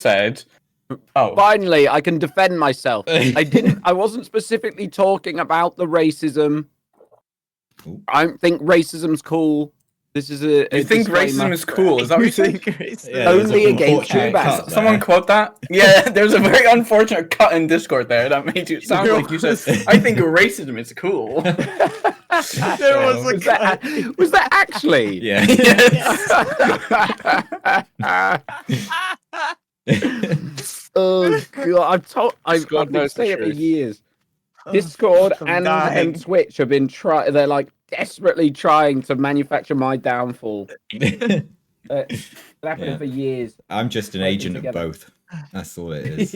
said. Oh, Finally, I can defend myself. I wasn't specifically talking about the racism. Ooh. I don't think racism's cool. This is a you think disclaimer. racism is cool? Is that what you think? Yeah, there's Only a against unfortunate Cuba. cut there. Someone quote that? Yeah, there's a very unfortunate cut in Discord there that made you sound like you said, I think racism is cool. There was a Was that actually? Yeah. Oh god, I've Discord been knows the saying it for truth. years. Discord I'm and dying. Twitch have been they're like desperately trying to manufacture my downfall. It's been happening Yeah. for years. I'm just an Working agent of together. both. That's all it is.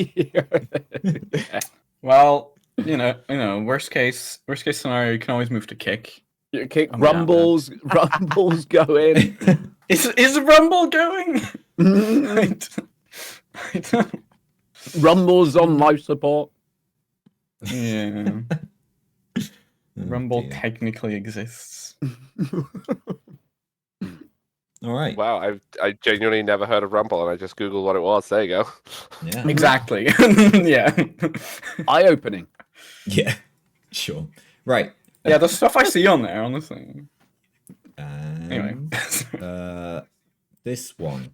Well, you know, worst case scenario, you can always move to kick. You kick I'm down, rumbles going. Is Rumble going? I don't- Rumbles on life support. Yeah. Oh, Rumble dear. technically exists. All right. Wow, I genuinely never heard of Rumble, and I just googled what it was. There you go. Yeah. Exactly. Yeah. Eye opening. Yeah. Sure. Right. Yeah, the stuff I see on there, honestly. Anyway. This one,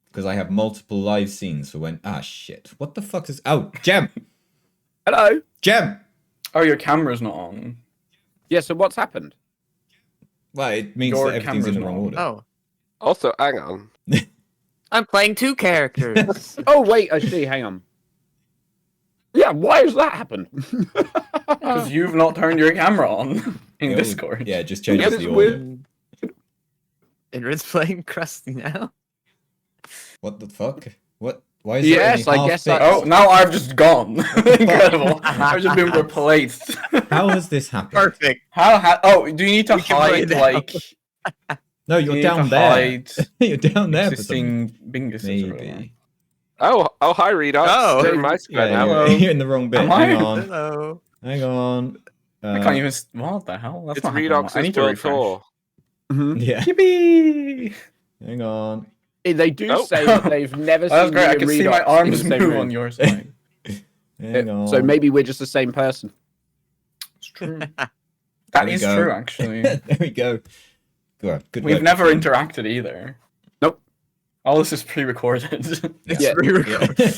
because I have multiple live scenes for when. Ah, shit. What the fuck is? Oh, Gem. Hello. Gem. Oh, your camera's not on. Yeah, so what's happened? Well, it means Your that everything's in the camera's wrong not order. Oh, Also, hang on. I'm playing 2 characters. Oh wait, I see, hang on. Yeah, why has that happened? Because you've not turned your camera on in Yeah, Discord. Yeah, it just changes Yeah, the it's order. weird. And Rid's playing Krusty now. What the fuck? What? Why is Yes, it only I half guess fixed? Oh, now I've just gone. Incredible. I've just been replaced. How has this happened? Perfect. Oh, do you need to We can play hide, now. like... No, you you're need down to there. hide You're down there for something. existing binguses or whatever. Maybe. Oh, hi, Redox. Oh. You're in my square Yeah, now. Hello. you're in the wrong bit. Am I? Hang on. Hello. Hang on. I can't even... What the hell? That's It's not happening. I Redox's need to World refresh. Tour. Yeah. Yippee! Hang on. They do Oh. say that they've never That's seen great. me I and can see my Redox in arms the same move room. on your side. Hang on. So maybe we're just the same person. It's true. There That we is go. true, actually. There we go. Good. Good We've work, never team. interacted either. Nope. All this is pre-recorded. It's Yeah. re-recorded.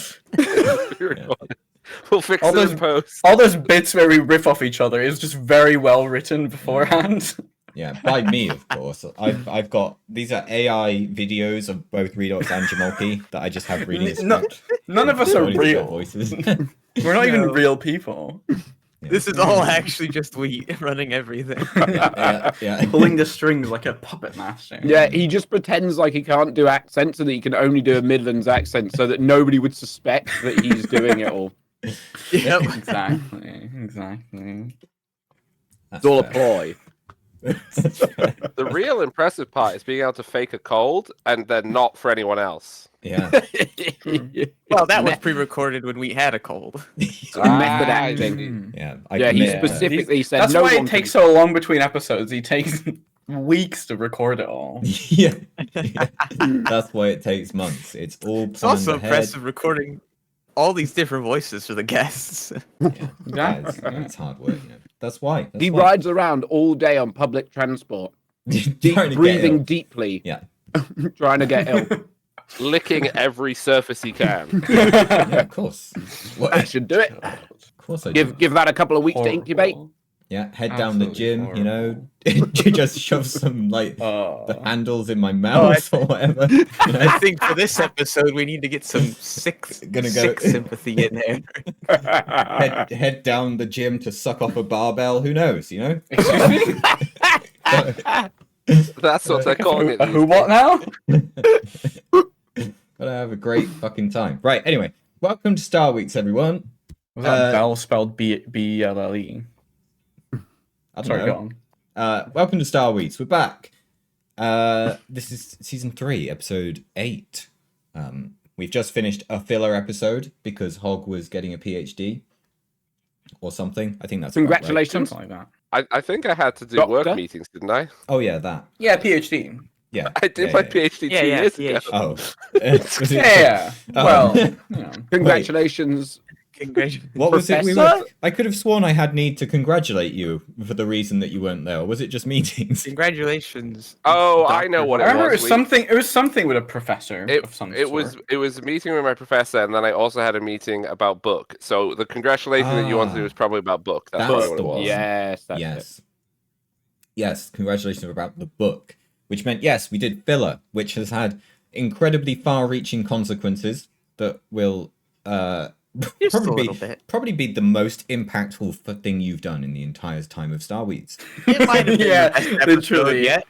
We'll fix All it those- in post. All those bits where we riff off each other is just very well written beforehand. Yeah, by me, of course. I've got these are AI videos of both Redox and Jamolki that I just have reading a No- script. None of us So are only their real. voices. We're not even No. real people. This is all actually just we running everything. yeah. Pulling the strings like a puppet master. Yeah, he just pretends like he can't do accents and that he can only do a Midlands accent so that nobody would suspect that he's doing it all. Yep. Exactly. It's all a ploy. The real impressive part is being able to fake a cold and then not for anyone else. Yeah. Well, that was pre-recorded when we had a cold. Method acting. Mm. Yeah. Yeah, he commit, specifically said That's no why one it takes can... so long between episodes. He takes weeks to record it all. yeah. That's why it takes months. It's all It's planned also ahead. impressive recording all these different voices for the guests. Yeah. Exactly. It's hard work. You know. That's why. That's He why. rides around all day on public transport, Trying to get breathing ill. deeply, Yeah. trying to get ill. Licking every surface he can. Yeah, of course. What? That should do it. Of course I do. Give that a couple of weeks to Horrible. incubate. Yeah, head down the Absolutely gym, you know, just shove some like the handles in my mouth or whatever. You know? I think for this episode we need to get some sick sympathy in there. head down the gym to suck off a barbell. Who knows? You know. Excuse me? That's what they're calling it. Who what now? But I have a great fucking time. Right. Anyway, welcome to Star Weeks, everyone. Was that Bell spelled B-E-L-L-E? I don't Sorry, know. go on. Welcome to Star Weeks. We're back. This is season 3, episode 8. We've just finished a filler episode because Hog was getting a PhD or something. I think that's about right. Congratulations. Something like that. I think I had to do Doctor? work meetings, didn't I? Oh yeah, that. Yeah, PhD. Yeah. I did my PhD Yeah, 2 years PhD. ago. Oh. Was it- Yeah. Oh. Well, you know. Congratulations. Congratulations. What was it? Professor? I could have sworn I had need to congratulate you for the reason that you weren't there. Or was it just meetings? Congratulations. Oh, I know what I it remember was. It was something with a professor It, of some it sort. was a meeting with my professor, and then I also had a meeting about book. So the congratulations that you wanted to do was probably about book. That's, That's probably what the it was. one. Yes, that's it. Yes. Yes, congratulations about the book. Which meant, yes, we did filler, which has had incredibly far-reaching consequences that will Just a little bit. probably be the most impactful thing you've done in the entire time of Star Wheats. It might have been Yeah, the best literally. episode yet.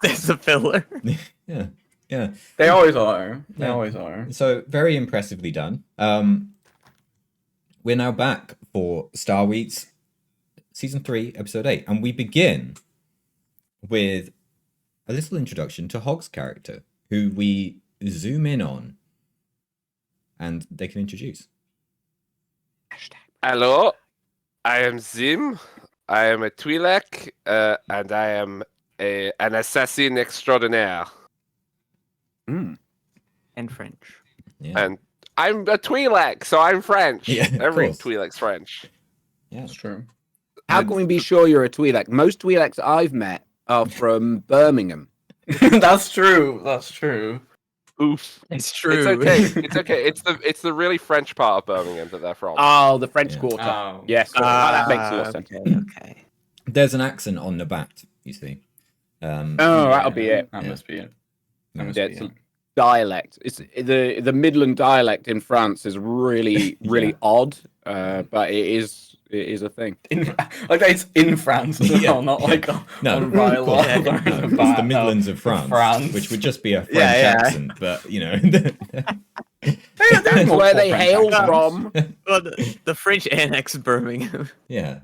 There's a filler. Yeah, yeah. They always are. They Yeah. always are. So very impressively done. We're now back for Star Wheats Season 3, Episode 8, and we begin with a little introduction to Hog's character, who we zoom in on, and they can introduce. Hello, I am Zim. I am a Twi'lek, and I am an assassin extraordinaire. Mm. And French. Yeah, And I'm a Twi'lek, so I'm French. Yeah, of Every course. Twi'lek's French. yeah. That's true. How can we be sure you're a Twi'lek? Most Twi'leks I've met are from Birmingham. That's true. That's true. Oof. It's true. It's okay. It's okay. It's the really French part of Birmingham that they're from. Oh, the French Yeah. Quarter. Oh. Yes, that makes a lot of sense. Okay. There's an accent on the bat, you see. Oh, that'll be it. That Yeah. must be it. That must Yeah, be it's it. a dialect. It's the Midland dialect in France is really Yeah. odd, but it is a thing. Like it's in France as well, Yeah. not like No, on of Ryle course. or No, something. it's the Midlands of France, France. which would just be a French Yeah. accent, but you know. That's where they hail accents. from. Well, the French annexed Birmingham. yeah.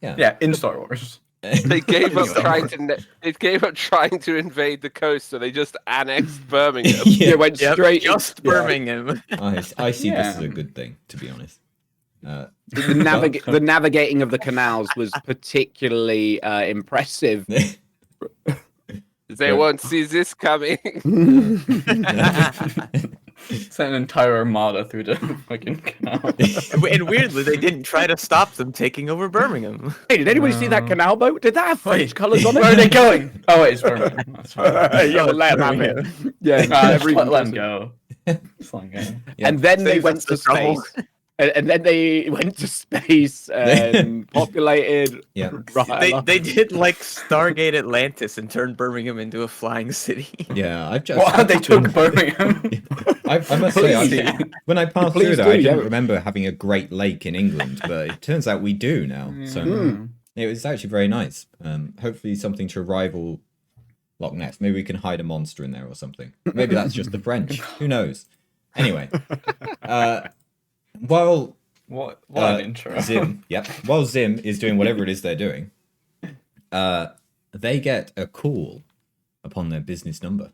Yeah, in Star Wars. They gave up Anyway. trying to invade the coast, so they just annexed Birmingham. Yeah, went Yep, straight. just yeah. Birmingham. I see this as a Yeah. good thing, to be honest. The navigating of the canals was particularly impressive. They won't see this coming. Sent an entire armada through the fucking canal. And weirdly, they didn't try to stop them taking over Birmingham. Hey, did anybody see that canal boat? Did that have French colours on it? Where are they going? Oh, wait, it's Birmingham. That's fine. Yeah, let them have it. Yeah, Just let them person. go. Just let them go. Yeah. And then they Saves went us to the trouble. space. And then they went to space and populated. Yeah. They did like Stargate Atlantis and turned Birmingham into a flying city. Yeah, I've just. What? They took Birmingham? I must say, Please. when I passed Please through there, do, I didn't yeah. remember having a great lake in England, but it turns out we do now. So Mm. it was actually very nice. Hopefully, something to rival Loch Ness. Maybe we can hide a monster in there or something. Maybe that's just the French. Who knows? Anyway, while What an intro. Zim, while Zim is doing whatever it is they're doing, they get a call upon their business number.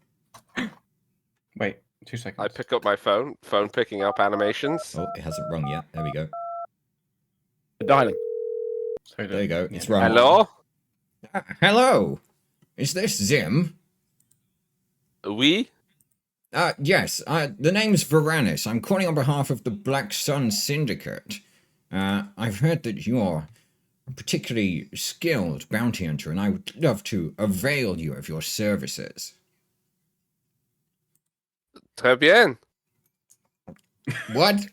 Wait, 2 seconds. I pick up my phone picking up animations. Oh, it hasn't rung yet. There we go. Dialing. Sorry, There you go. It's yeah. rung. Hello? Hello. Is this Zim? Oui? Yes. The name's Varanus. I'm calling on behalf of the Black Sun Syndicate. I've heard that you're a particularly skilled bounty hunter, and I would love to avail you of your services. Très bien. What?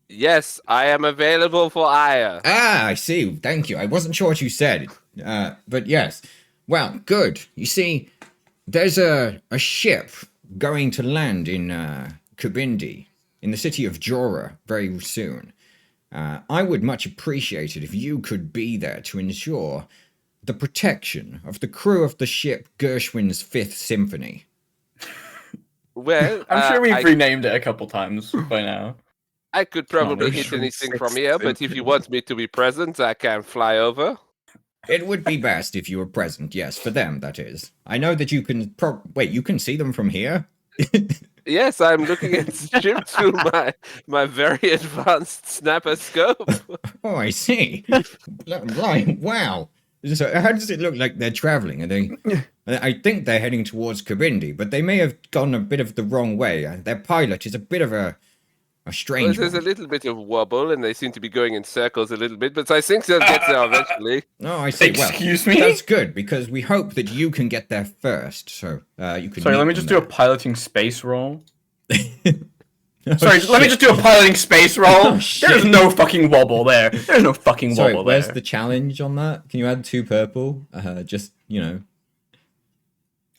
Yes, I am available for hire. Ah, I see. Thank you. I wasn't sure what you said. But yes. Well, good. You see, there's a ship going to land in Kabindi, in the city of Jorah, very soon. I would much appreciate it if you could be there to ensure the protection of the crew of the ship Gershwin's Fifth Symphony. Well, I'm sure we've I, renamed it a couple times by now. I could probably not hit sure. anything from here, but if you want me to be present, I can fly over. It would be best if you were present, yes, for them, that is. I know that you can... Wait, you can see them from here? Yes, I'm looking at the ship through my very advanced snapper scope. Oh, I see. Right, wow. So how does it look like they're traveling? Are they? I think they're heading towards Karindi, but they may have gone a bit of the wrong way. Their pilot is a bit of a strange There's a one. little bit of wobble, and they seem to be going in circles a little bit, but I think they'll get there eventually. Oh, I see. Excuse well, me? That's good because we hope that you can get there first. So you can. Sorry, meet let me them just do a there. piloting space roll. Oh, Sorry, let me shit. just do a piloting space roll. Oh, There's shit. no fucking wobble there. There's no fucking Sorry, wobble where's there. the challenge on that? Can you add 2 purple? Just I'm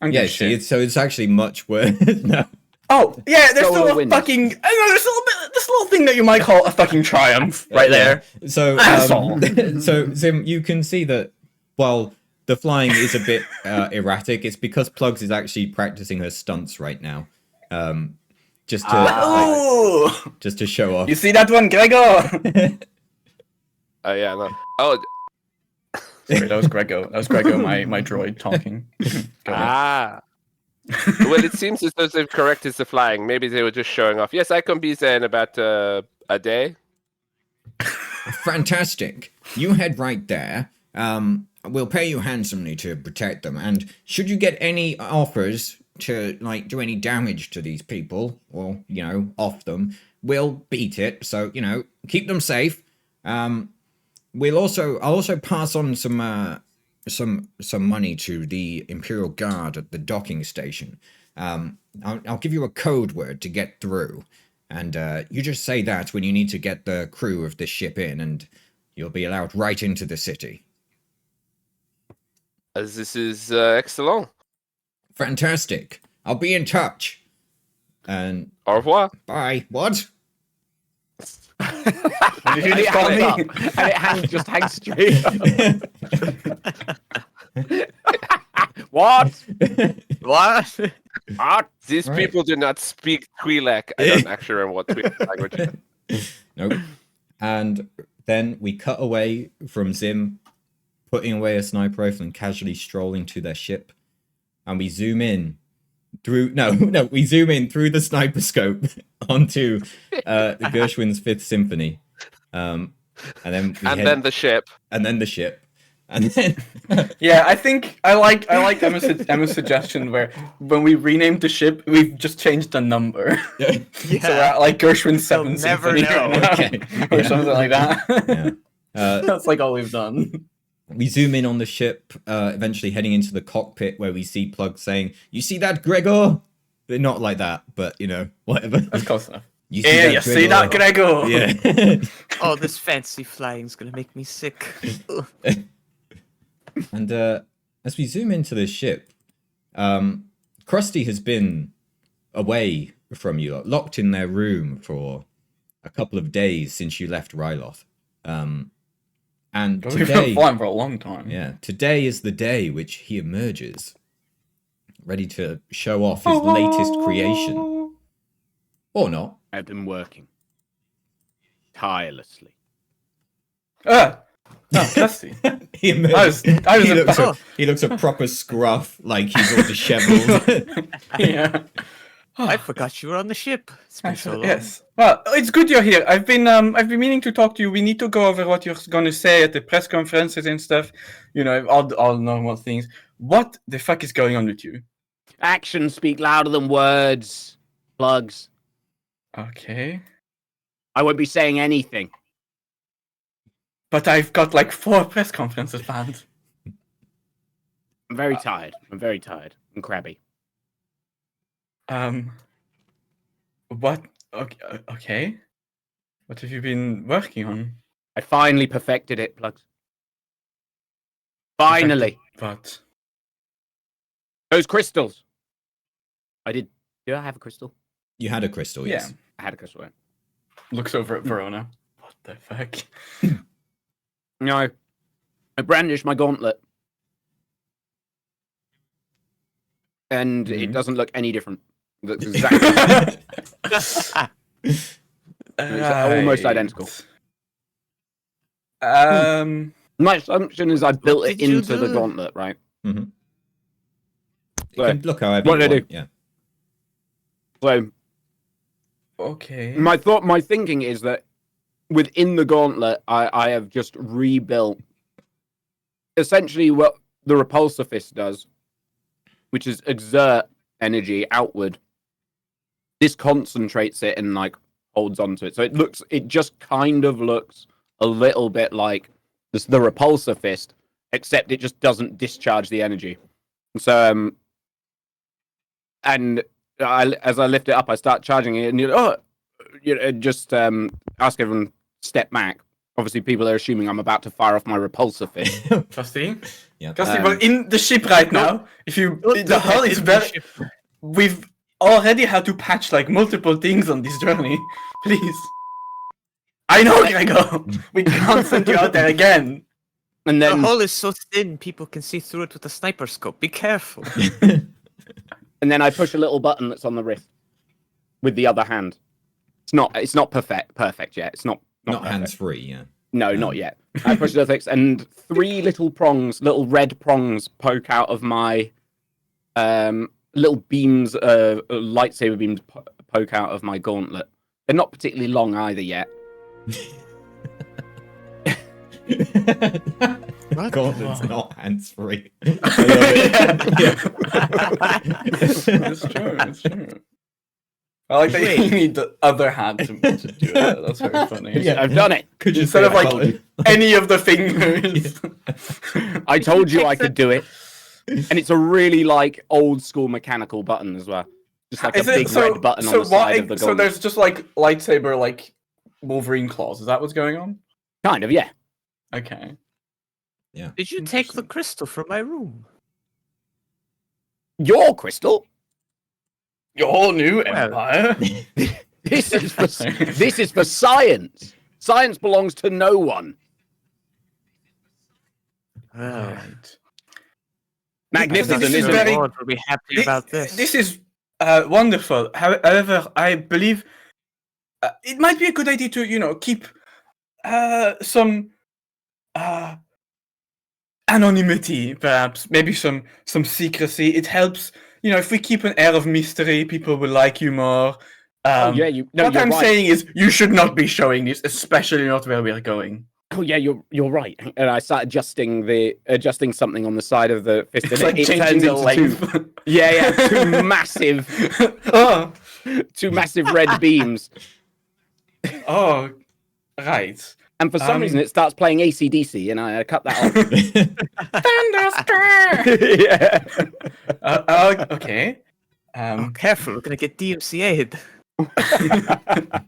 Yeah, good see, shit. it's actually much worse. No. Oh, yeah, there's Solar still a winds. fucking... I don't know, there's a little bit... This little thing that you might call a fucking triumph right there. So, Asshole. so Zim, you can see that while the flying is a bit erratic, it's because Plugs is actually practicing her stunts right now, just to Ooh! just to show off. You see that one, Gregor? Oh, yeah, no. Oh, Sorry, that was Grego. That was Grego, my droid, talking. Go ahead. Well, it seems as though they've corrected the flying. Maybe they were just showing off. Yes, I can be there in about a day. Fantastic. You head right there. We'll pay you handsomely to protect them, and should you get any offers to do any damage to these people or off them, we'll beat it. So keep them safe. I'll also pass on some money to the Imperial Guard at the docking station. I'll give you a code word to get through, and you just say that when you need to get the crew of this ship in, and you'll be allowed right into the city. This is excellent. Fantastic. I'll be in touch. And Au revoir. bye. What? What did you just call Hangs up, me? and it just hangs straight up. What? What? What? These Right. people do not speak Twi'lek. I don't actually remember what Twi'lek language. Nope. And then we cut away from Zim putting away a sniper rifle and casually strolling to their ship. And we zoom in through we zoom in through the sniper scope onto the Gershwin's Fifth Symphony. And then The ship. and then the ship. And then Yeah, I think I like Emma's suggestion where when we renamed the ship, we've just changed the number. So we're at like Gershwin's They'll 7th never Symphony know. right now, Okay. or something like that. Yeah. That's like all we've done. We zoom in on the ship, eventually heading into the cockpit where we see Plug saying, "You see that, Gregor?" They're not like that, but whatever. That's close enough. You Yeah, you see that, Gregor? Yeah. Oh, this fancy flying's gonna make me sick. And as we zoom into this ship, Krusty has been away from you, lot, locked in their room for a couple of days since you left Ryloth. And We've been today, flying for a long time. yeah, today is the day which he emerges, ready to show off his latest creation. Or not. I've been working tirelessly. Oh, Kirsty. He emerges. I was he, looks about- he looks a proper scruff, like he's all disheveled. Yeah. I forgot you were on the ship. It's been so long. Yes. Well, it's good you're here. I've been meaning to talk to you. We need to go over what you're gonna say at the press conferences and stuff. All normal things. What the fuck is going on with you? Actions speak louder than words. Plugs. Okay. I won't be saying anything. But I've got like 4 press conferences planned. I'm very tired. I'm very tired and crabby. What? Okay. What have you been working on? I finally perfected it, Plugs. Finally. But Those crystals. Do I have a crystal? You had a crystal, yes. yeah. I had a crystal. Right? Looks over at Verona. What the fuck? No. I brandished my gauntlet. And it doesn't look any different. It looks exactly it's almost identical. My assumption is I built it did you into the do? gauntlet, right? Mm-hmm. You So, can look however what you did I want. do? Yeah. So Okay. my thinking is that within the gauntlet, I have just rebuilt essentially what the repulsor fist does, which is exert energy outward. This concentrates it and like holds onto it. So it just kind of looks a little bit like the repulsor fist, except it just doesn't discharge the energy. So as I lift it up, I start charging it, and just ask everyone step back. Obviously, people are assuming I'm about to fire off my repulsor fist. Trusty? Yeah. Trusty, we're in the ship right now. The hull is very... We've already had to patch like multiple things on this journey. Please. I know, Gregor. We can't send you out there again. And The then hull is so thin, people can see through it with a sniper scope. Be careful. and then I push a little button that's on the wrist with the other hand. It's not perfect yet. It's not hands free. Yeah. No, not yet. I push the fix, and 3 little red prongs, poke out of my little beams, lightsaber beams poke out of my gauntlet. They're not particularly long either yet. Gauntlet's not hands free. It's true. It's true. I like that you need the other hand to do it. That's very funny. Yeah. I've done it. Could you Instead say of like it? any of the fingers. I told you I could do it. And it's a really like old school mechanical button as well. Just like a big red button on the side of the gauntlet. So there's just like lightsaber, like Wolverine claws. Is that what's going on? Kind of, yeah. Okay. Yeah. Did you take the crystal from my room? Your crystal? Your whole new empire. This is for science. Science belongs to no one. Right. Magnificent, This is isn't very- it? Will be happy about this. This is wonderful. However, I believe it might be a good idea to, keep some anonymity, perhaps. Maybe some secrecy. It helps, if we keep an air of mystery, people will like you more. What I'm right. saying is, you should not be showing this, especially not where we're going. Oh yeah, you're right. And I start adjusting something on the side of the fist. It's And like it changing turns the into length. two massive red beams. Oh, right. And for some reason, it starts playing AC/DC, and I cut that off. Yeah. Okay. Careful, we're gonna get DMCA'd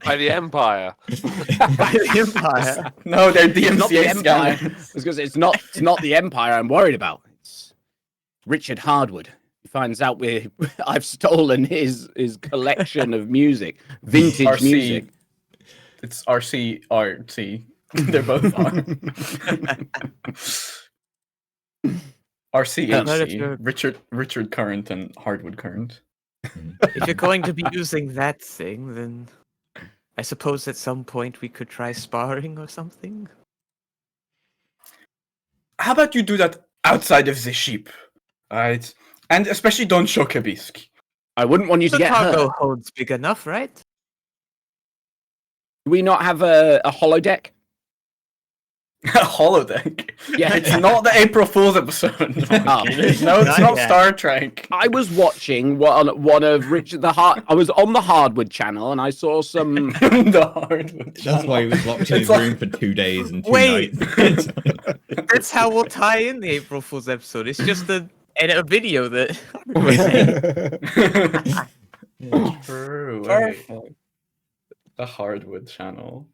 By the Empire. by the Empire. No, they're It's not the DMCA Empire. scanners. Because it's not the Empire I'm worried about. It's Richard Hardwood. He finds out I've stolen his collection of music, vintage RC. music. It's RC. They're both R. RCHC. Richard Current and Hardwood Current. If you're going to be using that thing, then I suppose at some point we could try sparring or something. How about you do that outside of the ship, right? And especially don't show Kabisk. I wouldn't want you to The get cargo hurt. hold's big enough, right? Do we not have a holodeck? A holodeck. Yeah. It's not the April Fool's episode. Oh. It's Not not yet. Star Trek. I was watching one of Richard I was on the Hardwood channel and I saw some. The Hardwood. That's why he was locked in his It's like- room for 2 days and 2 Wait. nights. That's how we'll tie in the April Fool's episode. It's just a video that. True. Perfect. The Hardwood channel.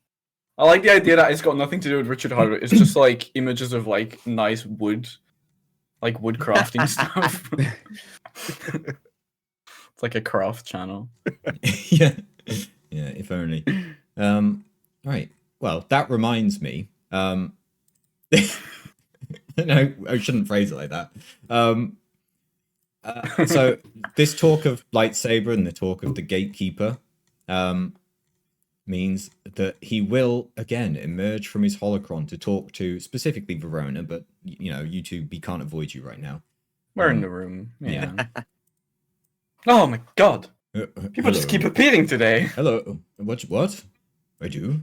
I like the idea that it's got nothing to do with Richard Hardwood. It's just like images of like nice wood, like wood crafting stuff. It's like a craft channel. Yeah, if only. Right. Well, that reminds me. No, I shouldn't phrase it like that. So this talk of lightsaber and the talk of the gatekeeper means that he will again emerge from his holocron to talk to specifically Verona, but you two, we can't avoid you right now. We're in the room. Yeah. Oh my god. People just keep appearing today. Hello. What? I do.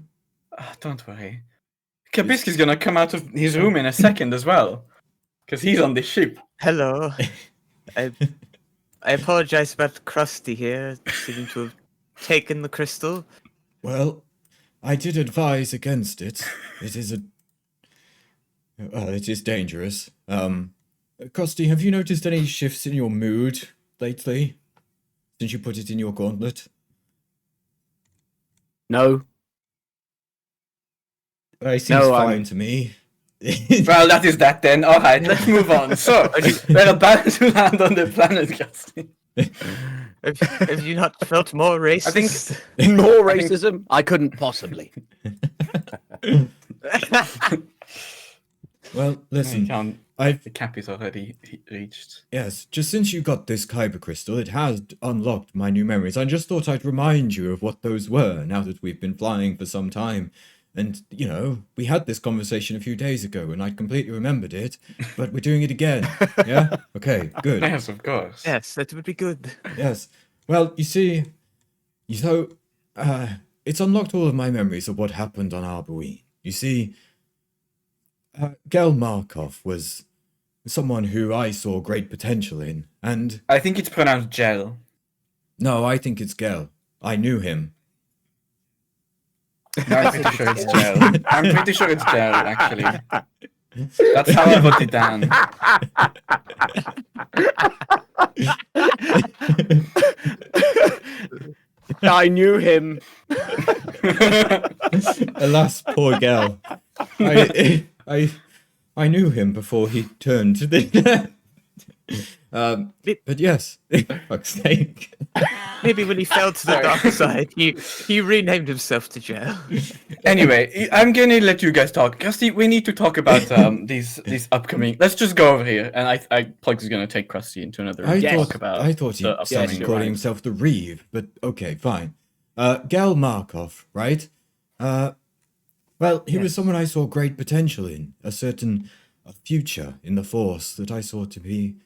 Don't worry. Kabisk is gonna come out of his room in a second as well. Because he's on this ship. Hello. I apologize about Krusty here, seeming to have taken the crystal. Well, I did advise against it. It is it is dangerous. Krusty, have you noticed any shifts in your mood lately? Since you put it in your gauntlet? No. It seems No, fine to me. Well, that is that then. Alright, let's move on. So, we're about to land on the planet, Krusty. Have you not felt more racist? I think More racism? I couldn't possibly. Well, listen, the cap is already reached. yes, just since you got this kyber crystal, it has unlocked my new memories. I just thought I'd remind you of what those were, now that we've been flying for some time. And, you know, we had this conversation a few days ago, and I'd completely remembered it, but we're doing it again. Yeah? Okay, good. Yes, of course. Yes, that would be good. Yes. Well, you see, it's unlocked all of my memories of what happened on Arboreen. You see, Gel Markov was someone who I saw great potential in, and... I think it's pronounced gel. No, I think it's Gel. I knew him. No, I'm pretty sure it's gel. I'm pretty sure it's gel, actually. That's how I put it down. I knew him. Alas, poor Gel. I knew him before he turned to the... but yes, fuck's sake. Maybe when he fell to the dark side, he renamed himself to Gel. Anyway, I'm gonna let you guys talk. Krusty, we need to talk about these upcoming. Let's just go over here, and I Plugs is gonna take Krusty into another room to talk about. I thought he the started upcoming calling event. himself the Reeve, but okay, fine. Gal Markov, right? Well, he was someone I saw great potential in, a future in the Force that I saw to be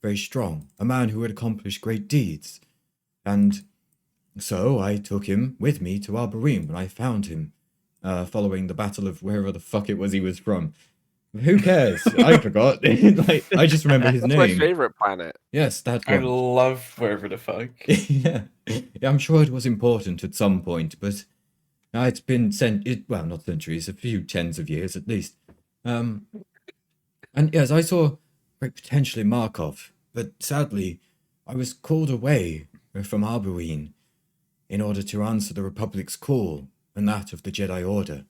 very strong, a man who had accomplished great deeds. And so I took him with me to Arboreen when I found him, following the battle of wherever the fuck it was he was from. Who cares? I forgot. I just remember his That's name. my favorite planet. Yes, that I one. love wherever the fuck. Yeah, I'm sure it was important at some point, but it's been not centuries, a few tens of years at least. And yes, I saw great potential in Markov, but sadly, I was called away from Arboreen in order to answer the Republic's call and that of the Jedi Order.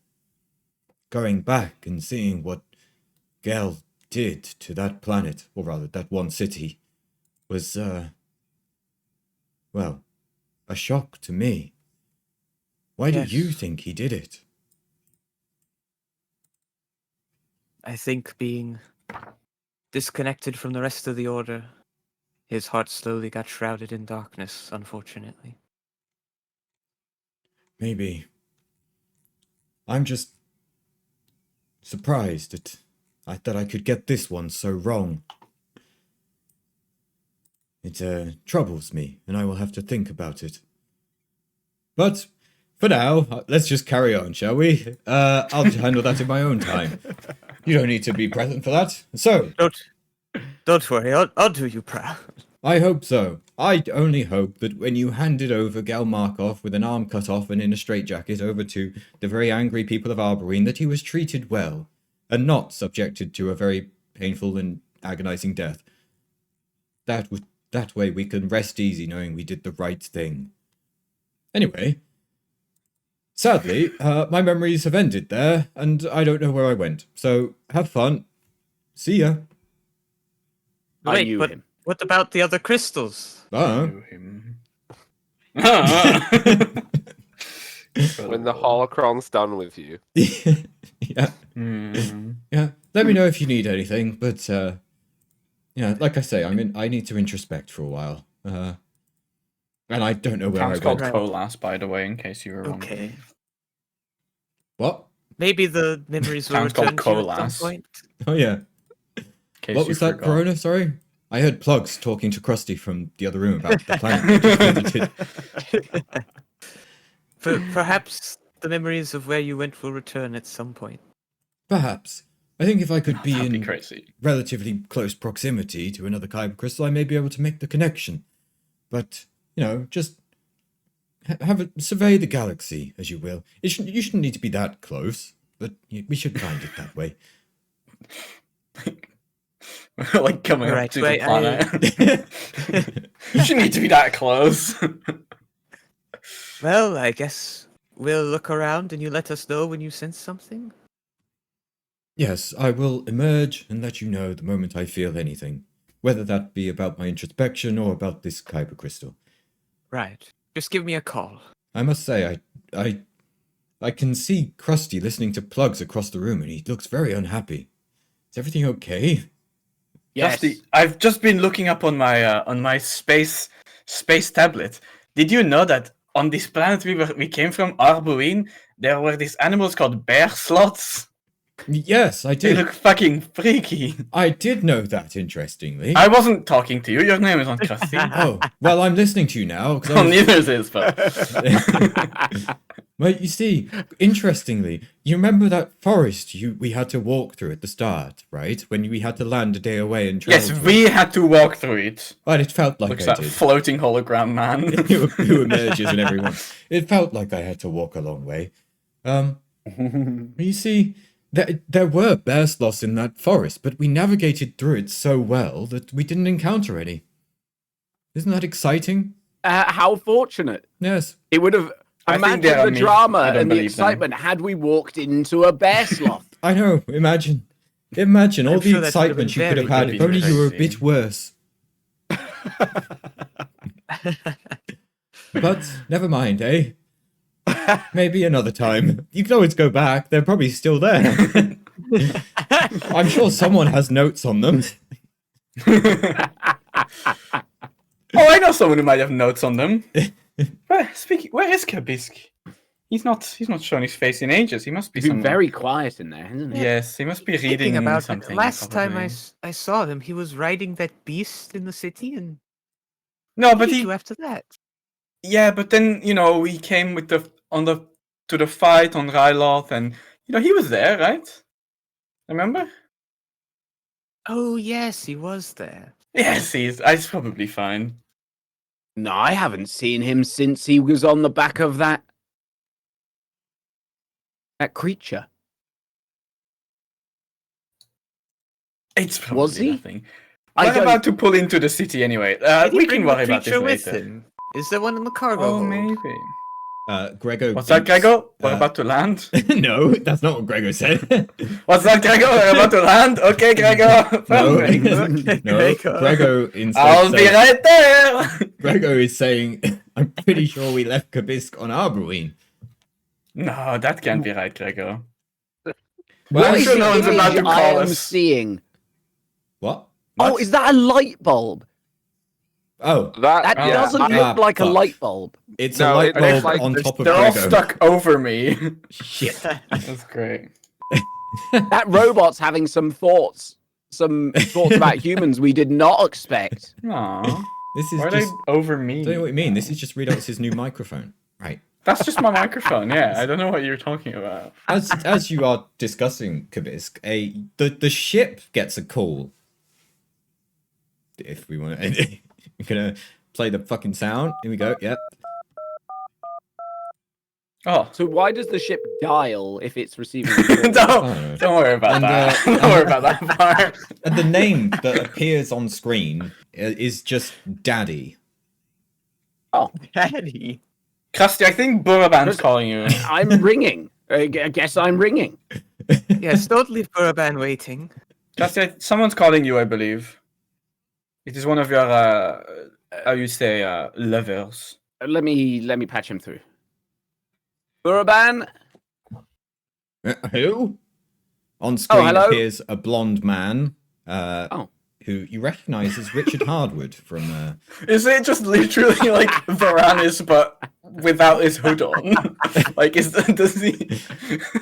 Going back and seeing what Gel did to that planet, or rather that one city, was, a shock to me. Why do you think he did it? I think being disconnected from the rest of the Order, his heart slowly got shrouded in darkness, unfortunately. Maybe. I'm just surprised that I could get this one so wrong. It troubles me, and I will have to think about it. But for now, let's just carry on, shall we? I'll handle that in my own time. You don't need to be present for that. So, Don't worry, I'll do you proud. I hope so. I only hope that when you handed over Gal Markov with an arm cut off and in a straitjacket over to the very angry people of Arboreen, that he was treated well, and not subjected to a very painful and agonizing death. That way we can rest easy knowing we did the right thing. Anyway, sadly, my memories have ended there, and I don't know where I went. So, have fun. See ya. I knew him. What about the other crystals? Knew him. When the holocron's done with you. Yeah. Yeah. Let me know if you need anything, but yeah, like I say, I need to introspect for a while. And I don't know where It's I called went. Colas, by the way, in case you were wondering. Okay. What? Maybe the memories will Sounds called return to you at coalesce. some point. Oh yeah. In case What you was that, forgot. Corona? Sorry? I heard Plugs talking to Krusty from the other room about the planet. they just visited. Perhaps the memories of where you went will return at some point. Perhaps. I think if I could be That'd be in crazy. relatively close proximity to another kyber crystal, I may be able to make the connection. But, just have it survey the galaxy, as you will. You shouldn't need to be that close, but we should find it that way. Like coming up Right, to wait, the planet. You shouldn't need to be that close. Well, I guess we'll look around and you let us know when you sense something. Yes, I will emerge and let you know the moment I feel anything, whether that be about my introspection or about this kyber crystal. Right. Just give me a call. I must say, I can see Krusty listening to plugs across the room, and he looks very unhappy. Is everything okay? Yes. I've just been looking up on my space tablet. Did you know that on this planet we came from, Arbuin, there were these animals called bear sloths? Yes, I They did. look fucking freaky. I did know that, interestingly. I wasn't talking to you. Your name is not Krusty. Oh, well, I'm listening to you now. 'Cause I Well, was- neither is his, but Well, you see, interestingly, you remember that forest we had to walk through at the start, right? When we had to land a day away and travel. yes, through we had to walk through it. But it felt like Looks I that did. floating hologram man. who emerges and everyone. It felt like I had to walk a long way. You see, there were bear sloths in that forest, but we navigated through it so well that we didn't encounter any. Isn't that exciting? How fortunate. Yes. It would have... I think Imagine they are the me. drama I don't and the believe them. excitement had we walked into a bear sloth. I know, imagine all I'm the sure that would have excitement been you could have very had if only you were a crazy. bit worse. But never mind, eh? Maybe another time. You can always go back. They're probably still there. I'm sure someone has notes on them. Oh, I know someone who might have notes on them. Where is Kabisk? He's not shown his face in ages. He must be He's been somewhere. very quiet in there, hasn't he? Yes, he must be Thinking reading about it, something. last time probably. I saw him, he was riding that beast in the city, and No, what but did he he. do after that? Yeah, but then he came with to the fight on Ryloth, and he was there, right? Remember? Oh yes, he was there. Yes, he's probably fine. No, I haven't seen him since he was on the back of that creature. It's probably Was he? nothing. I We're don't- about to pull into the city anyway. Did he We bring can the worry about this creature with later. him? Is there one in the cargo Oh, hold? maybe. Grego. What's that, thinks, Grego? We're about to land. No, that's not what Grego said. What's that, Grego? We're about to land. Okay, Grego. No, Perfect. no. Grego. Grego instead I'll be says, right there. Grego is saying, I'm pretty sure we left Kabisk on Arbuin. No, that can't be right, Grego. Well, I'm What is sure the no one's image about to I call am us. seeing? What? Oh, is that a light bulb? Oh, That Yeah. doesn't Ah, look like a fuck. light bulb. it's No, a light it looks bulb like on top of They're all Grego. stuck over me. Shit. That's great. That robot's having some thoughts about humans we did not expect. Aww. This is Why are just. they over me? I don't know what you mean. This is just Redox's new microphone. Right. That's just my microphone, yeah. I don't know what you're talking about. As you are discussing Kabisk, the ship gets a call. If we want to, we're gonna play the fucking sound. Here we go. Yep. Oh. So why does the ship dial if it's receiving? don't worry about And, that. Don't worry about that part. And the name that appears on screen is just Daddy. Daddy. Krusty, I think Buraband's calling you. I'm ringing. I guess I'm ringing. Yes, don't leave Buraban waiting. Krusty, someone's calling you, I believe. It is one of your, how you say, lovers. Let me patch him through. Buraban? Who? On screen hello? appears a blonde man. Oh. Who you recognise as Richard Hardwood from. Is it just literally like Varanus, but without his hood on? Like, does he?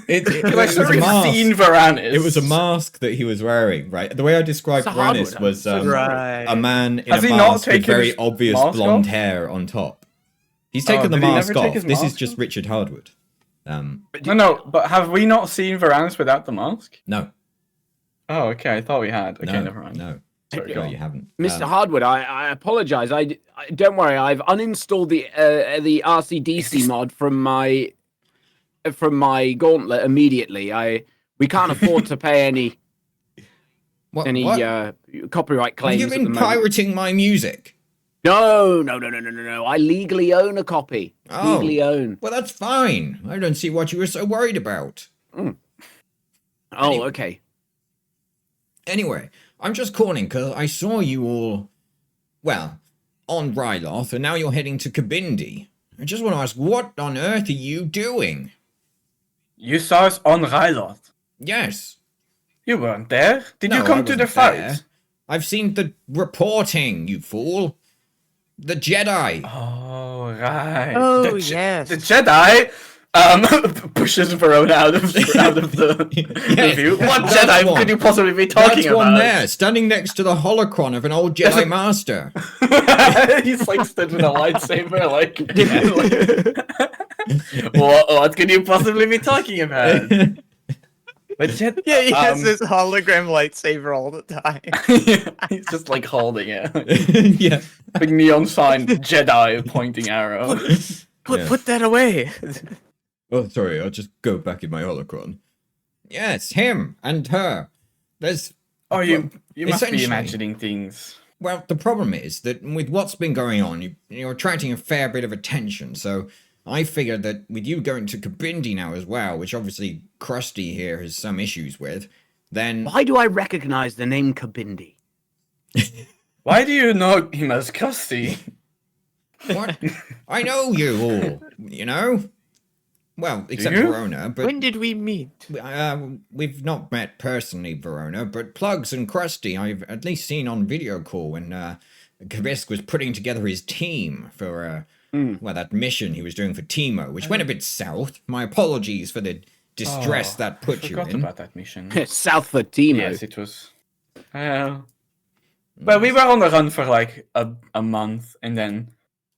It I've was a already mask. seen Varanus. It was a mask that he was wearing, right? The way I described It's a Hardwood, Varanus was Right. a man in Has a he not mask with taken very his obvious mask blonde off? hair on top. He's taken the did he mask never take off. his This is mask just off? Richard Hardwood. No, but have we not seen Varanus without the mask? No. Oh, okay. I thought we had. Okay, no, never mind. no, Sorry, no, go you on. haven't. Mr. Hardwood, I apologize. I don't worry. I've uninstalled the RCDC mod from my gauntlet immediately. We can't afford to pay any What? copyright Have you claims at the been moment. pirating my music? No. I legally own a copy. Oh. Legally own. Well, that's fine. I don't see what you were so worried about. Oh, Anyway. okay. Anyway, I'm just calling because I saw you all, well, on Ryloth, and now you're heading to Kabindi. I just want to ask, what on earth are you doing? You saw us on Ryloth. Yes. You weren't there. Did No, you I come to the wasn't there. fight? I've seen the reporting, you fool. The Jedi. Oh right. Oh, the yes. The Jedi pushes Verona out of the Yes, review. What that's Jedi one. could you possibly be talking That's about? one there, standing next to the holocron of an old Jedi Master. He's like stood with a lightsaber, like. What could you possibly be talking about? But Yeah, he has um, this hologram lightsaber all the time. he's just like holding it. Yeah. Big neon sign, Jedi pointing arrow. Yeah. Put that away. Oh, sorry, I'll just go back in my holocron. Yes, him and her. There's... Oh, you must be essentially- imagining things. Well, the problem is that with what's been going on, you're attracting a fair bit of attention, so I figured that with you going to Kabindi now as well, which obviously Krusty here has some issues with, then... Why do I recognize the name Kabindi? Why do you know him as Krusty? What? I know you all, you know? Well, except you? Verona, but... When did we meet? We've not met personally, Verona, but Plugs and Krusty I've at least seen on video call when Kavisk was putting together his team for well, that mission he was doing for Timo, which went a bit south. My apologies for the distress that put I you forgot in. about that mission. Southford Timo. Yes, it was. Well, we were on the run for like a month, and then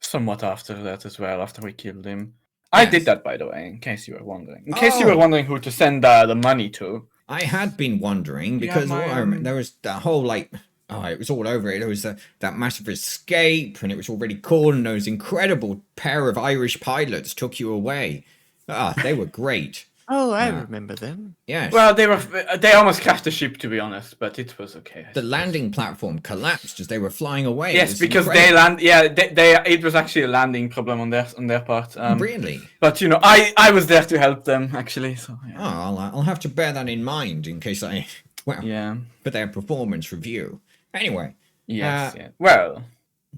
somewhat after that as well, after we killed him. I Yes. did that, by the way, in case you were wondering. In case you were wondering who to send the money to. I had been wondering because my, all I remember, there was that whole like, oh, it was all over it. There was that massive escape, and it was all really cool, and those incredible pair of Irish pilots took you away. Ah, they were great. Oh, I Yeah. remember them. Yes. Well, they almost crashed the ship, to be honest, but it was okay. I The suppose. landing platform collapsed as they were flying away. It Yes, was because incredible. it was actually a landing problem on their part. Really? But you know, I was there to help them actually. So Oh, yeah. I'll have to bear that in mind in case I, well, Yeah. for their performance review. Anyway, Yes. Yeah. Well.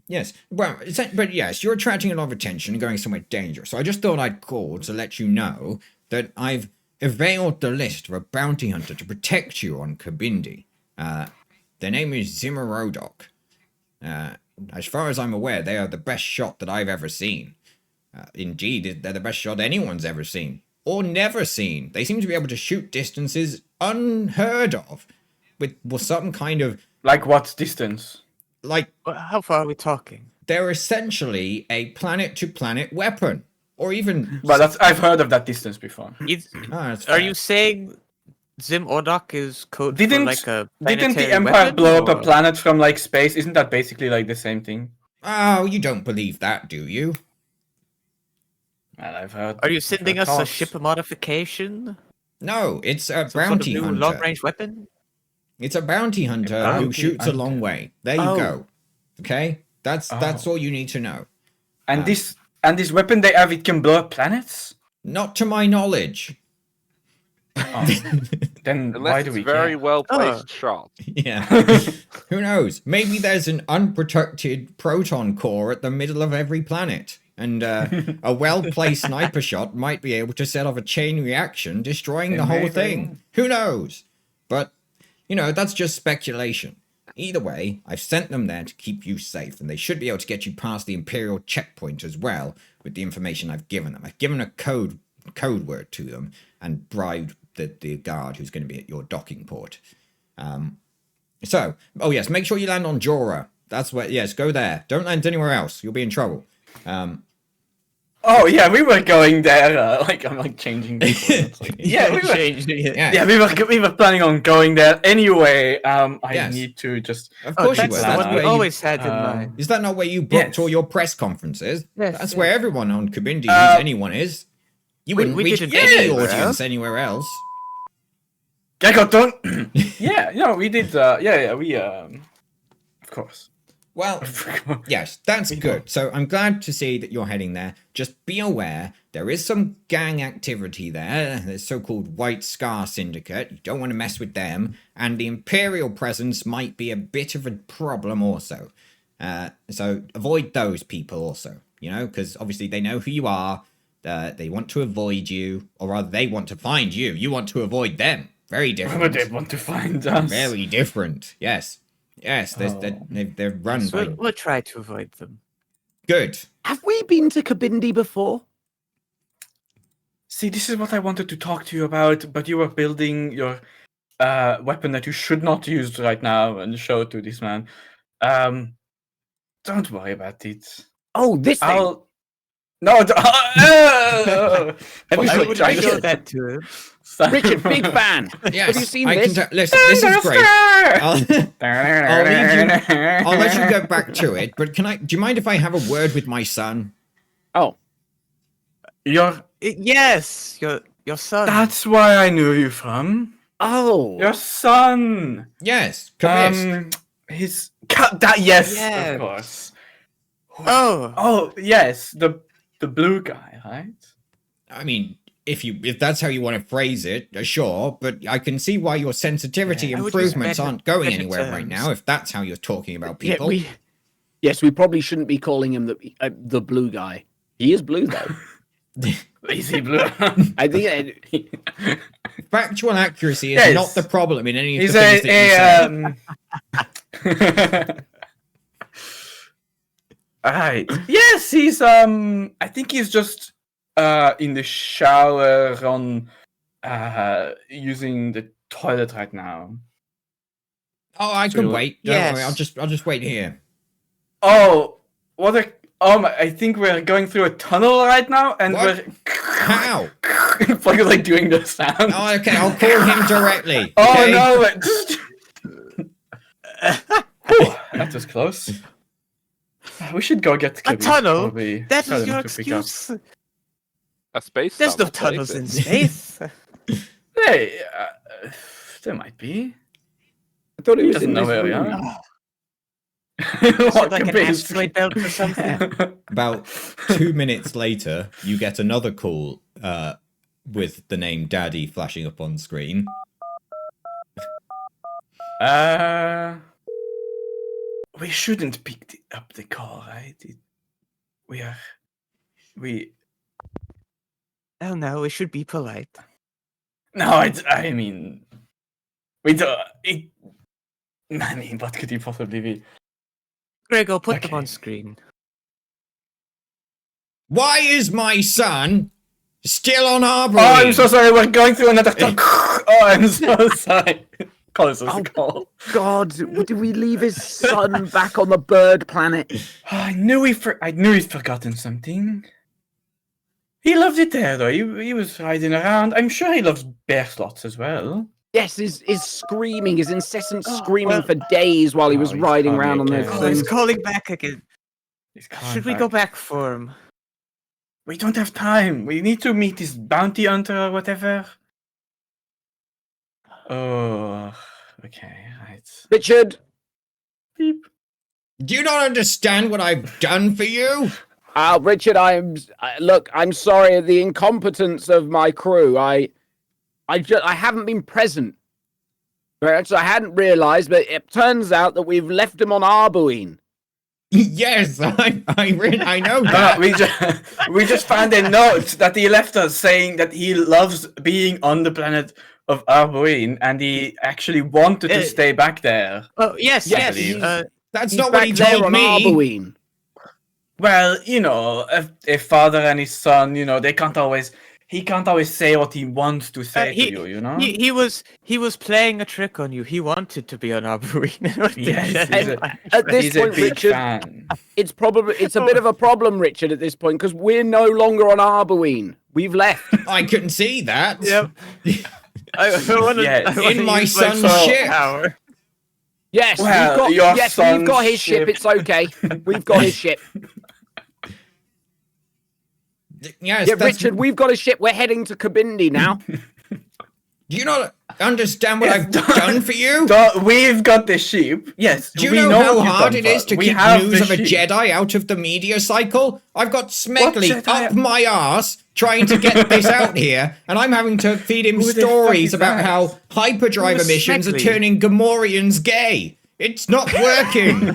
yes. Well, but yes, you're attracting a lot of attention and going somewhere dangerous. So I just thought I'd call to let you know that I've availed the list of a bounty hunter to protect you on Kabindi. Their name is Zimmerodok. As far as I'm aware, they are the best shot that I've ever seen. Indeed, they're the best shot anyone's ever seen. Or never seen. They seem to be able to shoot distances unheard of. With some kind of, Like what distance? like, How far are we talking? they're essentially a planet-to-planet weapon. Or even... But I've heard of that distance before. That's Are fair. you saying Zim Ordok is code Didn't for like a didn't the planetary Empire weapon, blow up a or- planet from like space? Isn't that basically like the same thing? Oh, you don't believe that, do you? Well, I've heard. Are you sending I've us a heard ship modification? No, it's a Some sort of bounty new hunter. long-range weapon? It's a bounty hunter who bounty shoots a hunter. long way. There you Oh. go. Okay? That's Oh. all you need to know. And this weapon they have, it can blow up planets. Not to my knowledge. Oh. Then Unless why do it's we very care? well placed shot. Yeah. Who knows? Maybe there's an unprotected proton core at the middle of every planet. And a well-placed sniper shot might be able to set off a chain reaction, destroying the whole Maybe. thing. Who knows? But, you know, that's just speculation. Either way, I've sent them there to keep you safe, and they should be able to get you past the Imperial checkpoint as well, with the information I've given them. I've given a code word to them, and bribed the guard who's going to be at your docking port. So, oh yes, make sure you land on Jorah. That's where, yes, go there. Don't land anywhere else. You'll be in trouble. Oh yeah, we were going there. I'm like changing. Yeah, we were. changing it. Yeah. Yeah, we were planning on going there anyway. I Yes. need to just. Of Oh, course you that's were. the That's one we where you, always had in mind. is that not where you booked Yes. all your press conferences? Yes, That's where everyone on Kabindi, Uh, who's anyone, is. You wouldn't we reach didn't any anywhere audience else. anywhere else. Gregor, don't. Yeah, no, we did. We of course. Well, yes, that's We good. So I'm glad to see that you're heading there. Just be aware, there is some gang activity there. The so-called White Scar Syndicate. You don't want to mess with them. And the Imperial presence might be a bit of a problem also. So avoid those people also, you know, because obviously they know who you are. They want to avoid you, or rather they want to find you. You want to avoid them. Very Why different. would they want to find us? Very different. Yes. Yes, they're run by... We'll try to avoid them. Good. Have we been to Kabindi before? See, this is what I wanted to talk to you about, but you were building your weapon that you should not use right now and show to this man. Don't worry about it. Oh, this thing. I'll. No, Have you I seen would I try show to- that to him. Richard, big fan. Yes, Have you seen I this? can listen, this is great. I'll let you go back to it, but do you mind if I have a word with my son? Oh, Yes, your son. That's where I knew you from. oh. Your son. Yes, come His that yes, Yeah. of course. Oh, Oh yes, the blue guy, right? I mean, if that's how you want to phrase it, sure, but I can see why your sensitivity Yeah, I would use improvements better- aren't going better anywhere right terms. now, if that's how you're talking about Yeah, people. yes, we probably shouldn't be calling him the blue guy. He is blue though. Is he blue? I think. Factual accuracy is Yes. not the problem in any of He's the things that you say. Alright. Yes, he's I think he's just in the shower on using the toilet right now. Oh, I can wait. Don't Yes. worry, I'll just wait here. Oh, what a I think we're going through a tunnel right now and What? we're How? like doing the sound. Oh, okay, I'll call him directly. Oh okay? no! Whew, that was close. We should go get a Clippy, tunnel? probably. That Tell is him your to pick up. excuse. A space. There's no tunnel, tunnels in maybe. space. Hey, there might be. I thought he He was doesn't in know this where we room. are. Is it What like an could be? asteroid belt or something? About 2 minutes later, you get another call with the name Daddy flashing up on screen. We shouldn't pick up the call, right? We. Oh no, we should be polite. No, I mean, we don't. I mean, what could he possibly be? Gregor, put them Okay. on screen. Why is my son still on Arbor? Oh, I'm so sorry. We're going through another. Oh, I'm so sorry. Close us Oh. the call. God, did we leave his son back on the bird planet? I knew he'd forgotten something. He loved it there, though. He was riding around. I'm sure he loves bear slots as well. Yes, his screaming, his incessant Oh, screaming well- for days while he was Oh, he's riding coming around on again. those Oh, he's things. calling back again. He's coming Should we back. go back for him? We don't have time. We need to meet this bounty hunter or whatever. Oh, okay, right. Richard, Beep. Do you not understand what I've done for you? Richard, look. I'm sorry the incompetence of my crew. I haven't been present. Perhaps I hadn't realised, but it turns out that we've left him on Arbuine. Yes, I know that. We just found a note that he left us saying that he loves being on the planet of Arbuine and he actually wanted to stay back there. Oh yes, Yes, yes. he's- That's He's not what back he there told on me. Arbuine. Well, you know, a father and his son, you know, they can't always he can't always say what he wants to say to you, you know? He was playing a trick on you. He wanted to be an Arboreen. Yes, At this he's a point, big Richard, fan. it's a bit of a problem, Richard, at this point, because we're no longer on Arboreen. We've left. I couldn't see that. Yep. In my son's ship. Power. Yes, Well, we've got his ship. It's okay. We've got his ship. Yes, Yeah, Richard, we've got a ship. We're heading to Kabindi now. Do you not understand what I've done for you? We've got the sheep. Yes. Do you we know what how you've hard done it for is us. to We keep have news the of a sheep. Jedi out of the media cycle? I've got Smegley Jedi? up my arse trying to get this out here, and I'm having to feed him Who the fuck stories is about that? how hyperdrive Who's emissions are Smegley? turning Gamorreans gay. It's not working.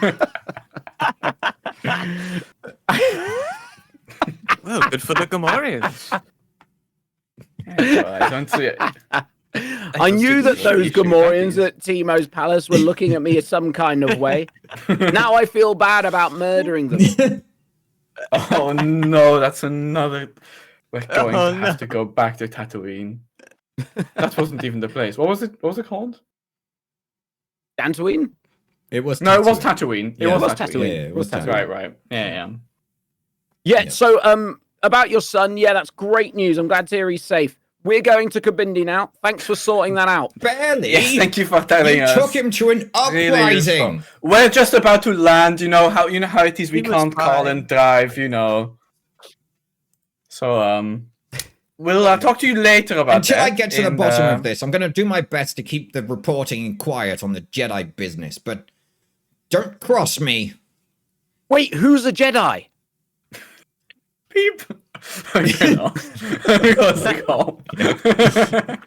Well, good for the Gamorreans. I don't see it. I knew that those Gamorreans at Timo's palace were looking at me in some kind of way. Now I feel bad about murdering them. Oh no, that's another. We're going Oh, to have to go back to Tatooine. That wasn't even the place. What was it? What was it called? Dantooine? It was No, it was Tatooine. Yeah, It was Tatooine. Tatooine. Yeah, it was Tatooine. Right, right. Yeah. Yeah, Yeah. so about your son, yeah, that's great news. I'm glad to hear he's safe. We're going to Kabindi now. Thanks for sorting that out. Barely. Yes, thank you for telling You us. took him to an Really uprising. useful. We're just about to land. You know how it is. We He was can't call fine. and drive. You know. So we'll talk to you later about Until that. I get to the and, bottom of this, I'm going to do my best to keep the reporting quiet on the Jedi business, but don't cross me. Wait, who's a Jedi? Beep. You know. What's it called?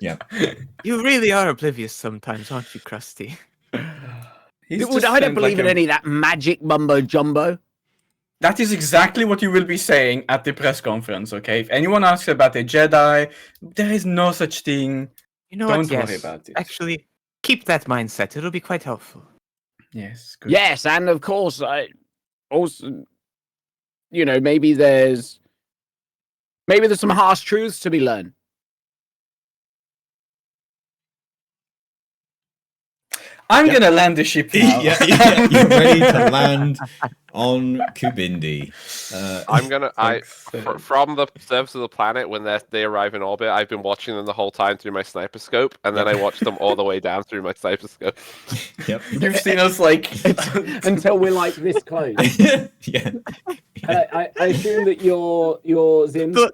Yeah. You really are oblivious sometimes, aren't you, Krusty? He's I just don't sent, believe like, in any of that magic mumbo jumbo. That is exactly what you will be saying at the press conference, okay? If anyone asks about a Jedi, there is no such thing. You know Don't what? worry Yes. about it. Actually, keep that mindset. It'll be quite helpful. Yes, good. Yes, and of course, I also, maybe there's some harsh truths to be learned. I'm gonna land the ship now. You're ready to land on Kubindi. I'm gonna. Thanks. From the surface of the planet when they arrive in orbit, I've been watching them the whole time through my sniper scope, and then I watch them all the way down through my sniper scope. Yep. You've seen us like Until we're like this close. Yeah. I assume that your Zim. The,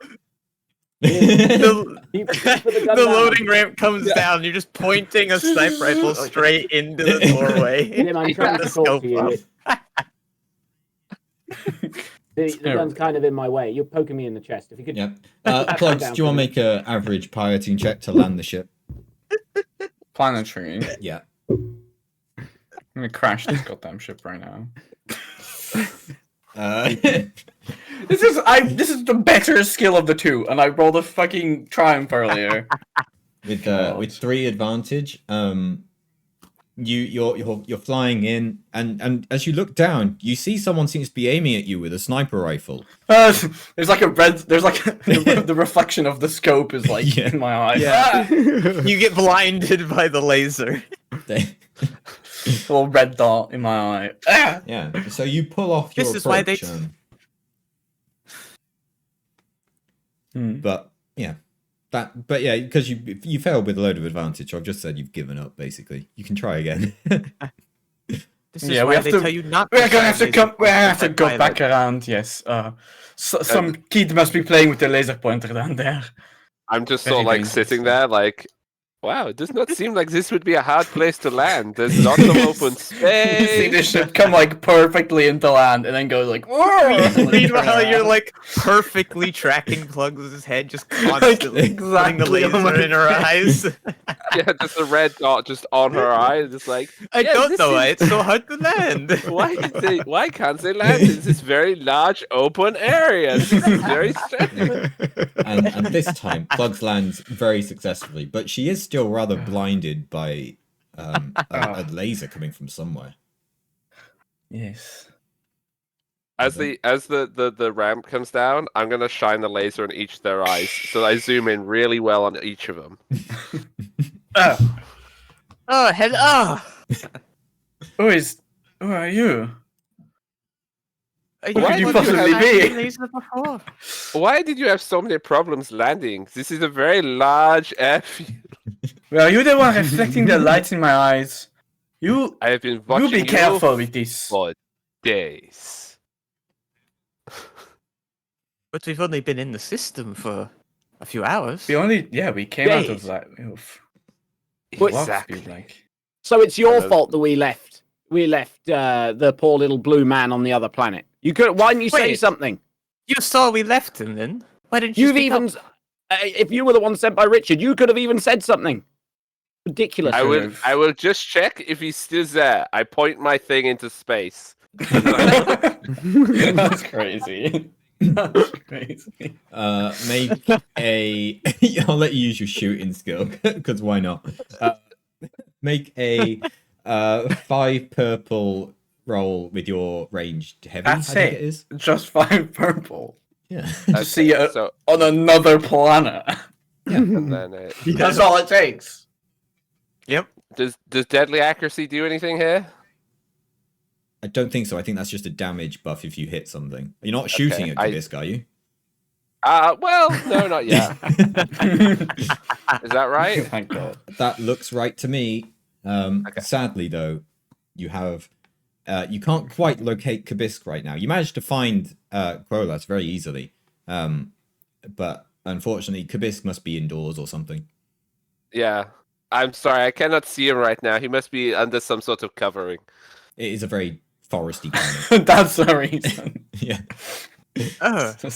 the gun the down. loading ramp comes down. You're just pointing a sniper rifle straight into the doorway. Zim, I'm trying to The talk to you. scope The gun's kind of in my way. You're poking me in the chest. If you could. Yep. Plugs, do you want to make an average piloting check to land the ship? planetary. Yeah. I'm gonna crash this goddamn ship right now. This is the better skill of the two, and I rolled a fucking triumph earlier. with 3 advantage, you're flying in, and as you look down, you see someone seems to be aiming at you with a sniper rifle. There's like the reflection of the scope is like Yeah. in my eyes. Yeah. You get blinded by the laser. A little red dot in my eye. Ah! Yeah. So you pull off your This is why they- approach, Hmm. but yeah. But yeah, because you failed with a load of advantage. I've just said you've given up. Basically, you can try again. This is Yeah, we why have they to- tell you not We're gonna have to fire come. lasers We have to with go pilot. back around. Yes. Some kid must be playing with the laser pointer down there. I'm just Very sort of like dangerous. sitting there, like, wow, it does not seem like this would be a hard place to land. There's lots of open You see the space. ship come like perfectly into land and then go like. Whoa! Meanwhile, you're like perfectly tracking Plugs' head, just constantly putting the exactly, oh my laser in her eyes. Yeah, just a red dot just on her eye, just like, I yeah, don't this know is- why it's so hard to land. why can't they land in this very large open area? This is very strange. and this time, Plugs lands very successfully, but she is still rather blinded by a laser coming from somewhere. Yes. As the ramp comes down, I'm gonna shine the laser on each of their eyes, so I zoom in really well on each of them. Oh, Oh, hello! who are you? Who could you did possibly be? Before? Why did you have so many problems landing? This is a very large airfield. Well, you're the one reflecting the lights in my eyes. You I have been watching be careful with this. for days. But we've only been in the system for a few hours. We came out of Days. that. Exactly. Speed, like. So it's your Hello. fault that we left. We left the poor little blue man on the other planet. You could. Why didn't you say Wait. something? You saw we left him then? Why didn't you You've speak even. up? If you were the one sent by Richard, you could have even said something. Ridiculous. I will just check if he's still there. I point my thing into space. That's crazy. That's crazy. Make a. I'll let you use your shooting skill because why not? Make a 5 purple roll with your ranged heavy. That's I think it. it is. Just 5 purple. Yeah. To see it so on another planet. and then That's all it takes. Yep. does deadly accuracy do anything here? I don't think so. I think that's just a damage buff if you hit something. You're not shooting at Kabisk, are you? Well, no, not yet. Is that right? Thank God. That looks right to me. Sadly, though, you have you can't quite locate Kabisk right now. You managed to find Krolas very easily, but unfortunately, Kabisk must be indoors or something. Yeah. I'm sorry, I cannot see him right now. He must be under some sort of covering. It is a very foresty planet. That's the reason. Yeah. Oh, So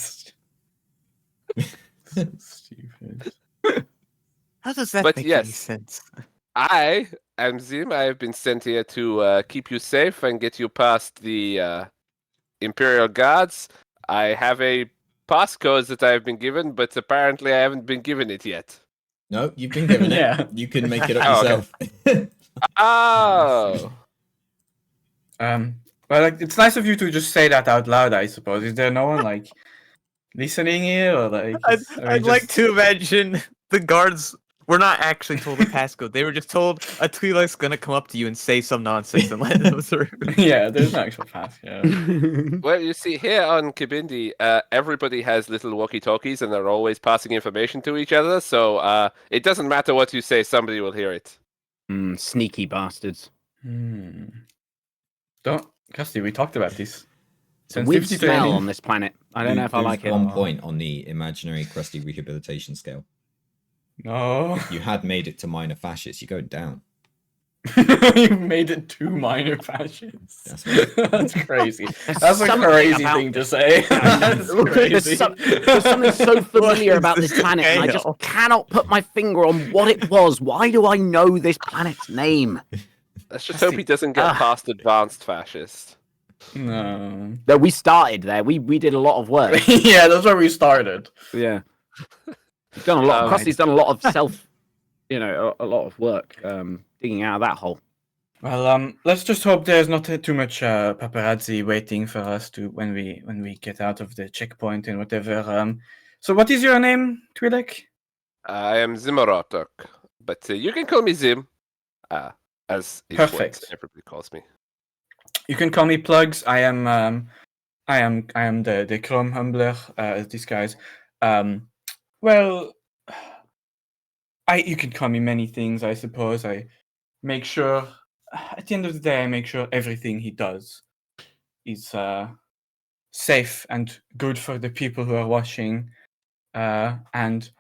stupid. how does that But make yes. any sense? I am Zim. I have been sent here to keep you safe and get you past the Imperial Guards. I have a passcode that I have been given, but apparently I haven't been given it yet. No, you've been given it. Yeah. You can make it up Oh, okay. yourself. Oh! Well, like, it's nice of you to just say that out loud, I suppose. Is there no one, like, listening here? Or, like, I'd like to imagine the guards were not actually told a passcode. They were just told a Twi'lek's gonna come up to you and say some nonsense and let them through. Yeah, there's no actual path, yeah. Well, you see, here on Kabindi, everybody has little walkie-talkies and they're always passing information to each other, so it doesn't matter what you say, somebody will hear it. Sneaky bastards. Kirsty, we talked about this. It's a weird smell on this planet. I don't know if I like it. 1 point on the imaginary crusty rehabilitation scale. No. You had made it to minor fascist. You're going down. You made it 2 minor fascists. That's right. That's crazy. There's That's a something crazy about thing to say. That's crazy. There's something so familiar is about this this planet, and I just scale? cannot put my finger on what it was. Why do I know this planet's name? Let's just hope he doesn't get past advanced fascist. No. No, we started there. We did a lot of work. Yeah, that's where we started. Yeah. We've done a lot. Oh, Krusty's done a lot of self, a lot of work digging out of that hole. Well, let's just hope there's not too much paparazzi waiting for us when we get out of the checkpoint and whatever. So what is your name, Twi'lek? I am Zimmerotok, but you can call me Zim, as is Perfect. what everybody calls me. You can call me Plugs. I am the Chrome Humbler, these guys. Well, you can call me many things, I suppose. I make sure, at the end of the day, I make sure everything he does is safe and good for the people who are watching, and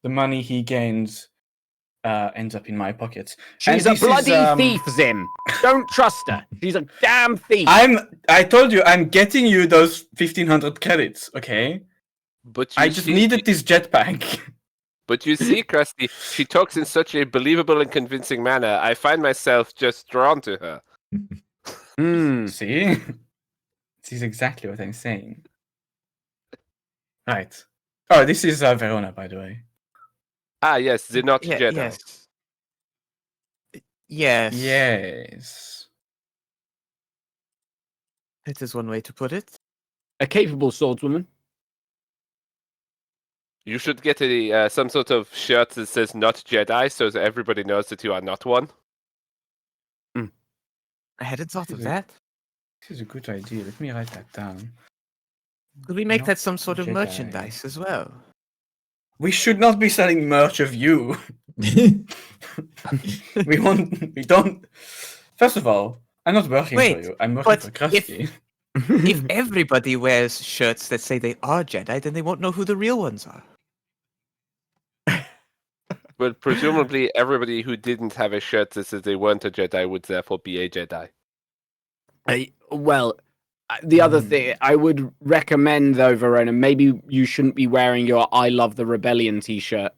the money he gains ends up in my pockets. She's And a this is, bloody thief, Zim. Don't trust her. She's a damn thief. I told you, I'm getting you those 1,500 credits, okay? But I just needed this jetpack. But you see, Krusty, she talks in such a believable and convincing manner. I find myself just drawn to her. See? This is exactly what I'm saying. Right. Oh, this is Verona, by the way. Ah, yes, the not Yeah, Jedi. yes. Yes. Yes. It is one way to put it. A capable swordswoman. You should get some sort of shirt that says "Not Jedi," so that everybody knows that you are not one. I hadn't thought of that. This is a good idea. Let me write that down. Could we make Not that some sort of Jedi. merchandise as well? We should not be selling merch of you. We don't. First of all, I'm not working for Wait, you. I'm working but for Krusty. If everybody wears shirts that say they are Jedi, then they won't know who the real ones are. But presumably, everybody who didn't have a shirt that says they weren't a Jedi would therefore be a Jedi. The other thing I would recommend, though, Verona, maybe you shouldn't be wearing your "I Love the Rebellion" T-shirt.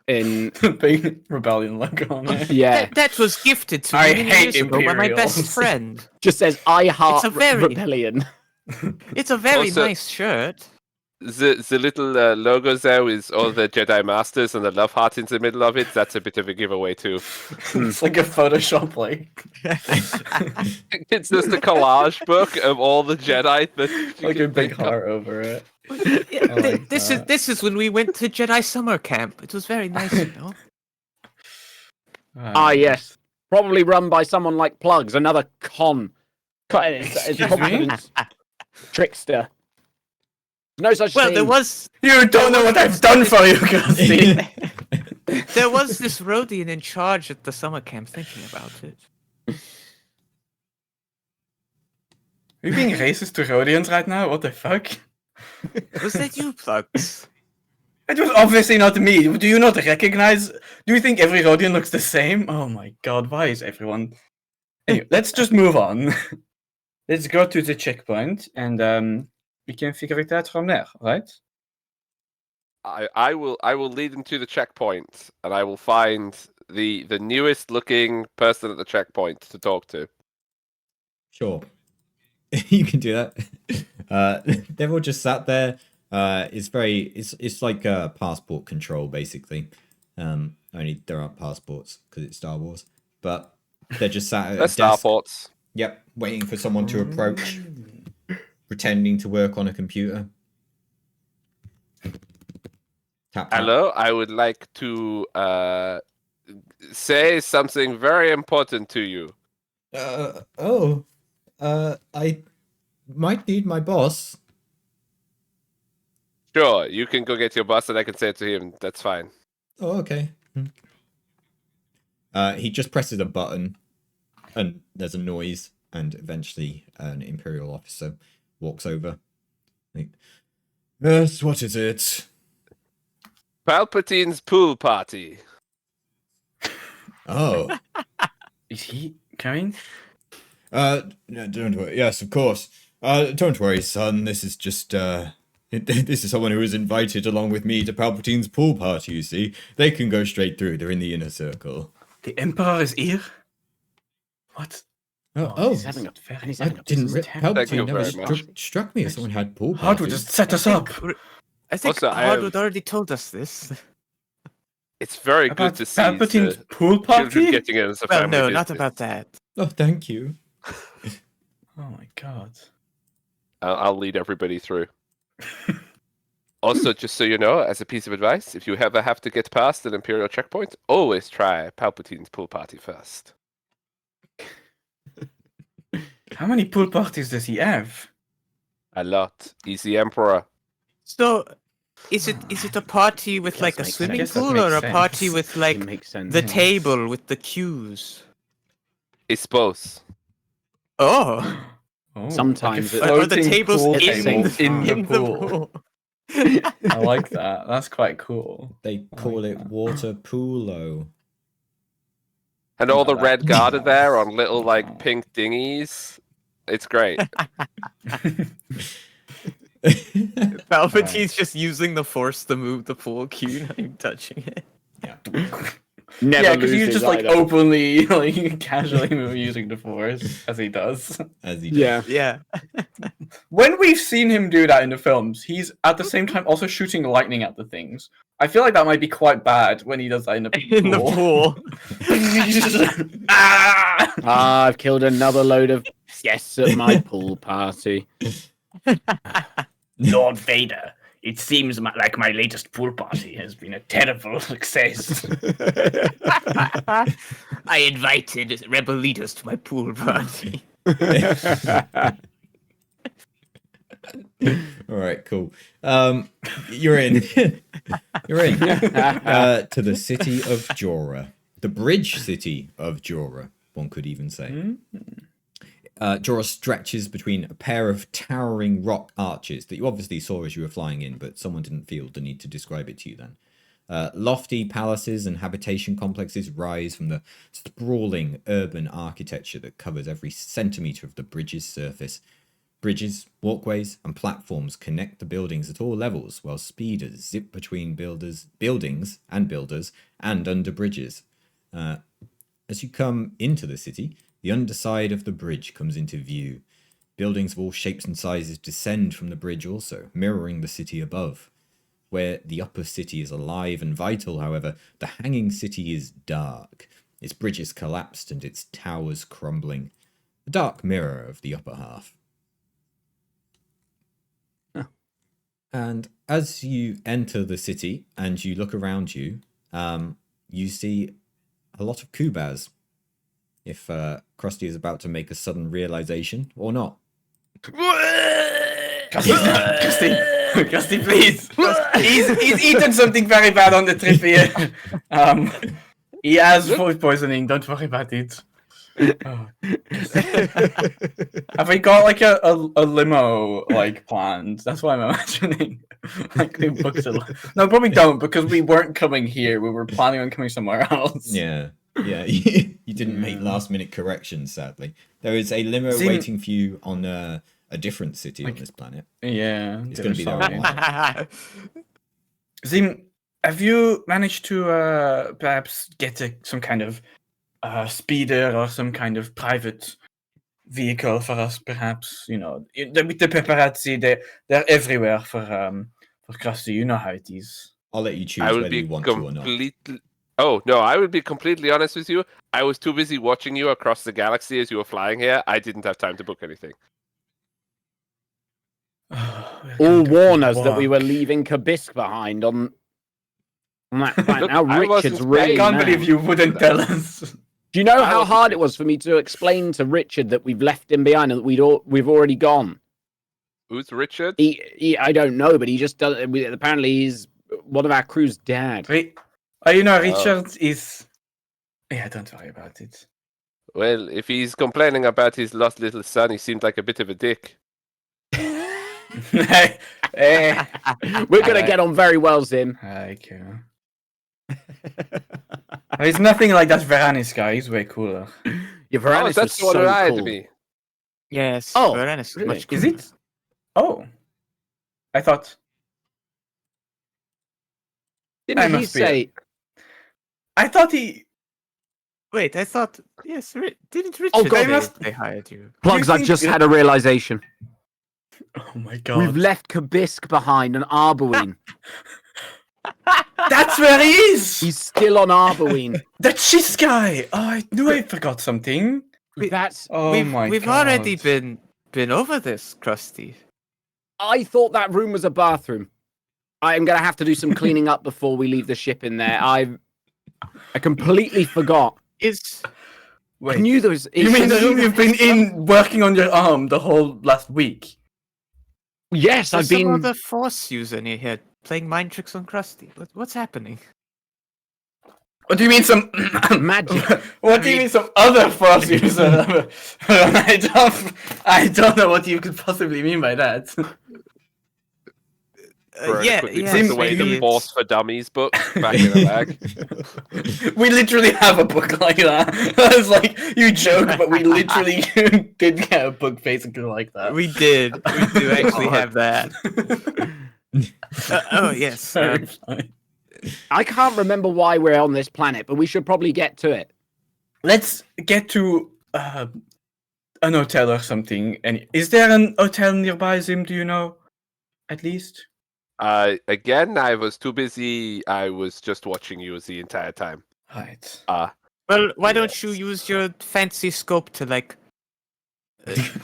In Big rebellion logo on it. yeah, That was gifted to I me many hate years ago by my best Imperials. friend. just says "I Heart It's a very- Rebellion." It's a very Also- nice shirt. The little logo there with all the Jedi Masters and the love heart in the middle of it. That's a bit of a giveaway too. It's like a Photoshop, like It's just a collage book of all the Jedi that you like can a big think of. heart over it. Yeah, like this that. is when we went to Jedi summer camp. It was very nice, you know. Yes, probably run by someone like Plugs, another con. It's Excuse me? confidence trickster. No such Well, thing. there was You don't know what I've done for you, Krusty. this Rhodian in charge at the summer camp thinking about it. Are you being racist to Rhodians right now? What the fuck? Was that you, Plugs? It was obviously not me. Do you not recognize? Do you think every Rhodian looks the same? Oh my god, why is everyone? Anyway, let's just move on. Let's go to the checkpoint and we can figure it out from there, right? I will lead them to the checkpoint, and I will find the newest looking person at the checkpoint to talk to. Sure. You can do that. They've all just sat there. It's like passport control basically. Only there aren't passports because it's Star Wars. But they're just sat at a That's desk. starports. Yep, waiting for someone to approach, pretending to work on a computer. Tap, tap. Hello, I would like to say something very important to you. I might need my boss. Sure, you can go get your boss, and I can say it to him. That's fine. Oh, okay. He just presses a button, and there's a noise, and eventually an Imperial officer walks over. Yes, what is it? Palpatine's pool party. Oh, Is he coming? no, don't worry. Yes, of course. Don't worry, son. This is just this is someone who was invited along with me to Palpatine's pool party. You see, they can go straight through. They're in the inner circle. The Emperor is here? What? He's having a I didn't. Thank Palpatine you never very much. struck me as someone had pool Hardwood parties. just set us up. I think Also, I Hardwood have- already told us this. It's very About good to see Palpatine's the pool children party? getting it as a Well, family no, not business. about that. Oh, thank you. Oh my god. I'll lead everybody through. Also, just so you know, as a piece of advice, if you ever have to get past an Imperial checkpoint, always try Palpatine's pool party first. How many pool parties does he have? A lot. He's the Emperor. So, is it a party with Does like a make swimming sense. That pool or makes a party sense. with It like makes sense. the table with the cues? It's both. Oh, Oh, Sometimes like a it- are the floating tables pool in table the, in the pool. I like that. That's quite cool. They call like it that. water poolo. And all the that- red guard are there on little like pink dinghies. It's great. Palpatine's just using the Force to move the pool cue, not even touching it. Never Yeah, because you loses just like either. openly, like casually move using the Force as he does. As he does. Yeah. Yeah. When we've seen him do that in the films, he's at the same time also shooting lightning at the things. I feel like that might be quite bad when he does that in the pool. In the pool. Ah! I've killed another load of yes at my pool party. Lord Vader, it seems like my latest pool party has been a terrible success. I invited rebel leaders to my pool party. All right, cool. You're in. You're in to the city of Jorah, the bridge city of Jorah. One could even say. Jorah stretches between a pair of towering rock arches that you obviously saw as you were flying in, but someone didn't feel the need to describe it to you then. Lofty palaces and habitation complexes rise from the sprawling urban architecture that covers every centimetre of the bridge's surface. Bridges, walkways, and platforms connect the buildings at all levels, while speeders zip between buildings and under bridges. As you come into the city, the underside of the bridge comes into view. Buildings of all shapes and sizes descend from the bridge also, mirroring the city above. Where the upper city is alive and vital, however, the hanging city is dark, its bridges collapsed and its towers crumbling. A dark mirror of the upper half. And as you enter the city and you look around you, you see a lot of Kubas. If Krusty is about to make a sudden realization or not. Krusty, please. He's eaten something very bad on the trip here. He has food poisoning. Don't worry about it. Oh. Have we got like a limo like planned? That's what I'm imagining. Like we booked a no, probably don't because we weren't coming here. We were planning on coming somewhere else. Yeah. You didn't make last minute corrections, sadly. There is a limo waiting for you on a different city on this planet. Yeah, it's going to be there in a while. Zim, have you managed to perhaps get some kind of speeder or some kind of private vehicle for us? Perhaps with the paparazzi, they're everywhere for Krusty. You know how it is. I'll let you choose whether you want to or not. Oh, no, I would be completely honest with you. I was too busy watching you across the galaxy as you were flying here. I didn't have time to book anything. All warn us that we were leaving Kabisk behind on that planet. Look, Now Richard's really I can't mad. believe you wouldn't tell us. Do you know how hard it was for me to explain to Richard that we've left him behind and that we've already gone? Who's Richard? I don't know, but he just does. Apparently, he's one of our crew's dad. Richard is. Yeah, don't worry about it. Well, if he's complaining about his lost little son, he seemed like a bit of a dick. We're gonna get on very well, Zim. Okay. He's nothing like that Veranis guy. He's way cooler. Yeah, Veranis that's was what so lied cool. to me. Yes. Oh, Varanus really? much Is cooler. it? Oh, I thought. Didn't he say? I thought he. Wait, I thought yes. Didn't Richard Oh, God, say they hired you? Plugs, You I've think- just had a realization. Oh my god. We've left Kabisk behind on Arborween. That's where he is. He's still on Arborween. That cheese guy. Oh, I knew I forgot something. That's. Oh we've god. already been over this, Krusty. I thought that room was a bathroom. I am gonna have to do some cleaning up before we leave the ship in there. I completely forgot. Wait. I knew there was. You mean the room you've been in working on your arm the whole last week? Yes, There's I've been. some other Force user near here playing mind tricks on Krusty. What's happening? What do you mean some Magic. What do you mean some other Force user? I don't know what you could possibly mean by that. Yeah, Quickly yeah. puts away the Force for Dummies book back in the bag. We literally have a book like that. It's like you joke, but we literally did get a book basically like that. We did. We do actually have that. Oh yes. Very funny. I can't remember why we're on this planet, but we should probably get to it. Let's get to an hotel or something. And is there an hotel nearby, Zim? Do you know? At least. Again, I was too busy. I was just watching you the entire time. Right. Well, why don't you use your fancy scope to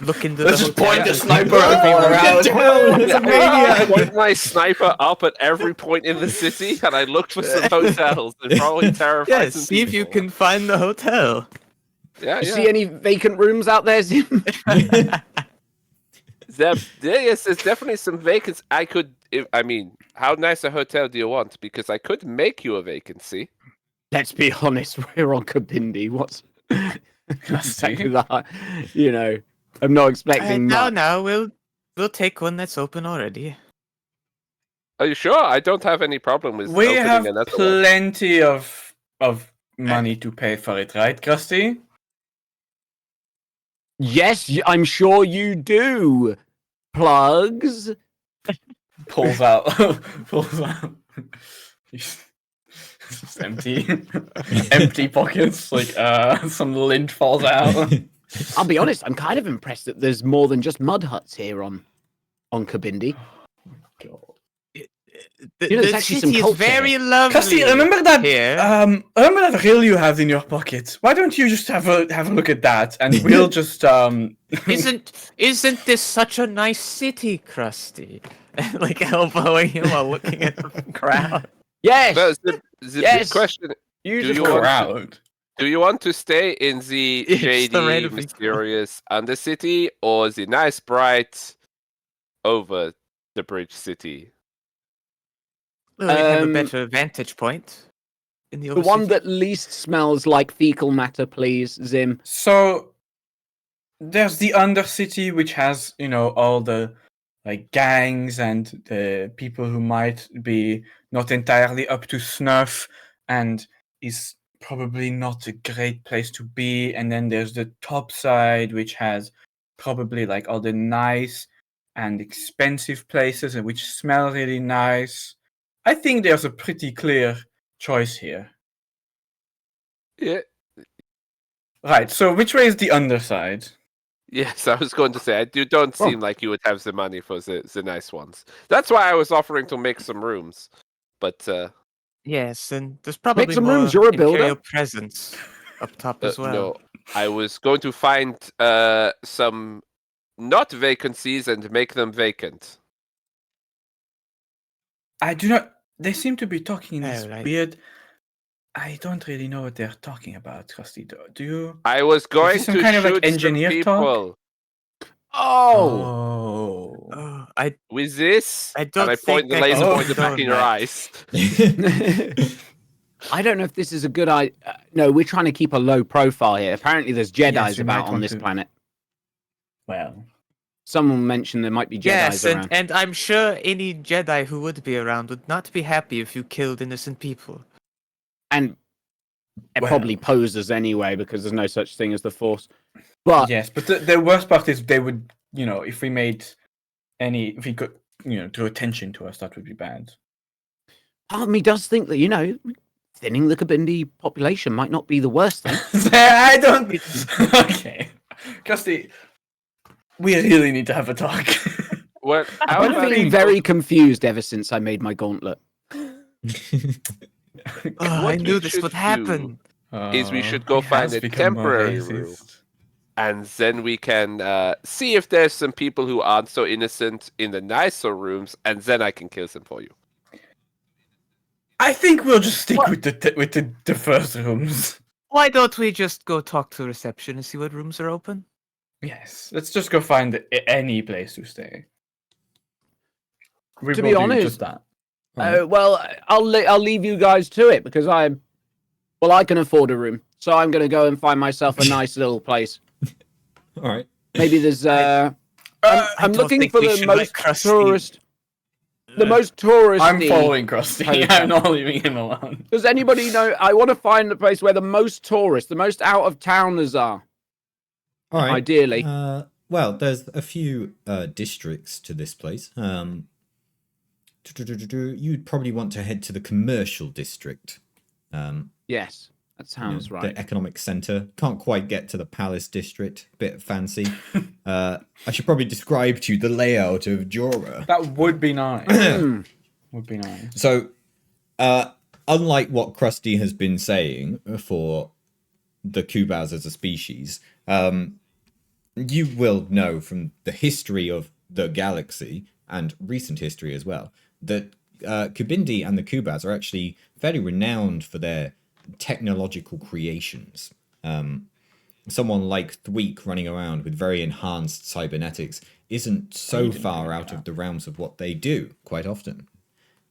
look into Let's the just hotel. point the and- sniper everywhere Get down! It's a I maniac! point my sniper up at every point in the city, and I looked for some hotels and probably terrify Yes, some see if you people. can find the hotel. Yeah, You yeah. see any vacant rooms out there, Zim? Yes, there's definitely some vacancies. I mean, how nice a hotel do you want? Because I could make you a vacancy. Let's be honest, we're on Kabindi. What's exactly that? You know, I'm not expecting much. No, we'll take one that's open already. Are you sure? I don't have any problem with We opening have another one. plenty of money to pay for it, right, Krusty? Yes, I'm sure you do. Plugs. Pulls out. Pulls out. It's just empty. Empty pockets. Like some lint falls out. I'll be honest, I'm kind of impressed that there's more than just mud huts here on Kabindi. The, there's the actually some city is culture very lovely. Krusty, remember that here. remember that reel you have in your pocket? Why don't you just have a look at that and we'll just Isn't this such a nice city, Krusty? Like elbowing him while looking at the crowd. Yes, Well, the Yes. question: beautiful. crowd. Do you want to stay in the It's the shady, random people. mysterious undercity, or the nice, bright, over the bridge city? Well, we have a Um, better vantage point in the The one overcity. that least smells like fecal matter, please, Zim. So there's the Undercity, which has, all the like gangs and the people who might be not entirely up to snuff and is probably not a great place to be. And then there's the top side, which has probably like all the nice and expensive places and which smell really nice. I think there's a pretty clear choice here. Yeah. Right, so which way is the underside? Yes, I was going to say, you don't seem like you would have the money for the nice ones. That's why I was offering to make some rooms. But Yes, and there's probably some more rooms, you're a builder. imperial presence up top as well. no, I was going to find some not vacancies and make them vacant. I do not. They seem to be talking in this Alright. weird. I don't really know what they're talking about, Krusty. Do you? I was going some to kind shoot of, like, some engineer talk? people Oh, Oh, I with this, I and don't I point think the I laser can pointer back in your condone eyes. I don't know if this is a good idea. No, we're trying to keep a low profile here. Apparently, there's Jedi's Yes, we might about on want this to- planet. Well, Someone mentioned there might be Jedi's yes, around. and I'm sure any Jedi who would be around would not be happy if you killed innocent people. And it Well- probably posers anyway because there's no such thing as the Force. But yes, but the worst part is they would, if we made if we could, drew attention to us, that would be bad. part of me does think that, thinning the Kabindi population might not be the worst thing. I don't. Okay, Krusty, we really need to have a talk. Well, how I've about been we very confused ever since I made my gauntlet. Oh, What I we knew this should would happen. is we should go He find has a become more temporary room. racist. and then we can see if there's some people who aren't so innocent in the nicer rooms, and then I can kill them for you. I think we'll just stick with the first rooms. Why don't we just go talk to reception and see what rooms are open? Yes, let's just go find any place to stay. We To will be do honest, just that. Well, I'll leave you guys to it because I can afford a room, so I'm going to go and find myself a nice little place. All right. Maybe there's I'm don't looking think for we the should let most Krusty- tourist. The most touristy. I'm following Krusty. hotel. I'm not leaving him alone. Does anybody know? I want to find the place where the most tourists, the most out of towners are. All right. Ideally. Well, there's a few districts to this place. You'd probably want to head to the commercial district. Yes, that sounds right. The economic center. Can't quite get to the palace district. Bit fancy. I should probably describe to you the layout of Jorah. That would be nice. Would be nice. So, unlike what Krusty has been saying for the Kubas as a species, you will know from the history of the galaxy and recent history as well that Kubindi and the Kubas are actually fairly renowned for their technological creations. Someone like Thweek running around with very enhanced cybernetics isn't so far out of the realms of what they do quite often.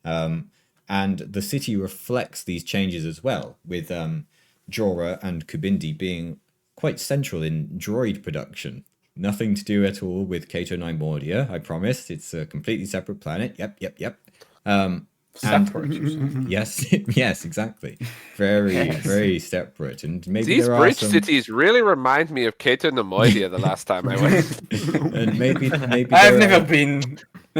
And the city reflects these changes as well, with Jorah and Kubindi being quite central in droid production. Nothing to do at all with Cato Nimordia, I promise. It's a completely separate planet. Yep. Separate. Yes, yes, exactly. Very separate. And maybe These there bridge are some... cities really remind me of Cato Nemoidia the last time I went. And maybe I've never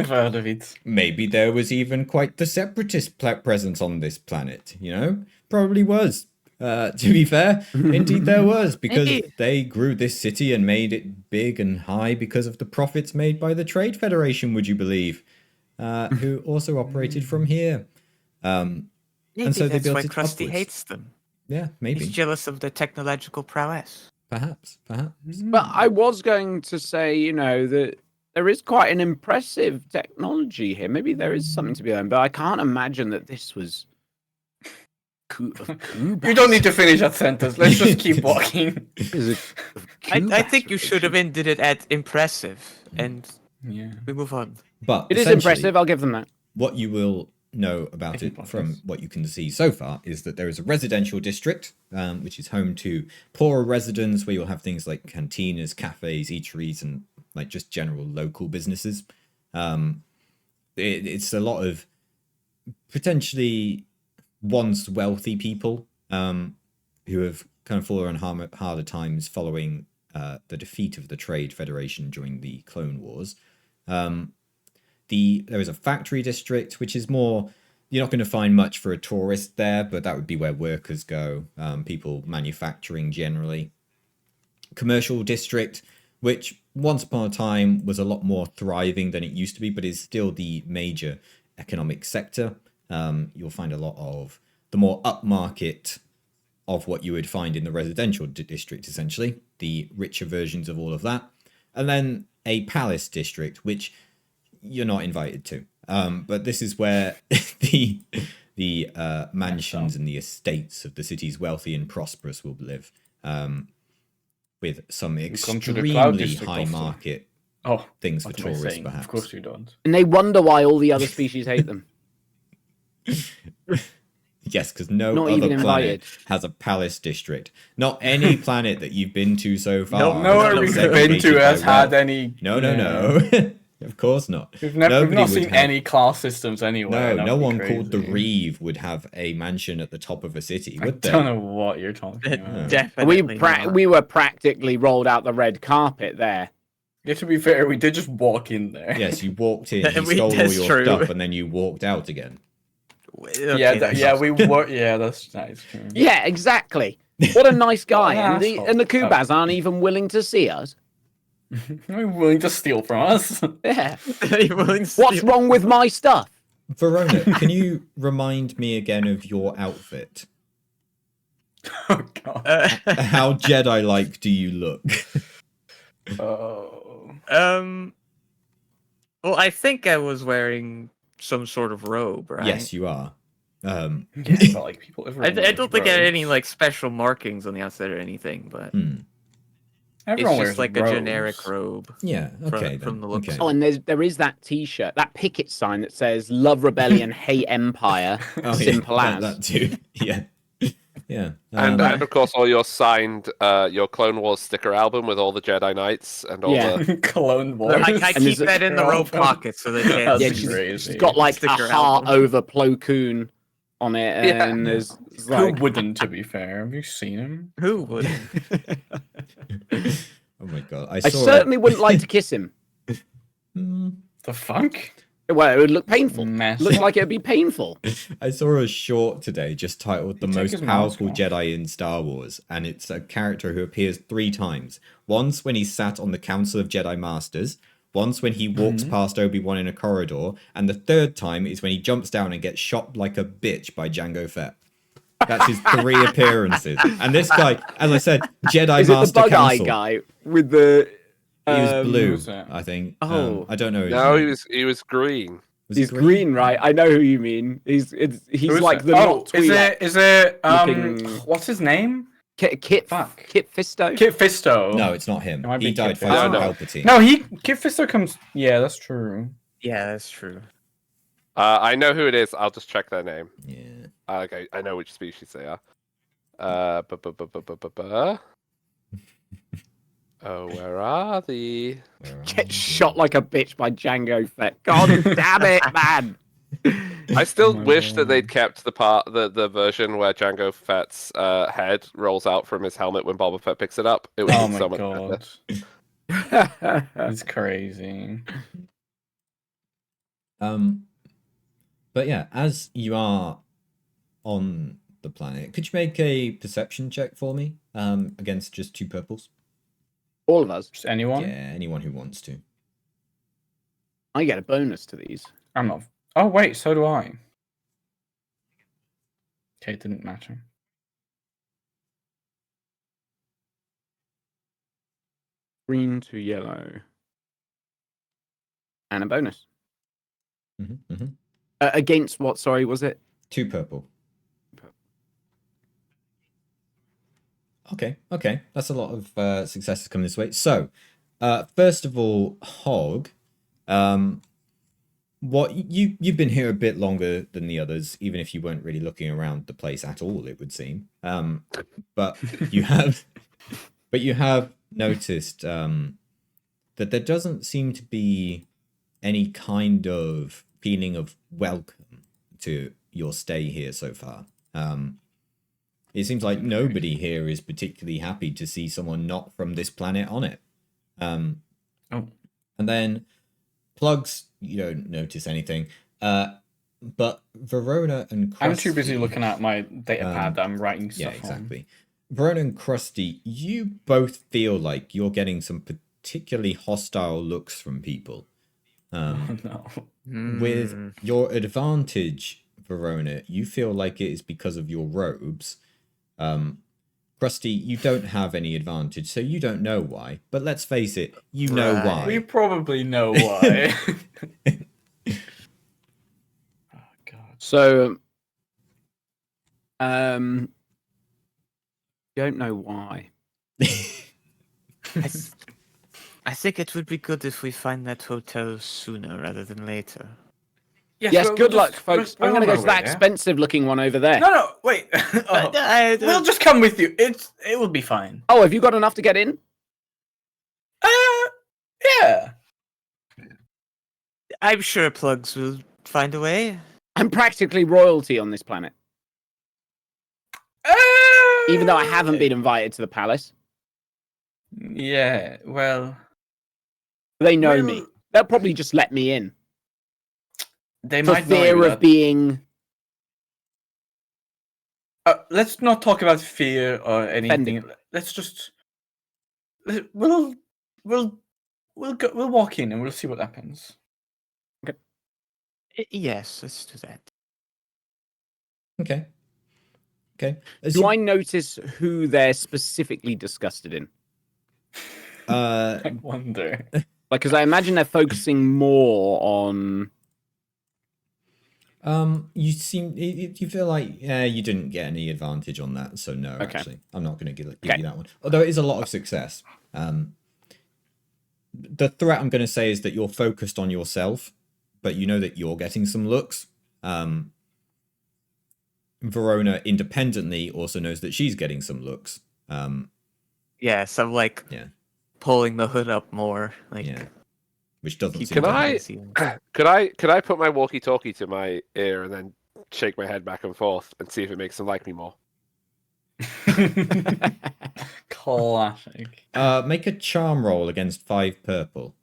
heard of it. Maybe there was even quite the separatist presence on this planet, you know? Probably was. To be fair, indeed there was, because they grew this city and made it big and high because of the profits made by the Trade Federation, would you believe? Who also operated from here. Maybe and so they that's built why it Krusty upwards. hates them. Yeah, maybe. He's jealous of their technological prowess. Perhaps. But I was going to say, you know, that there is quite an impressive technology here. Maybe there is something to be learned, but I can't imagine that this was. You don't need to finish that sentence. Let's just keep walking. I think you should have ended it at impressive, and we move on. But it is impressive. I'll give them that. What you will know about it from what you can see so far is that there is a residential district, which is home to poorer residents, where you'll have things like cantinas, cafes, eateries, and like just general local businesses. It's a lot of potentially once wealthy people who have kind of fallen on harder times following the defeat of the Trade Federation during the Clone Wars. There is a factory district, which is more, you're not going to find much for a tourist there, but that would be where workers go, people manufacturing generally. Commercial district, which once upon a time was a lot more thriving than it used to be, but is still the major economic sector. You'll find a lot of the more upmarket of what you would find in the residential district, essentially, the richer versions of all of that. And then a palace district, which you're not invited to. But this is where the mansions and the estates of the city's wealthy and prosperous will live, with some extremely high market things for tourists, perhaps. Of course you don't. And they wonder why all the other species hate them. Yes, because no other planet has a palace district. Not any planet that you've been to so far. No, we've been to has had any. No. Of course not. We've not seen any class systems anywhere. No one called the Reeve would have a mansion at the top of a city, would they? I don't know what you're talking about. Definitely we were practically rolled out the red carpet there. Yeah, to be fair, we did just walk in there. Yes, you walked in, you stole all your stuff, and then you walked out again. Okay, that's nice. Yeah, exactly. What a nice guy. And the Kubas aren't even willing to see us. They're willing to steal from us. Yeah. What's wrong with my stuff? Verona, can you remind me again of your outfit? Oh, God. How Jedi-like do you look? Well, I think I was wearing some sort of robe, right? Yes, you are. But, like, people I don't think I had any like special markings on the outside or anything, but it's just like a generic robe. Yeah, okay. From the looks. Okay. Oh, and there is that T-shirt, that picket sign that says "Love Rebellion, Hate Empire." Simple as that too. Yeah. Yeah. And of course, all your signed, your Clone Wars sticker album with all the Jedi Knights and all the Clone Wars. I keep that in the robe pocket so they can't. Yeah, she's got like a heart over Plo Koon on it, and there's like... Who wouldn't, to be fair? Have you seen him? Who wouldn't? Oh my God! I certainly wouldn't like to kiss him. The fuck? Well, it would look painful. Looks like it would be painful. I saw a short today just titled "The Most Powerful Jedi in Star Wars," and it's a character who appears 3 times. Once when he's sat on the Council of Jedi Masters, once when he walks past Obi-Wan in a corridor, and the 3rd time is when he jumps down and gets shot like a bitch by Jango Fett. That's his 3 appearances. And this guy, as I said, Jedi is Master it the Bug-Eye Council guy with the He was blue, was it? I think. Oh. I don't know. His No, name. he was green. Was he He's green, right? I know who you mean. He's Who is like it? the not Twi'lek is it looking- what's his name? Kit Fuck. Fisto. Kit Fisto. No, it's not him. It might He be died Kit fighting Fisto. Palpatine. No, Kit Fisto comes. Yeah, that's true. Yeah, that's true. I know who it is. I'll just check their name. Yeah. Okay, I know which species they are. Oh, where are the? Where are Get you? shot like a bitch by Django Fett. God damn it, man. I still Oh my wish that God. they'd kept the version where Jango Fett's head rolls out from his helmet when Boba Fett picks it up. It would Oh be my so much better. god, it's crazy. But yeah, as you are on the planet, could you make a perception check for me? Against just 2 purples? All of us. Just anyone? Yeah, anyone who wants to. I get a bonus to these. I'm not. Oh wait, so do I. Okay, it didn't matter. Green to yellow. And a bonus. Against what, sorry, was it? 2 purple. Okay, that's a lot of successes coming this way. So, first of all, Hog, what you've been here a bit longer than the others, even if you weren't really looking around the place at all, it would seem. But you have noticed that there doesn't seem to be any kind of feeling of welcome to your stay here so far. It seems like nobody here is particularly happy to see someone not from this planet on it. And then Plugs, you don't notice anything. But Verona and Krusty... I'm too busy looking at my data pad that I'm writing stuff Yeah, exactly. Verona and Krusty, you both feel like you're getting some particularly hostile looks from people. on. No. With your advantage, Verona, you feel like it is because of your robes. Krusty, you don't have any advantage, so you don't know why. But let's face it, you know why. We probably know why. Oh god. So, don't know why. I think it would be good if we find that hotel sooner rather than later. Yes, well, good we'll luck, just- folks. we'll I'm going to on go our to that way, yeah? expensive looking one over there. No, wait. Oh, we'll just come with you. It will be fine. Oh, have you got enough to get in? Yeah. I'm sure Plugs will find a way. I'm practically royalty on this planet, even though I haven't been invited to the palace. Yeah, well, They know me. They'll probably just let me in they for might know fear you, of being let's not talk about fear or anything. offended. Let's just we'll walk in and we'll see what happens. Yes, let's do that. Okay. Do I notice who they're specifically disgusted in? I wonder. Like, because I imagine they're focusing more on. You feel like you didn't get any advantage on that, so no, Okay. actually, I'm not going to give Okay. you that one. Although it is a lot of success. The threat I'm going to say is that you're focused on yourself, but you know that you're getting some looks. Verona independently also knows that she's getting some looks. Yes, I'm like pulling the hood up more. Like, Yeah, which doesn't seem. Can to I- help. Could I put my walkie-talkie to my ear and then shake my head back and forth and see if it makes them like me more? Classic. Make a charm roll against 5 purple.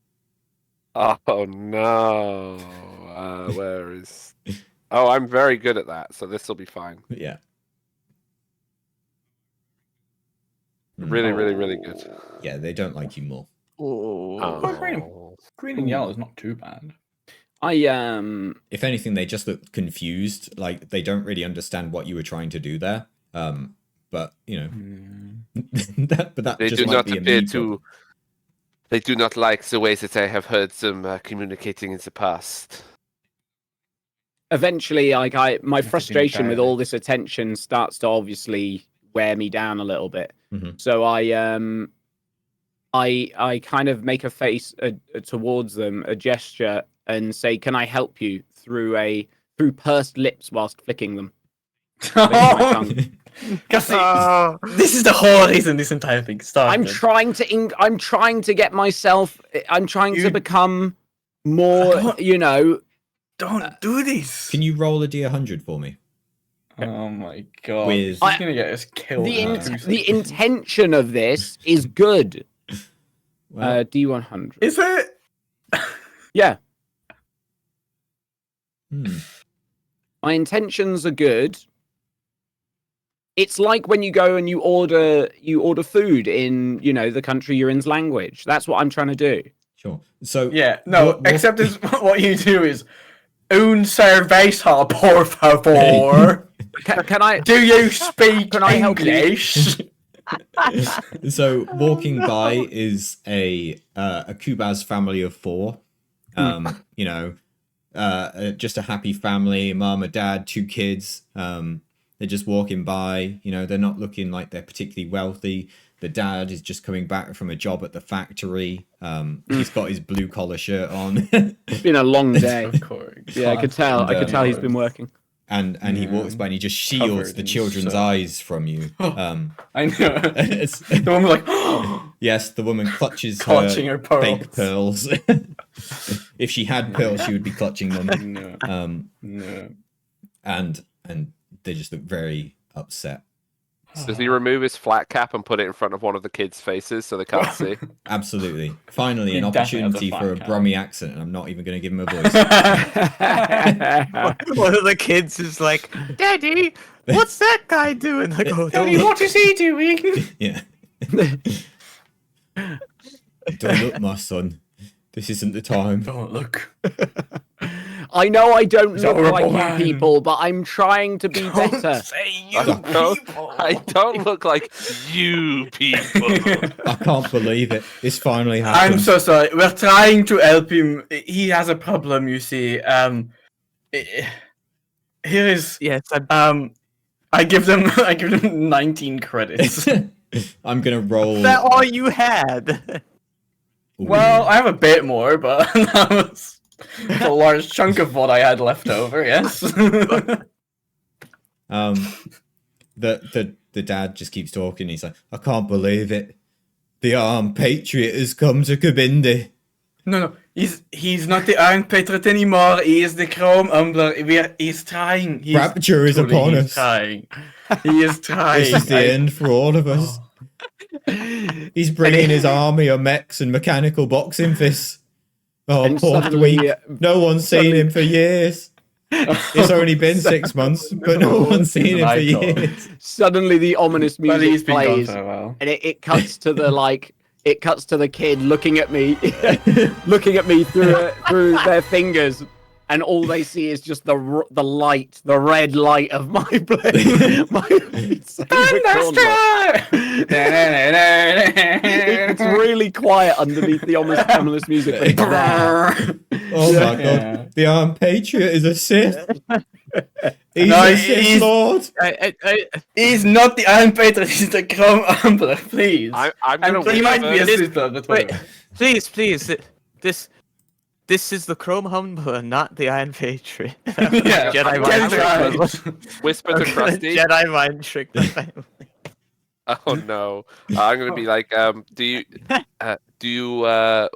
Oh no! Where is? Oh, I'm very good at that, so this will be fine. Yeah. Really, really, really good. Yeah, they don't like you more. Oh. Green and yellow is not too bad. If anything, they just look confused, like they don't really understand what you were trying to do there. But you know, but that They just do might not be a appear me to They do not like the way that I have heard them communicating in the past. Eventually, my That's frustration with dialect. all this attention starts to obviously wear me down a little bit. Mhm. So I kind of make a face towards them, a gesture, and say, "Can I help you?" through pursed lips whilst flicking them. Licking my tongue. Cassie, this is the whole reason this entire thing started. I'm trying to get myself. I'm trying to become more. Don't do this. Can you roll a d100 for me? Oh my god. With- He's gonna get us killed. The intention of this is good. Well, D100. Is it? Yeah, hmm. my intentions are good. It's like when you go and you order food in the country you're in's language. That's what I'm trying to do. Sure. So Yeah. No. what- Except is what you do is un cerveza, por favor. Can I? Do you speak Can I help you? English? So walking by is a Kubaz family of 4. Just a happy family, mom, a dad, 2 kids. They're just walking by. They're not looking like they're particularly wealthy. The dad is just coming back from a job at the factory. He's got his blue collar shirt on. It's been a long day. Of course. Yeah, I could tell. And, I could tell he's been working. and he walks by and he just shields Covered the in children's soot. eyes from you. I know. It's- The woman was like, yes, the woman clutches clutching her pearls. fake pearls. If she had pearls, she would be clutching them. No, no. And they just look very upset. Does he remove his flat cap and put it in front of one of the kids' faces so they can't see? Absolutely. Finally, an He definitely has a opportunity for a flat cap. Brummie accent, and I'm not even going to give him a voice. One of the kids is like, "Daddy, what's that guy doing?" I go, Daddy, what is he doing? Yeah. Don't look, my son. This isn't the time. Don't look. I know I don't He's a look like horrible you man. people, but I'm trying to be better. Say I you don't, people. I don't look like you people. I can't believe it. It's finally happened. I'm so sorry. We're trying to help him. He has a problem, you see. Here is "Yes, I give them 19 credits. I'm going to roll. is that all you had?" Well, I have a bit more, but that was a large chunk of what I had left over. Yes. The dad just keeps talking. He's like, I can't believe it. The armed patriot has come to Kabindi. No. He's not the Iron Patriot anymore. He is the Chrome Umbler. He's trying. Rapture is Truly, upon he's us. Trying. He is trying. This is the end for all of us. He's bringing his army of mechs and mechanical boxing fists. Oh, And poor suddenly, Dweeb. No one's seen him for years. It's only been 6 months, but no one's seen him for years. Suddenly, the ominous Well, he's music been gone plays, for a while. and it cuts to the kid looking at me, through their fingers, and all they see is just the red light of my blade. It's really quiet underneath the ominous music. But it's there. Oh my Yeah. god. The armed patriot is a Sith. He's No, a Sith he's- Lord. He's not the Iron Patriot. He's the Chrome Umbler. Please. I'm gonna He might whisper. be a Sith, but Wait, whatever. please, this is the Chrome Humbler, not the Iron Patriot. Yeah, Jedi I'm mind gonna trick. whisper to Krusty. Jedi mind trick the family. Oh no! I'm gonna be like, do you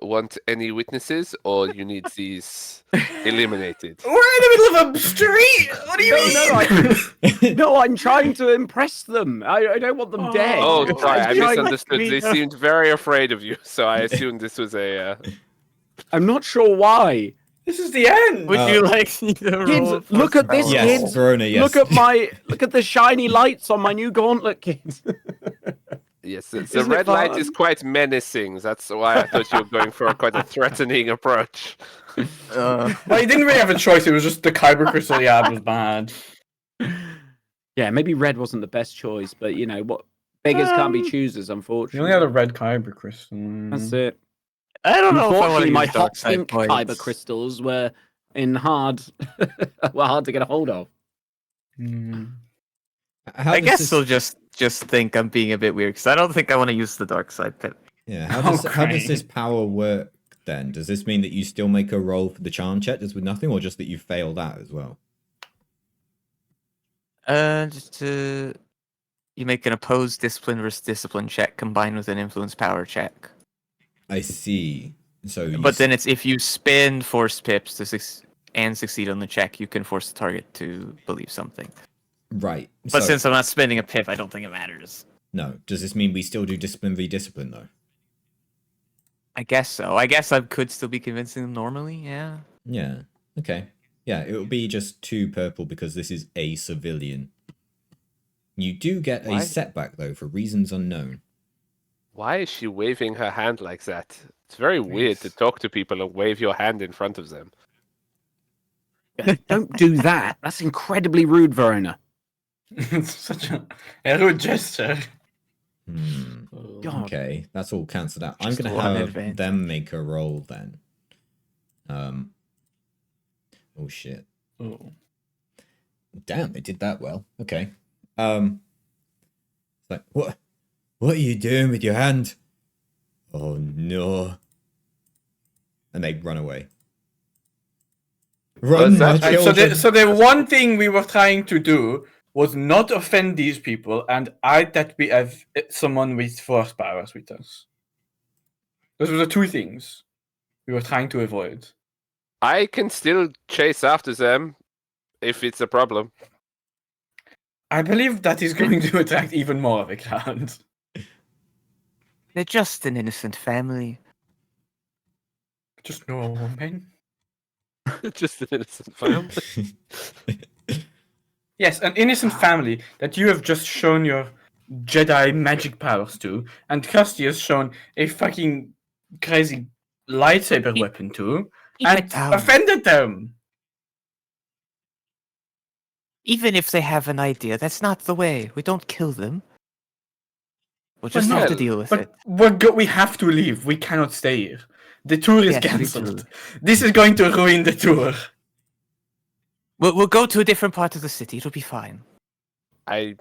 want any witnesses, or you need these eliminated? We're in the middle of a street. What do you mean? No, I'm trying to impress them. I don't want them dead. Oh, sorry, I I'm trying to misunderstood. be They the- seemed very afraid of you, so I assumed this was a. I'm not sure why. This is the end. Would you like me to roll? Kids, look at this, Yes, kids. Verona, yes. Look at the shiny lights on my new gauntlet, kids. Yes, the Isn't it red light fun? is quite menacing. That's why I thought you were going for quite a threatening approach. Well, he didn't really have a choice. It was just the kyber crystal he had was bad. Yeah, maybe red wasn't the best choice, but what? Beggars can't be choosers, He unfortunately. only had a red kyber crystal. That's it. I don't know if I want to Unfortunately, my use hot dark side pink points. kyber crystals were hard to get a hold of. Hmm. How I does guess this, they'll just think I'm being a bit weird because I don't think I want to use the dark side pit. yeah, how does this Okay. power work then? Does this mean that you still make a roll for the charm check just with nothing, or just that you failed that as well? Just you make an opposed discipline versus discipline check combined with an influence power check. I see. So you But then it's if you spend force pips to and succeed on the check, you can force the target to believe something. right. But So since I'm not spending a pip, I don't think it matters. no, does this mean we still do discipline v discipline though? I guess so. I guess I could still be convincing them normally, yeah. Yeah. Okay. Yeah, it will be just 2 purple because this is a civilian. You do get a Why? setback though for reasons unknown. Why is she waving her hand like that? It's very weird to talk to people and wave your hand in front of them. Don't do that. That's incredibly rude, Verona. It's such a rude gesture. Hmm. God. Okay, that's all cancelled out. I'm Just gonna one have advantage. them make a roll then. Oh shit. Oh. Damn, they did that well. Okay. It's like, what are you doing with your hand? Oh no. And they run away. Run, my that? Right, children. so the one thing we were trying to do was not offend these people, and that we have someone with force powers with us. Those were the 2 things we were trying to avoid. I can still chase after them if it's a problem. I believe that is going to attract even more of a crowd. They're just an innocent family. Just no woman. Just an innocent family. Yes, an innocent family that you have just shown your Jedi magic powers to, and Krusty has shown a fucking crazy lightsaber weapon to, Keep and it down. offended them. Even if they have an idea, that's not the way. We don't kill them. We'll But just have to no, deal with it. But we have to leave. We cannot stay here. The tour is Yes, we cancelled. do. This is going to ruin the tour. We'll go to a different part of the city. It'll be fine. I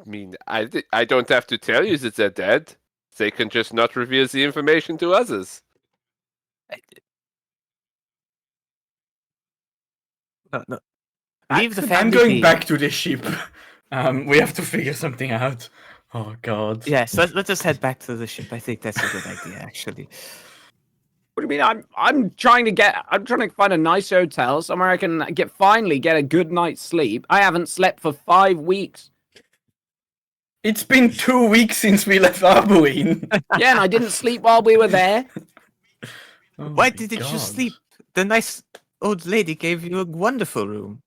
mean, I don't have to tell you that they're dead. They can just not reveal the information to others. No. Leave the family I'm going be. back to the ship. We have to figure something out. Oh God. Yes, let's just head back to the ship. I think that's a good idea, actually. What do you mean? I'm trying to find a nice hotel somewhere I can finally get a good night's sleep. I haven't slept for 5 weeks. It's been 2 weeks since we left Arbuin. Yeah, and I didn't sleep while we were there. Oh Why my didn't you God. sleep? The nice old lady gave you a wonderful room.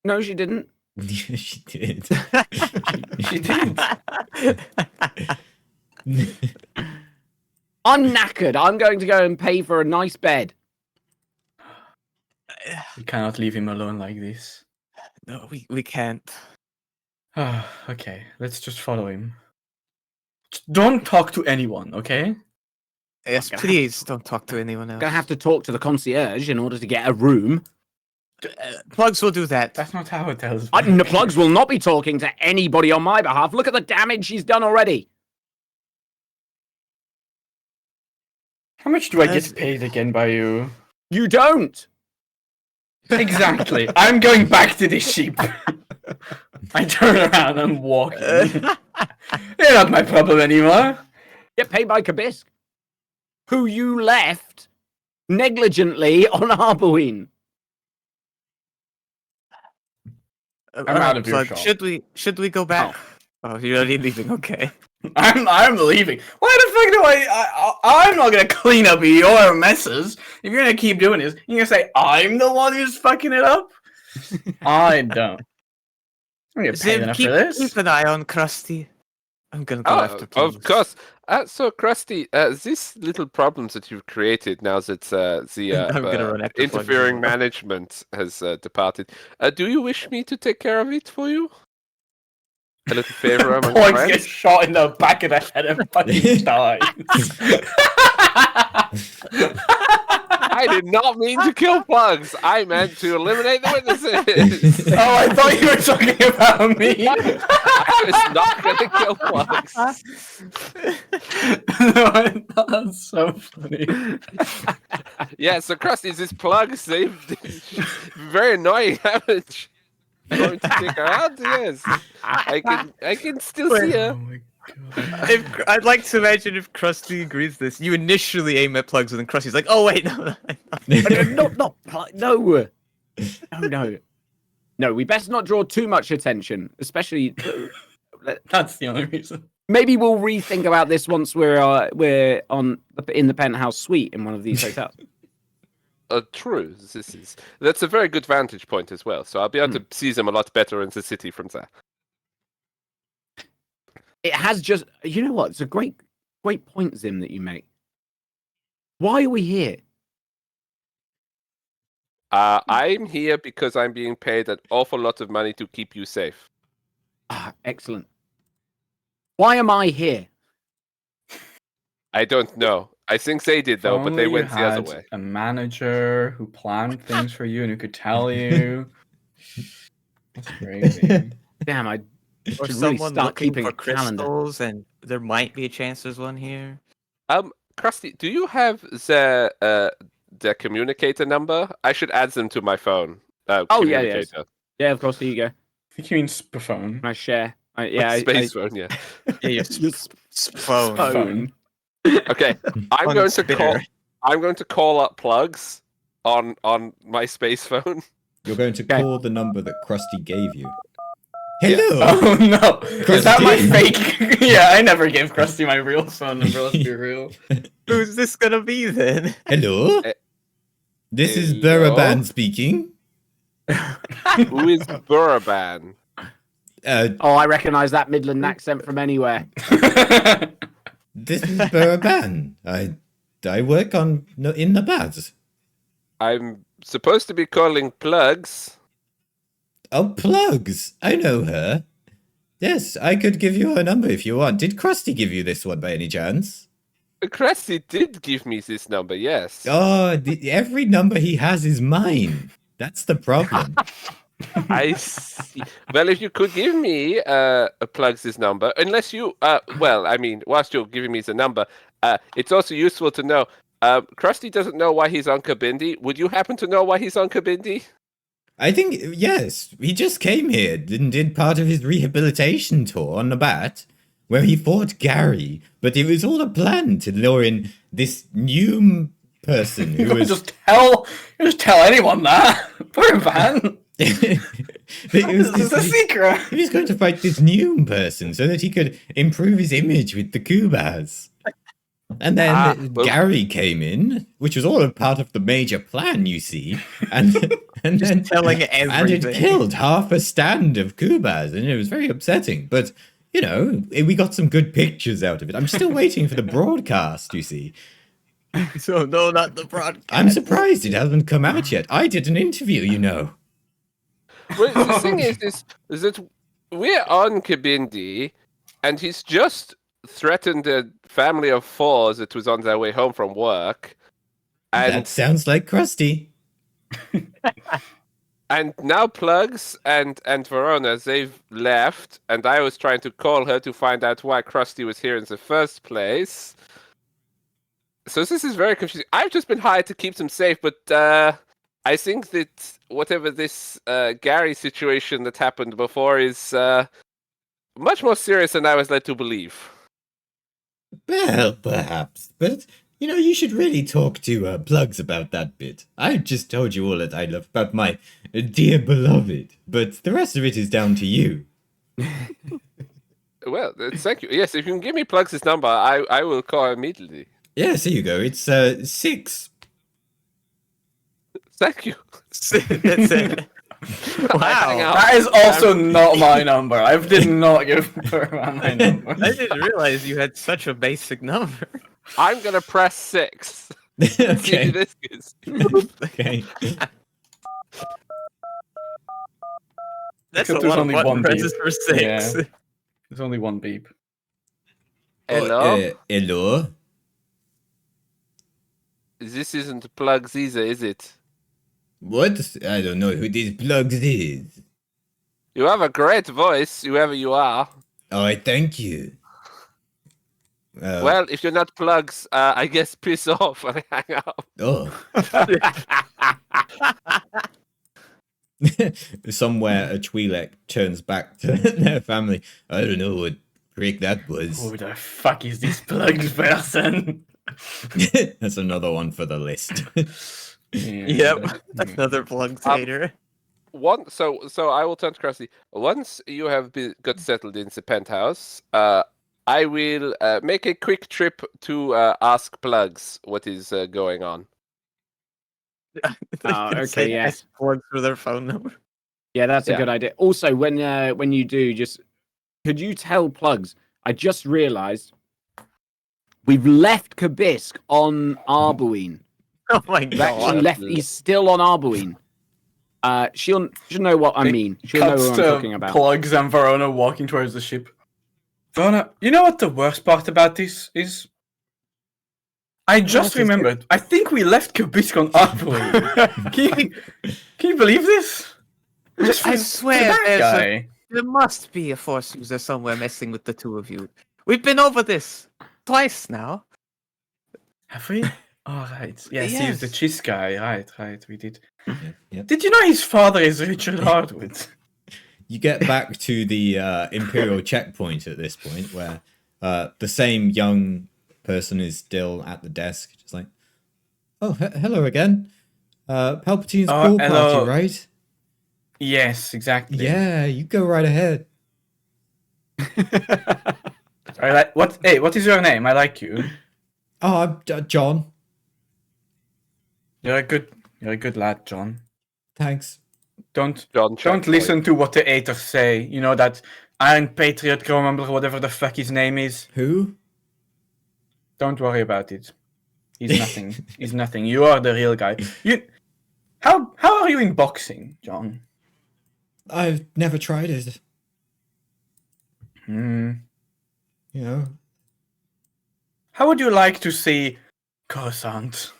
No, she didn't. She did. She did. I'm knackered. I'm going to go and pay for a nice bed. We cannot leave him alone like this. No, we can't. Okay, let's just follow him. Don't talk to anyone, okay? Yes, gonna please don't talk to anyone I'm else. gonna have to talk to the concierge in order to get a room. Plugs will do that. That's not how hotels The plugs will not be talking to anybody on my behalf. Look at the damage she's done already. How much do I get paid again by you? You don't. Exactly. I'm going back to the ship. I turn around and walk. You're not my problem anymore. Get paid by Kabisk, who you left negligently on Arbuin. I'm out of your Plug, shop. should we go back? Oh, you're already leaving. Okay. I'm leaving. Why the fuck do I'm not gonna clean up your messes. If you're gonna keep doing this, you're gonna say I'm the one who's fucking it up. I don't. I'm gonna pay Zim, enough keep for this. an eye on Krusty. I'm gonna go after Of Plugs. course. So, Krusty, these little problems that you've created now that the I'm gonna run after Plugs as interfering well. management has departed, do you wish me to take care of it for you? A little favor among Points get friends. shot in the back of the head and fucking dies. I did not mean to kill Plugs. I meant to eliminate the witnesses. Oh, I thought you were talking about me. I was not going to kill Plugs. No, that's so funny. Yeah, so Krusty's this Plugs. They've very annoying. Haven't you? Going to stick around? Yes. I can still see Oh her. my god. I'd like to imagine if Krusty agrees this. You initially aim at Plugs, and then Krusty's like, "Oh wait, no." No. We best not draw too much attention, especially. That's the only reason. Maybe we'll rethink about this once we're in the penthouse suite in one of these hotels. True. That's a very good vantage point as well. So I'll be able to see them a lot better in the city from there. It has just, you know what? It's a great point, Zim, that you make. Why are we here? I'm here because I'm being paid an awful lot of money to keep you safe. Ah, excellent. Why am I here? I don't know. I think they did though, but they Only went the other had way. A manager who planned things for you and who could tell you. That's crazy. Damn, I Or should really someone start looking keeping for a calendar. crystals, and there might be a chance there's one here. Krusty, do you have the communicator number? I should add them to my phone. Yeah. Communicator. Yeah, of course. Here you go. I think you mean phone. I share. Space phone, yeah. Yeah, your phone. Phone. Okay, I'm On going to Spitter. call. I'm going to call up Plugs on my space phone. You're going to Okay. call the number that Krusty gave you. Hello. Oh no! Is that my Krusty. fake? Yeah, I never gave Krusty my real phone number. Let's be real. Who's this gonna be then? Hello. This is Hello? Buraban speaking. Who is Buraban? Oh, I recognise that Midland accent from anywhere. This is Buraban. I work in the bars. I'm supposed to be calling Plugs. Oh, Plugs. I know her. Yes, I could give you her number if you want. Did Krusty give you this one by any chance? Krusty did give me this number, yes. Oh, every number he has is mine. That's the problem. I see. Well, if you could give me a Plugs' number, unless you, well, I mean, whilst you're giving me the number, it's also useful to know. Krusty doesn't know why he's on Kabindi. Would you happen to know why he's on Kabindi? I think, yes, he just came here and did part of his rehabilitation tour on the bat, where he fought Gary, but it was all a plan to lure in this new person who was... just tell anyone that. Poor Van. This is a secret. He was going to fight this new person so that he could improve his image with the Kubas. And then Gary came in, which was all a part of the major plan, you see, and then telling and everything. it killed half a stand of Kubas, and it was very upsetting. But you know, we got some good pictures out of it. I'm still waiting for the broadcast. You see, So no, not the broadcast. I'm surprised it hasn't come out yet. I did an interview, you know. Well, the thing is that we're on Kabindi, and he's just threatened a family of four that was on their way home from work. And That sounds like Krusty. And now Plugs and Verona, they've left, and I was trying to call her to find out why Krusty was here in the first place. So this is very confusing. I've just been hired to keep them safe, but I think that whatever this Gary situation that happened before is much more serious than I was led to believe. Well, perhaps, but you know, you should really talk to Plugs about that bit. I just told you all that I love about my dear beloved, but the rest of it is down to you. Well, thank you. Yes, if you can give me Plugs' number, I will call immediately. Yes, here you go. It's 6. Thank you. That's it. Wow. That is also not my number. I did not give Burman my number. I didn't realize you had such a basic number. I'm gonna press 6. See Okay. who this is. Okay. That's Except a there's lot of only button one presses beat. for 6. Yeah. There's only one beep. Hello? Hello? This isn't plugs either, is it? What? I don't know who these plugs is. You have a great voice, whoever you are. Oh, I thank you. Well, if you're not plugs, I guess piss off and hang up. Oh. Somewhere a Twi'lek turns back to their family. I don't know what prick that was. Who the fuck is this plugged person? That's another one for the list. Yep, another plug hater. So I will turn to Krusty. Once you have got settled in the penthouse, I will make a quick trip to ask plugs what is going on. Okay, yes. Plugs for their phone number. Yeah, that's a Yeah. good idea. Also, when you do, just could you tell plugs? I just realised we've left Kabisk on Arbuine. Oh my We've actually god. left. He's still on Arbuine. She'll know what I mean. She'll know Cuts who I'm to talking about. Plugs and Verona walking towards the ship. Verona, you know what the worst part about this is? I just remembered. I think we left Kabisk on Arbuine. Can you believe this? Just I for swear that there's guy. there must be a force user somewhere messing with the two of you. We've been over this twice now. Have we? Oh, right. Yes, he's the Yes. cheese guy. Right, we did. Yep. Did you know his father is Richard Hardwood? You get back to the Imperial checkpoint at this point, where the same young person is still at the desk, just like, oh, hello again. Palpatine's pool hello. party, right? Yes, exactly. Yeah, you go right ahead. I like what? Hey, what is your name? I like you. Oh, I'm John. You're a good lad, John. Thanks. Don't John don't listen to what the haters say. You know that Iron Patriot crew member, whatever the fuck his name is. Who? Don't worry about it. He's nothing. He's nothing. You are the real guy. How are you in boxing, John? I've never tried it. Hmm. You know, How would you like to see Coruscant?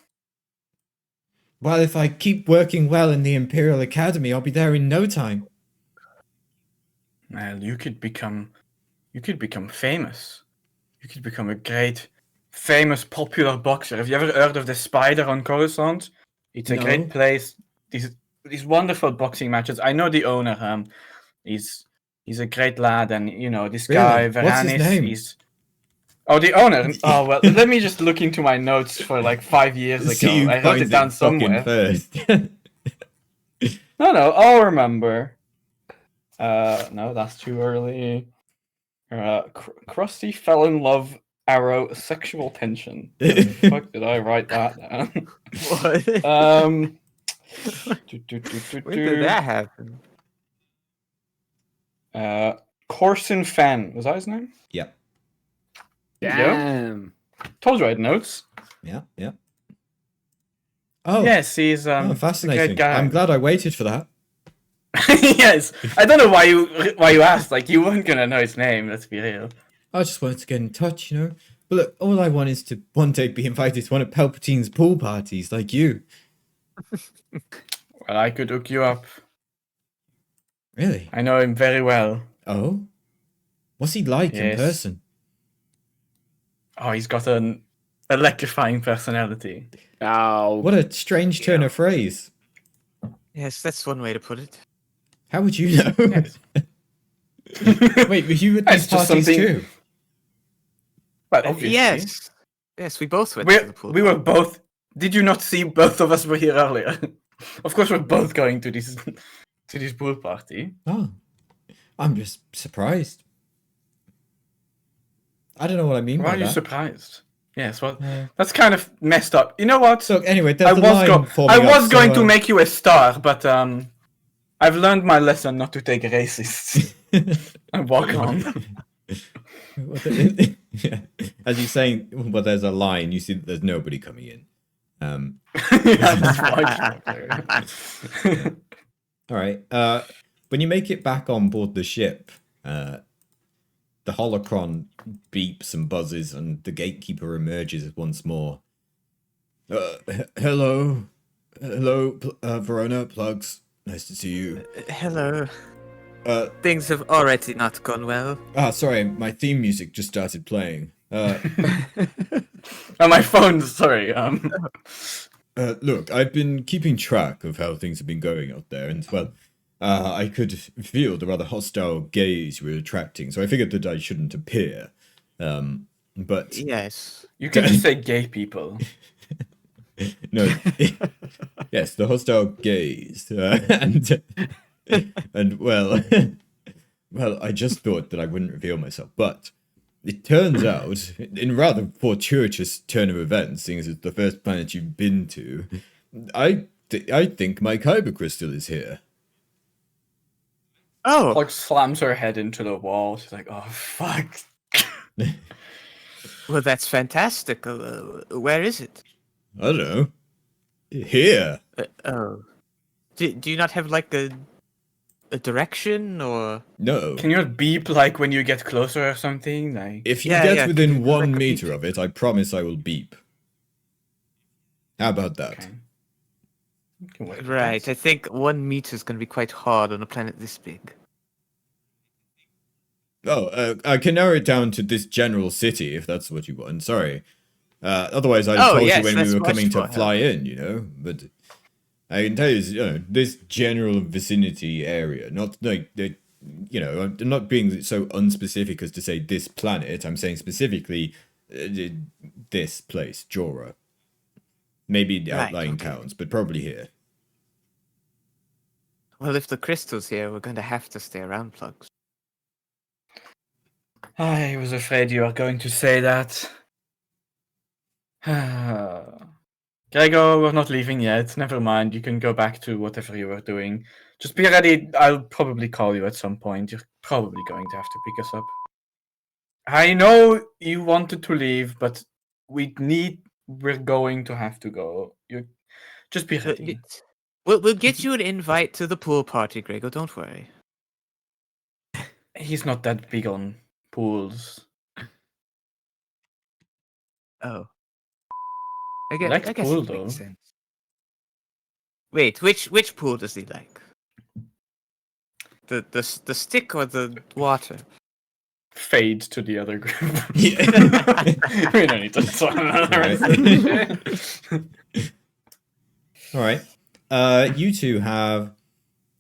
well, if I keep working well in the Imperial Academy, I'll be there in no time. Well, you could become famous. You could become a great, famous, popular boxer. Have you ever heard of the Spider on Coruscant? It's a No. great place. These wonderful boxing matches. I know the owner. He's a great lad, and you know this guy Really? What's his Veranis. name? The owner. Oh well, let me just look into my notes for like 5 years ago. See who I wrote finds it down fucking somewhere. first. No, I'll remember. No, that's too early. Krusty fell in love. Arrow sexual tension. Where the fuck did I write that down? What? When did that happen? Corson Fan. Was that his name? Yep. There you go. Damn. Told you I had notes. Yeah. Oh, Yes, he's oh, a great fascinating. guy. I'm glad I waited for that. Yes. I don't know why you asked. Like you weren't gonna know his name, let's be real. I just wanted to get in touch, you know. But look, all I want is to one day be invited to one of Palpatine's pool parties, like you. Well, I could hook you up. Really? I know him very well. Oh? What's he like in Yes. person? Oh, he's got an electrifying personality. Oh, What a strange turn of phrase. Yes, that's one way to put it. How would you know? Yes. Wait, were you at It's these just parties something- too? Well, obviously. Yes, we both went to the pool. We were both. Did you not see both of us were here earlier? Of course, we're both going to this pool party. Oh, I'm just surprised. I don't know what I mean Why by are you that. surprised? Yes, well, Uh, that's kind of messed up. You know what? So anyway, I there's the was, line forming I was up, going so, to make you a star, but I've learned my lesson not to take racists and walk on. yeah. As you're saying, well, there's a line. You see that there's nobody coming in. Yeah, that's right. All right. When you make it back on board the ship, the holocron beeps and buzzes, and the gatekeeper emerges once more. Hello, Verona, Plugs. Nice to see you. Hello. Uh, Things have already not gone well. sorry, my theme music just started playing. Oh, my phone. Sorry. Look, I've been keeping track of how things have been going out there, and well, I could feel the rather hostile gaze you were attracting, so I figured that I shouldn't appear. But Yes. You can just say gay people. no, yes, the hostile gaze, and well, well, I just thought that I wouldn't reveal myself, but it turns out, in a rather fortuitous turn of events, seeing as it's the first planet you've been to, I think my kyber crystal is here. Oh, Like slams her head into the wall. She's like, "Oh fuck." well, that's fantastic. Where is it? I don't know. Here. Oh. Do you not have, like, a direction, or... No. Can you beep like when you get closer or something? Like, If you Yeah, get yeah, within can you do, like, 1 a meter beep? of it, I promise I will beep. How about that? okay. You can work with Right, that. I think 1 meter is going to be quite hard on a planet this big. Oh, I can narrow it down to this general city, if that's what you want. Sorry. Otherwise, I Oh, told yes, you when we that's were much coming to more fly in, you know? But I can tell you, this general vicinity area, not like, I'm not being so unspecific as to say this planet. I'm saying specifically this place, Jorah. Maybe the Right, outlying okay. towns, but probably here. Well, if the crystal's here, we're going to have to stay around, Plugs. I was afraid you were going to say that. Gregor, we're not leaving yet. Never mind. You can go back to whatever you were doing. Just be ready. I'll probably call you at some point. You're probably going to have to pick us up. I know you wanted to leave, but we're going to have to go. You just be ready. We'll get you an invite to the pool party, Gregor. Don't worry. He's not that big on pools. Oh. He I likes guess pool it though. makes sense. Wait, which pool does he like? The stick or the water? Fade to the other group. Yeah. We don't need to talk about All right. You two have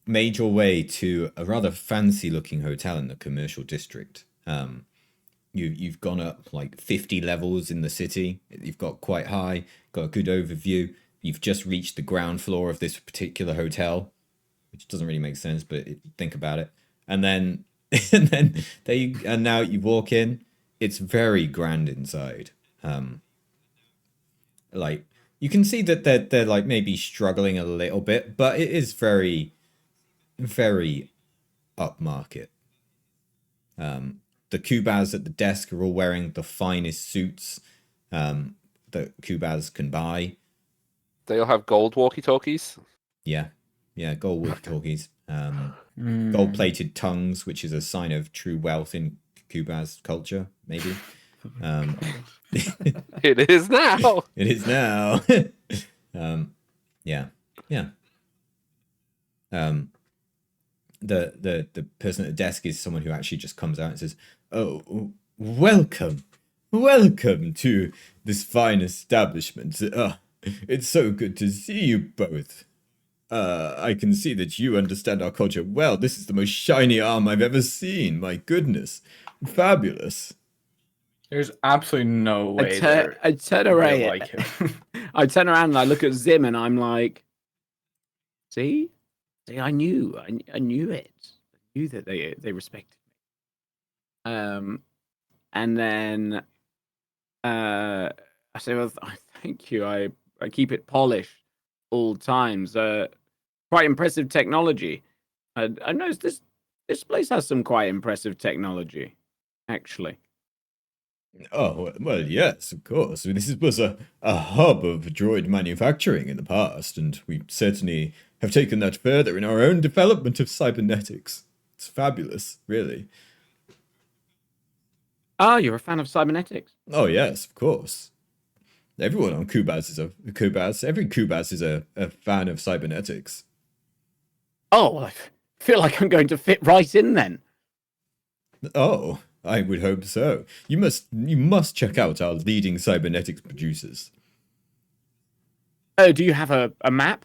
made your way to a rather fancy-looking hotel in the commercial district. You've gone up like 50 levels in the city. You've got quite high, got a good overview. You've just reached the ground floor of this particular hotel, which doesn't really make sense, but think about it. And then, and now you walk in. It's very grand inside. Like you can see that they're like maybe struggling a little bit, but it is very, very upmarket. The Kubas at the desk are all wearing the finest suits that Kubas can buy. They all have gold walkie-talkies. Yeah, gold walkie-talkies. Hmm. Gold-plated tongues, which is a sign of true wealth in Kubas culture, maybe. It is now. It is now. Yeah. The person at the desk is someone who actually just comes out and says, "Oh, welcome to this fine establishment. It's so good to see you both. I can see that you understand our culture well. This is the most shiny arm I've ever seen. My goodness, fabulous." There's absolutely no way I turn they'll around. like him. I turn around and I look at Zim and I'm like, see, I knew it. I knew that they respected me. And then I say, well, thank you. I keep it polished all times. Quite impressive technology. I noticed this place has some quite impressive technology, actually. Oh, well, yes, of course. This was a hub of droid manufacturing in the past, and we certainly have taken that further in our own development of cybernetics. It's fabulous, really. Ah, you're a fan of cybernetics. Oh yes, of course. Everyone on Kubaz is a Kubaz. Every Kubaz is a fan of cybernetics. Oh, well, I feel like I'm going to fit right in then. Oh, I would hope so. You must check out our leading cybernetics producers. Oh, do you have a map?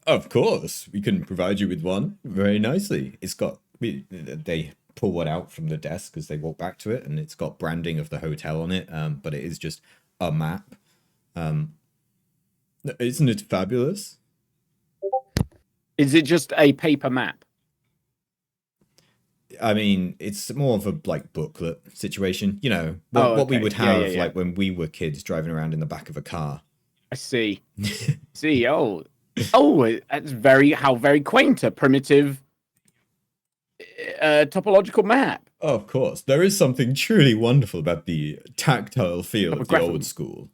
Of course, we can provide you with one very nicely. They pull one out from the desk as they walk back to it, and it's got branding of the hotel on it. But it is just a map. Isn't it fabulous? Is it just a paper map? I mean, it's more of a like booklet situation. You know, what we would have like when we were kids driving around in the back of a car. I see. See, that's very quaint, a primitive topological map. Oh, of course, there is something truly wonderful about the tactile feel of the old school.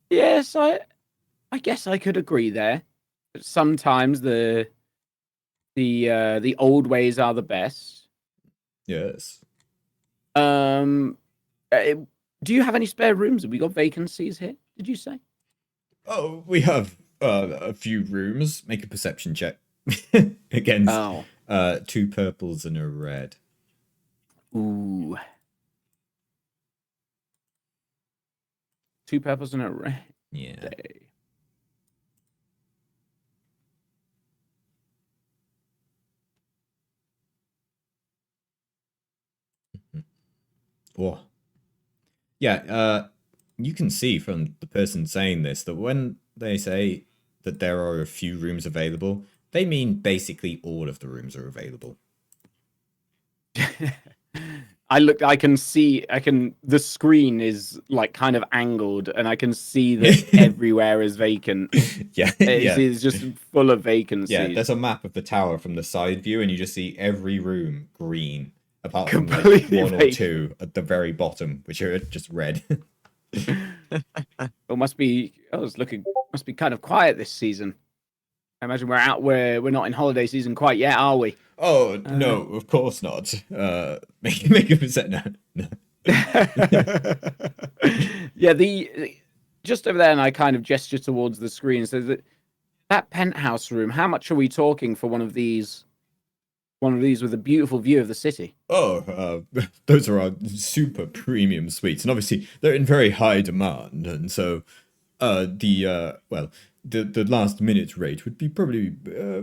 Yes, I guess I could agree there. But sometimes the old ways are the best. Yes. Do you have any spare rooms? Have we got vacancies here? Did you say? Oh, we have a few rooms. Make a perception check against 2 purples and a red. Ooh. 2 purples and a red. Yeah. Oh. Yeah, you can see from the person saying this that when they say that there are a few rooms available, they mean basically all of the rooms are available. The screen is like kind of angled and I can see that everywhere is vacant. It's just full of vacancies. Yeah, there's a map of the tower from the side view and you just see every room green, apart from like one or two at the very bottom, which are just red. Must be kind of quiet this season. I imagine we're not in holiday season quite yet, are we? Oh no, of course not. Make a percent now. No. Yeah, just over there, and I kind of gesture towards the screen. So that penthouse room. How much are we talking for one of these? One of these with a beautiful view of the city. Oh, those are our super premium suites, and obviously they're in very high demand, and so the last minute rate would be probably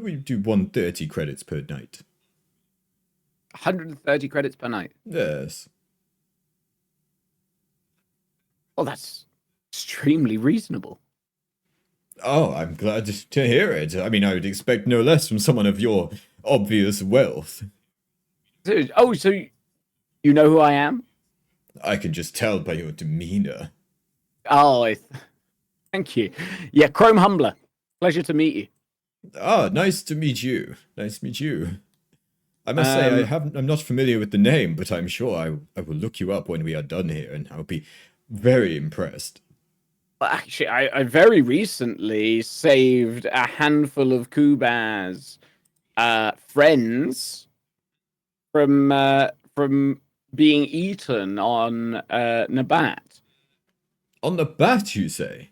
we do 130 credits per night. 130 credits per night. Yes. Well, that's extremely reasonable. Oh, I'm glad to hear it. I mean, I would expect no less from someone of your obvious wealth. So you know who I am? I can just tell by your demeanor. Oh, thank you. Yeah, Chrome Humbler. Pleasure to meet you. Ah, nice to meet you. Nice to meet you. I must say, I'm not familiar with the name, but I'm sure I will look you up when we are done here, and I'll be very impressed. Well, actually, I very recently saved a handful of Kubaz friends from being eaten on Nabat. On the bat, you say?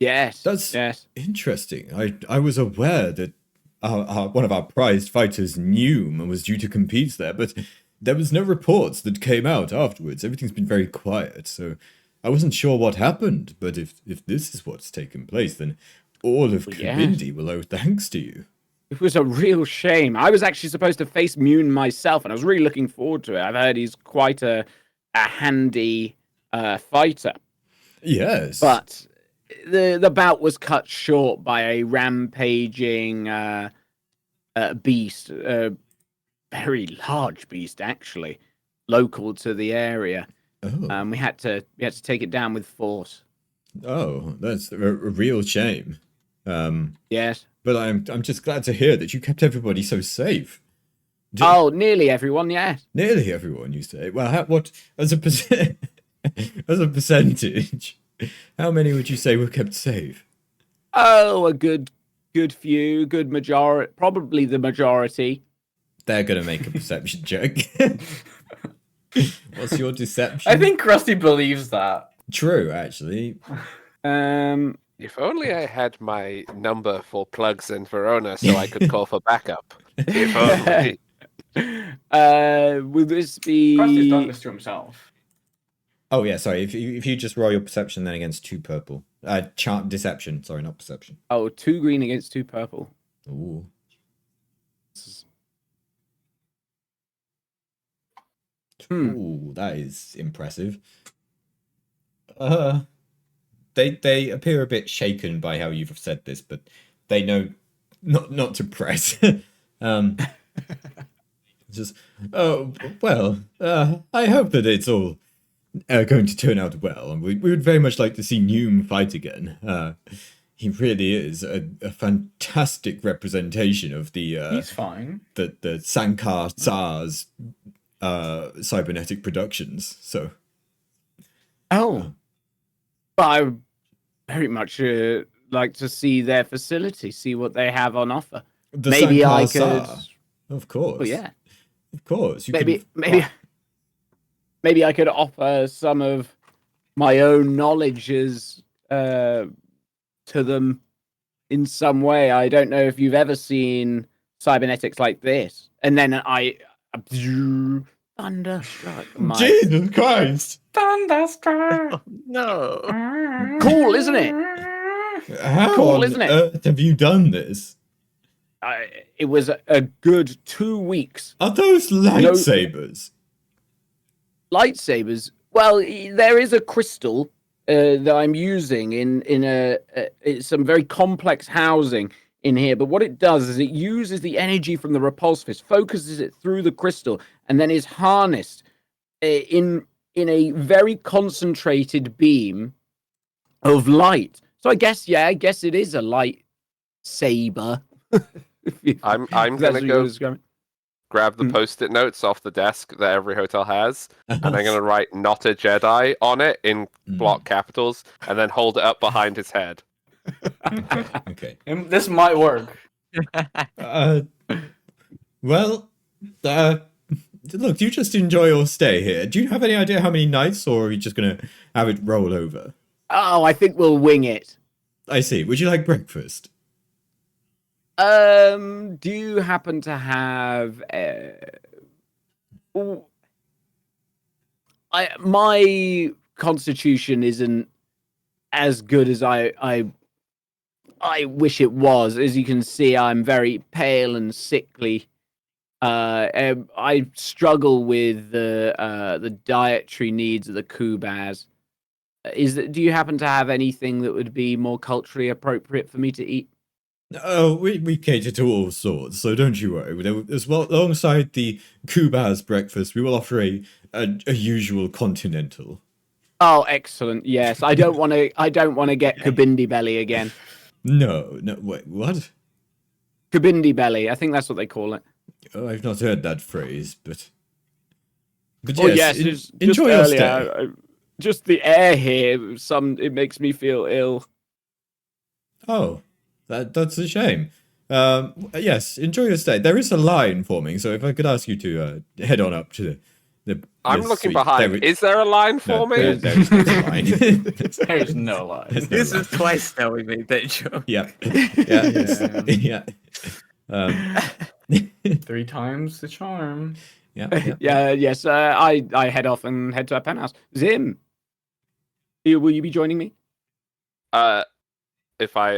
Yes. That's yes. Interesting. I was aware that one of our prized fighters, Neum, was due to compete there, but there was no reports that came out afterwards. Everything's been very quiet, so I wasn't sure what happened. But if this is what's taken place, then all of Kabindi will owe thanks to you. It was a real shame. I was actually supposed to face Mune myself, and I was really looking forward to it. I've heard he's quite a handy fighter. Yes. But the bout was cut short by a rampaging beast, a very large beast, actually, local to the area. Oh. We had to take it down with force. Oh, that's a real shame. Yes. But I'm just glad to hear that you kept everybody so safe. Nearly everyone, yes. Nearly everyone, you say? Well, what as a percentage? How many would you say were kept safe? Oh, a good few, good majority, probably the majority. They're gonna make a perception check. What's your deception? I think Krusty believes that. True, actually. If only I had my number for plugs in Verona so I could call for backup. If only. Will this be? Krusty's done this to himself. Oh yeah, sorry. If you just roll your perception then against 2 purple. Deception. Sorry, not perception. Oh, 2 green against 2 purple. Ooh. Ooh, that is impressive. They appear a bit shaken by how you've said this, but they know not to press. Just I hope that it's all going to turn out well, and we would very much like to see Noom fight again. He really is a fantastic representation of the He's fine. the Sankar Tsar's cybernetic productions. So Oh, but I would very much like to see their facility, see what they have on offer. the Maybe Sankar I Tsar, could. of course. Oh yeah. Of course. You Maybe can... maybe I could offer some of my own knowledges to them in some way. I don't know if you've ever seen cybernetics like this. And then thunderstruck. Jesus Christ! Thunderstruck. No. Cool, isn't it? How Cool, on isn't it? earth have you done this? It was a good 2 weeks. Are those lightsabers? Lightsabers. Well, there is a crystal that I'm using in some very complex housing in here. But what it does is it uses the energy from the repulse fist, focuses it through the crystal, and then is harnessed in a very concentrated beam of light. So I guess it is a lightsaber. I'm That's gonna what go you're describing. grab the Hmm. post-it notes off the desk that every hotel has, and I'm gonna write "Not a Jedi" on it in block capitals, and then hold it up behind his head. Okay. This might work. Well, look, you just enjoy your stay here. Do you have any idea how many nights, or are you just gonna have it roll over? Oh, I think we'll wing it. I see. Would you like breakfast? Do you happen to have my constitution isn't as good as I wish it was. As you can see, I'm very pale and sickly. I struggle with the dietary needs of the Kubas. Do you happen to have anything that would be more culturally appropriate for me to eat? Oh, we cater to all sorts, so don't you worry. As well, alongside the Kubas breakfast, we will offer a usual continental. Oh, excellent! Yes, I don't want to get Kabindi belly again. No, wait, what? Kabindi belly. I think that's what they call it. Oh, I've not heard that phrase, but Oh yes, yes, just enjoy your stay. earlier. Just the air here. It makes me feel ill. Oh, that's a shame. Yes, enjoy your stay. There is a line forming, so if I could ask you to head on up to the I'm the looking suite. behind. Is there a line for me? There is no line. There's no line. There's no This line. is twice now we made that joke. Yeah. Yeah. Yeah. 3 times the charm. Yeah. Yes. I head off and head to our penthouse. Zim, will you be joining me? If I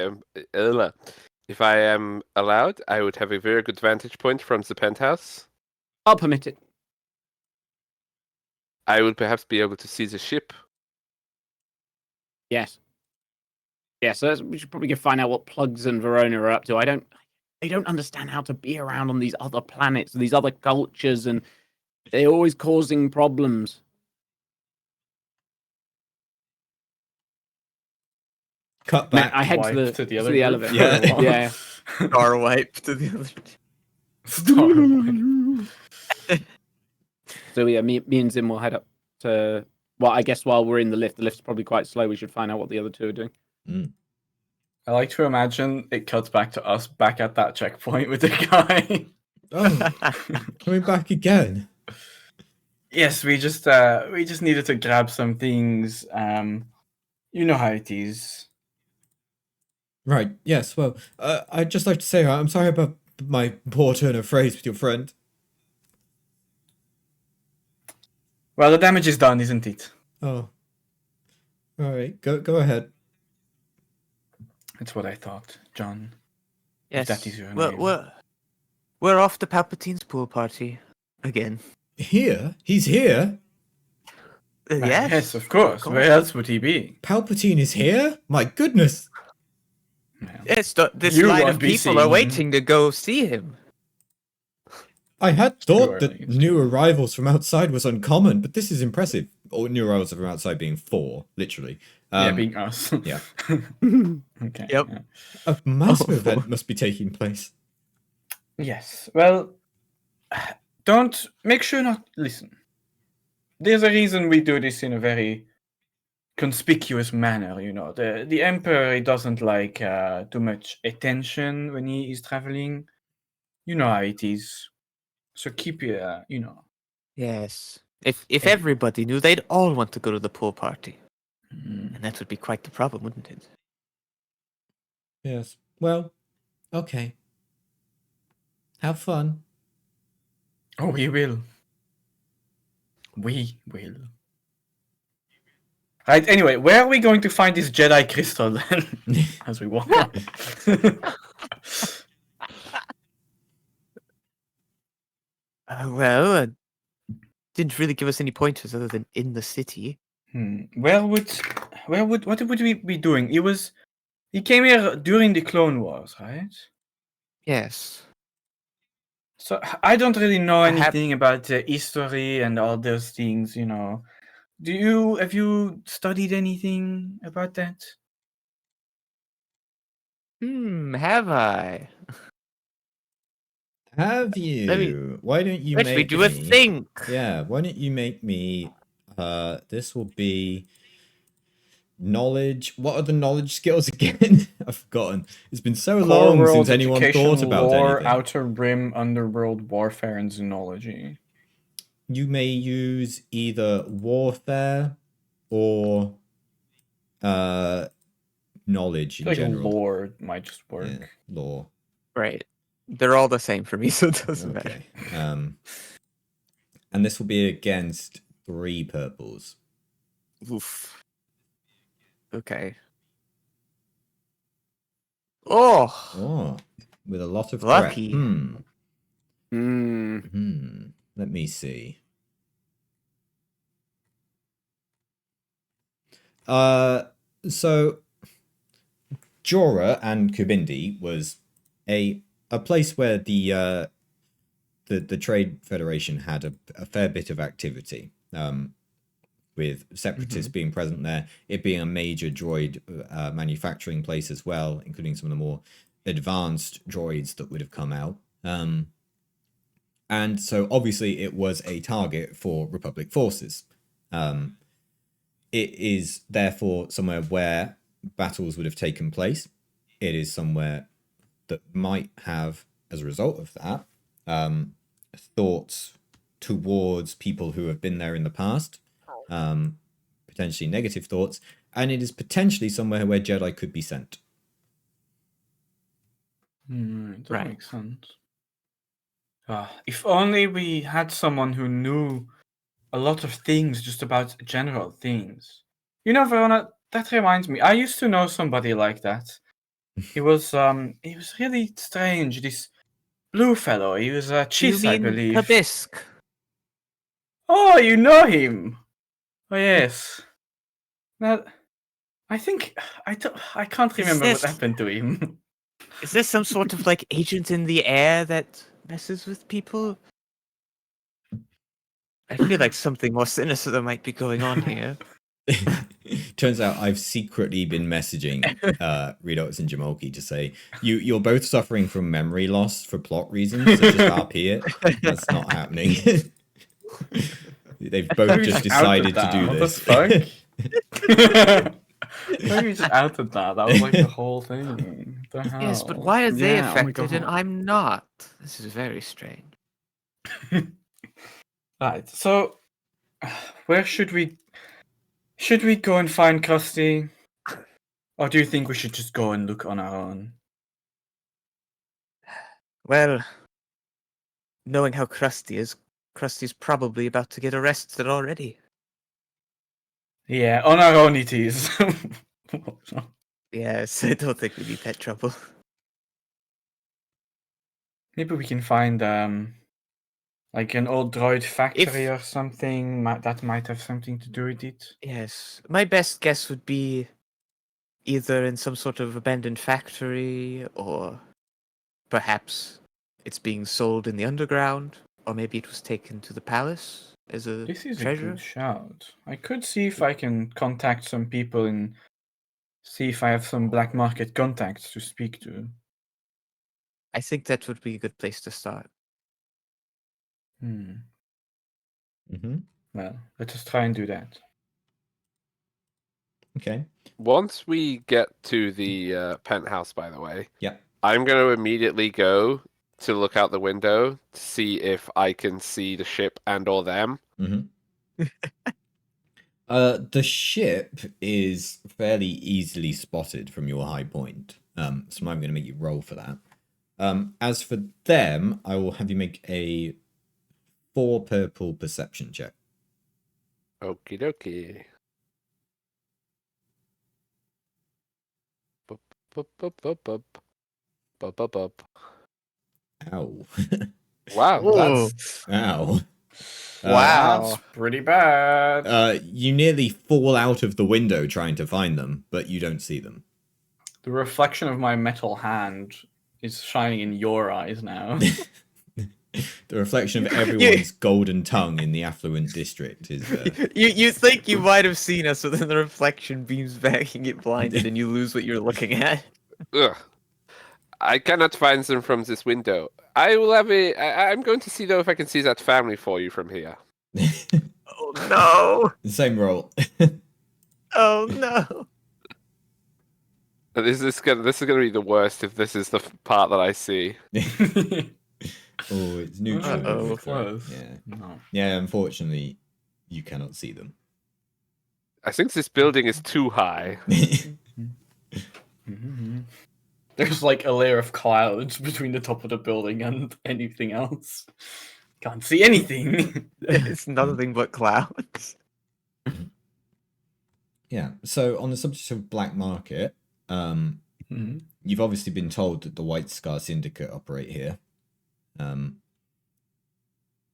am allowed, I would have a very good vantage point from the penthouse. I'll permit it. I would perhaps be able to see the ship. Yes. Yes. We should probably go find out what Plugs and Verona are up to. They don't understand how to be around on these other planets, these other cultures, and they're always causing problems. Cut back. I head to wipe the to the other the group. elevator. Yeah. Yeah. Star wipe to the other. Star wipe. So yeah, me and Zim will head up to. Well, I guess while we're in the lift's probably quite slow. We should find out what the other two are doing. I like to imagine it cuts back to us back at that checkpoint with the guy. Oh, coming back again. Yes, we just needed to grab some things. You know how it is. Right, yes, well, I'd just like to say I'm sorry about my poor turn of phrase with your friend. Well, the damage is done, isn't it? Oh. Alright, go ahead. That's what I thought, John. Yes. If that is your Well, name. we're off to Palpatine's pool party again. Here? He's here? Yes. Yes, of course. Where else would he be? Palpatine is here? My goodness. Well, Yes, this You line won't of be people seeing are him. waiting to go see him. I had thought Too that early, new arrivals from outside was uncommon, but this is impressive. Or new arrivals from outside being 4, literally. yeah, being us. yeah. Okay. Yep. yeah. A massive Oh. event must be taking place. Yes. Well, don't make sure not listen. There's a reason we do this in a very conspicuous manner. You know, the emperor, he doesn't like too much attention when he is traveling. You know how it is. So keep your, Yes. If Hey. everybody knew, they'd all want to go to the pool party. Mm. And that would be quite the problem, wouldn't it? Yes. Well, okay. Have fun. Oh, we will. We will. Right. Anyway, where are we going to find this Jedi crystal then? As we walk up. Well, didn't really give us any pointers other than in the city. What would we be doing? He came here during the Clone Wars, right? Yes. So I don't really know I have- anything about history and all those things, you know. Have you studied anything about that? Have I? Have you? Why don't you Let me make do a me... think. Yeah, why don't you make me... this will be... Knowledge. What are the knowledge skills again? I've forgotten. It's been so long Core since world, anyone education, thought about lore, anything. outer rim, underworld, warfare, and xenology. You may use either warfare or knowledge in Like general. lore might just work. Yeah, lore. Right. They're all the same for me, so it doesn't matter. Okay. And this will be against 3 purples. Oof. Okay. Oh, Oh, with a lot of Lucky. threat. Hmm. Let me see. So Jorah and Kubindi was a place where the Trade Federation had a fair bit of activity. With separatists being present there, it being a major droid manufacturing place as well, including some of the more advanced droids that would have come out. And so obviously it was a target for Republic forces. It is therefore somewhere where battles would have taken place. It is somewhere that might have, as a result of that, thoughts towards people who have been there in the past. Potentially negative thoughts, and it is potentially somewhere where Jedi could be sent. That Right. makes sense. If only we had someone who knew a lot of things just about general things. You know, Verona, that reminds me. I used to know somebody like that. He was really strange. This blue fellow. He was a you Chiss, I mean believe. Kabisk? Oh, you know him. Oh yes. Now, I think I can't remember what this- happened to him. Is this some sort of like agent in the air that messes with people? I feel like something more sinister might be going on here. Turns out I've secretly been messaging Redox and Jamoki to say you're both suffering from memory loss for plot reasons, so just RP it. That's not happening. They've both just decided to do what this. the fuck? Maybe we just outed that. That was like the whole thing. What the hell? Yes, but why are they Yeah, oh my affected and God. I'm not? This is very strange. Right. So, where should we go and find Krusty, or do you think we should just go and look on our own? Well, knowing how Krusty is, Krusty's probably about to get arrested already. Yeah, on our own it is. Yes, I don't think we need that trouble. Maybe we can find like an old droid factory or something that might have something to do with it. Yes, my best guess would be either in some sort of abandoned factory, or perhaps it's being sold in the underground, or maybe it was taken to the palace as a This is treasure. a good shout. I could see if I can contact some people and see if I have some black market contacts to speak to. I think that would be a good place to start. Mm-hmm. Well, let us try and do that. Okay. Once we get to the penthouse, by the way, Yeah. I'm going to immediately go to look out the window to see if I can see the ship and or them. Mm-hmm. The ship is fairly easily spotted from your high point. So I'm going to make you roll for that. As for them, I will have you make a 4 purple perception check. Okie dokie. Bup, bup, bup, bup, bup. Bup, bup, bup. Ow. Wow. That's... Ow. That's pretty bad. You nearly fall out of the window trying to find them, but you don't see them. The reflection of my metal hand is shining in your eyes now. The reflection of everyone's golden tongue in the affluent district is... You think you might have seen us, but then the reflection beams back and get blinded, and you lose what you're looking at. Ugh. I cannot find them from this window. I will have I'm going to see though if I can see that family for you from here. Oh no! Same roll. Oh no! This is gonna be the worst if this is the part that I see. Oh, it's neutral. Uh-oh. Close. Yeah. No. Yeah, unfortunately, you cannot see them. I think this building is too high. Mm-hmm. There's like a layer of clouds between the top of the building and anything else. Can't see anything. It's nothing but clouds. Yeah, so on the subject of black market, you've obviously been told that the White Scar Syndicate operate here.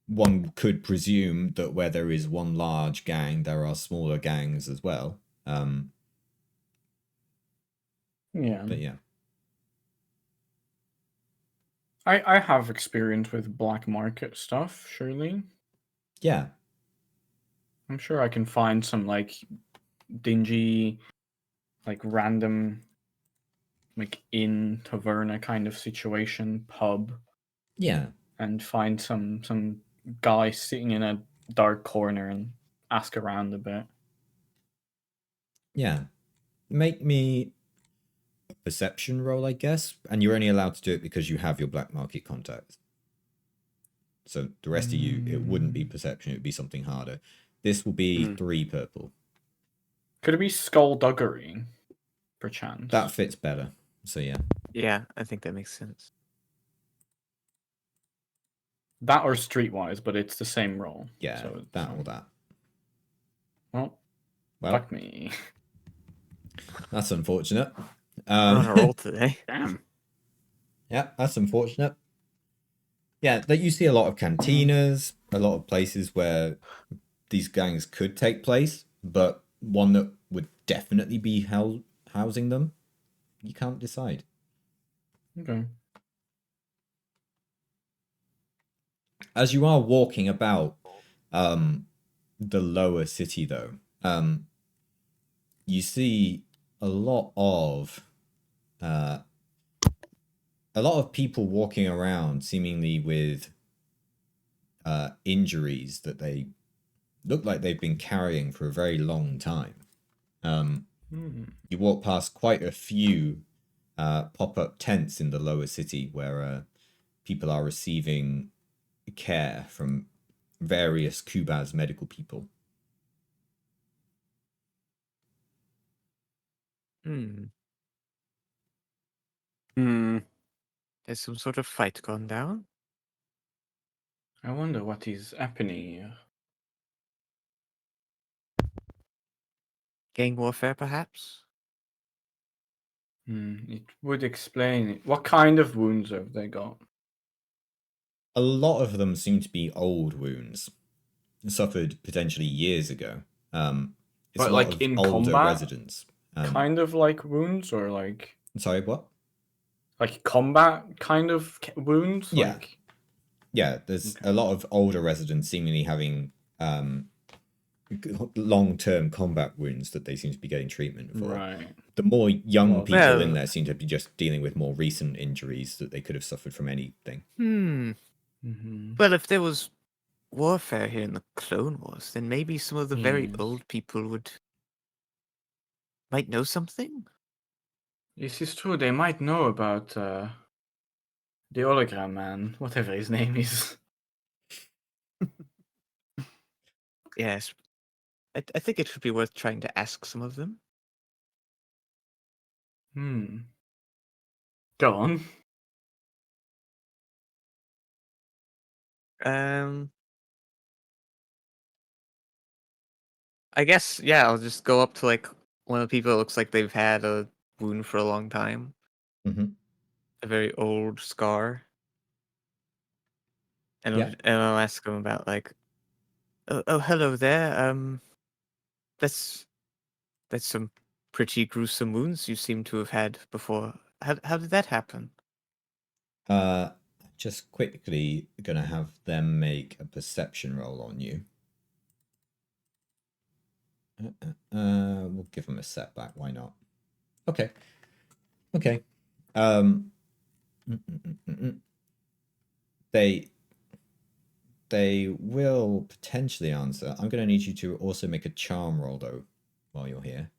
One could presume that where there is one large gang, there are smaller gangs as well. Yeah. But yeah. I have experience with black market stuff, surely. Yeah. I'm sure I can find some like dingy, like random, like inn taverna kind of situation, pub. Yeah. And find some guy sitting in a dark corner and ask around a bit. Yeah. Make me a perception roll, I guess. And you're only allowed to do it because you have your black market contacts. So the rest of you, it wouldn't be perception, it would be something harder. This will be 3 purple. Could it be skullduggery, perchance? That fits better. So yeah. Yeah, I think that makes sense. That or streetwise, but it's the same role. Yeah, so that or that. Well, fuck me. That's unfortunate. We're on a roll today. Damn. Yeah, that's unfortunate. Yeah, that you see a lot of cantinas, a lot of places where these gangs could take place, but one that would definitely be housing them, you can't decide. Okay. As you are walking about the lower city, though, you see a lot of people walking around, seemingly with injuries that they look like they've been carrying for a very long time. You walk past quite a few pop-up tents in the lower city where people are receiving care from various Kubaz medical people. Hmm. Hmm. Has some sort of fight gone down? I wonder what is happening here. Gang warfare, perhaps? It would explain it. What kind of wounds have they got? A lot of them seem to be old wounds, suffered potentially years ago. It's But a lot like of in older combat? residents. Kind of like wounds, or like What? combat kind of wounds? Yeah. Like Yeah, there's Okay. a lot of older residents seemingly having long-term combat wounds that they seem to be getting treatment for. right. The more young Well, people in well- there seem to be just dealing with more recent injuries that they could have suffered from anything. Hmm. Mm-hmm. Well, if there was warfare here in the Clone Wars, then maybe some of the very Yes. old people might know something? This is true. They might know about the hologram man, whatever his name is. Yes. I think it should be worth trying to ask some of them. Go on. I guess, yeah, I'll just go up to like one of the people that looks like they've had a wound for a long time. Mhm. A very old scar. And Yeah. I'll ask them about like, oh, hello there. That's some pretty gruesome wounds you seem to have had before. How did that happen? Just quickly gonna have them make a perception roll on you. We'll give them a setback. Why not? Okay. Okay. Mm, mm, mm, mm, mm. They will potentially answer. I'm gonna need you to also make a charm roll though, while you're here.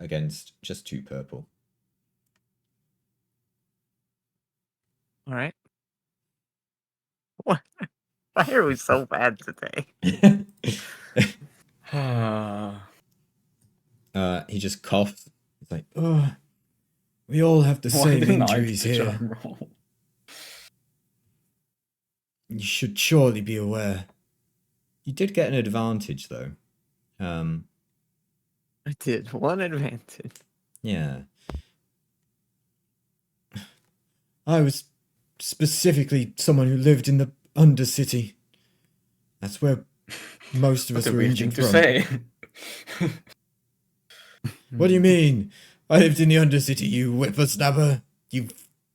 Against just 2 purple. All right. What? Why are we so bad today? He just coughs. He's like, oh, we all have the Why same didn't I injuries do the here. charm roll? You should surely be aware. You did get an advantage though. I did. One advantage. Yeah. I was specifically someone who lived in the Undercity. That's where most of What us a were weird thing injured to from. say. What do you mean? I lived in the Undercity, you whippersnapper. You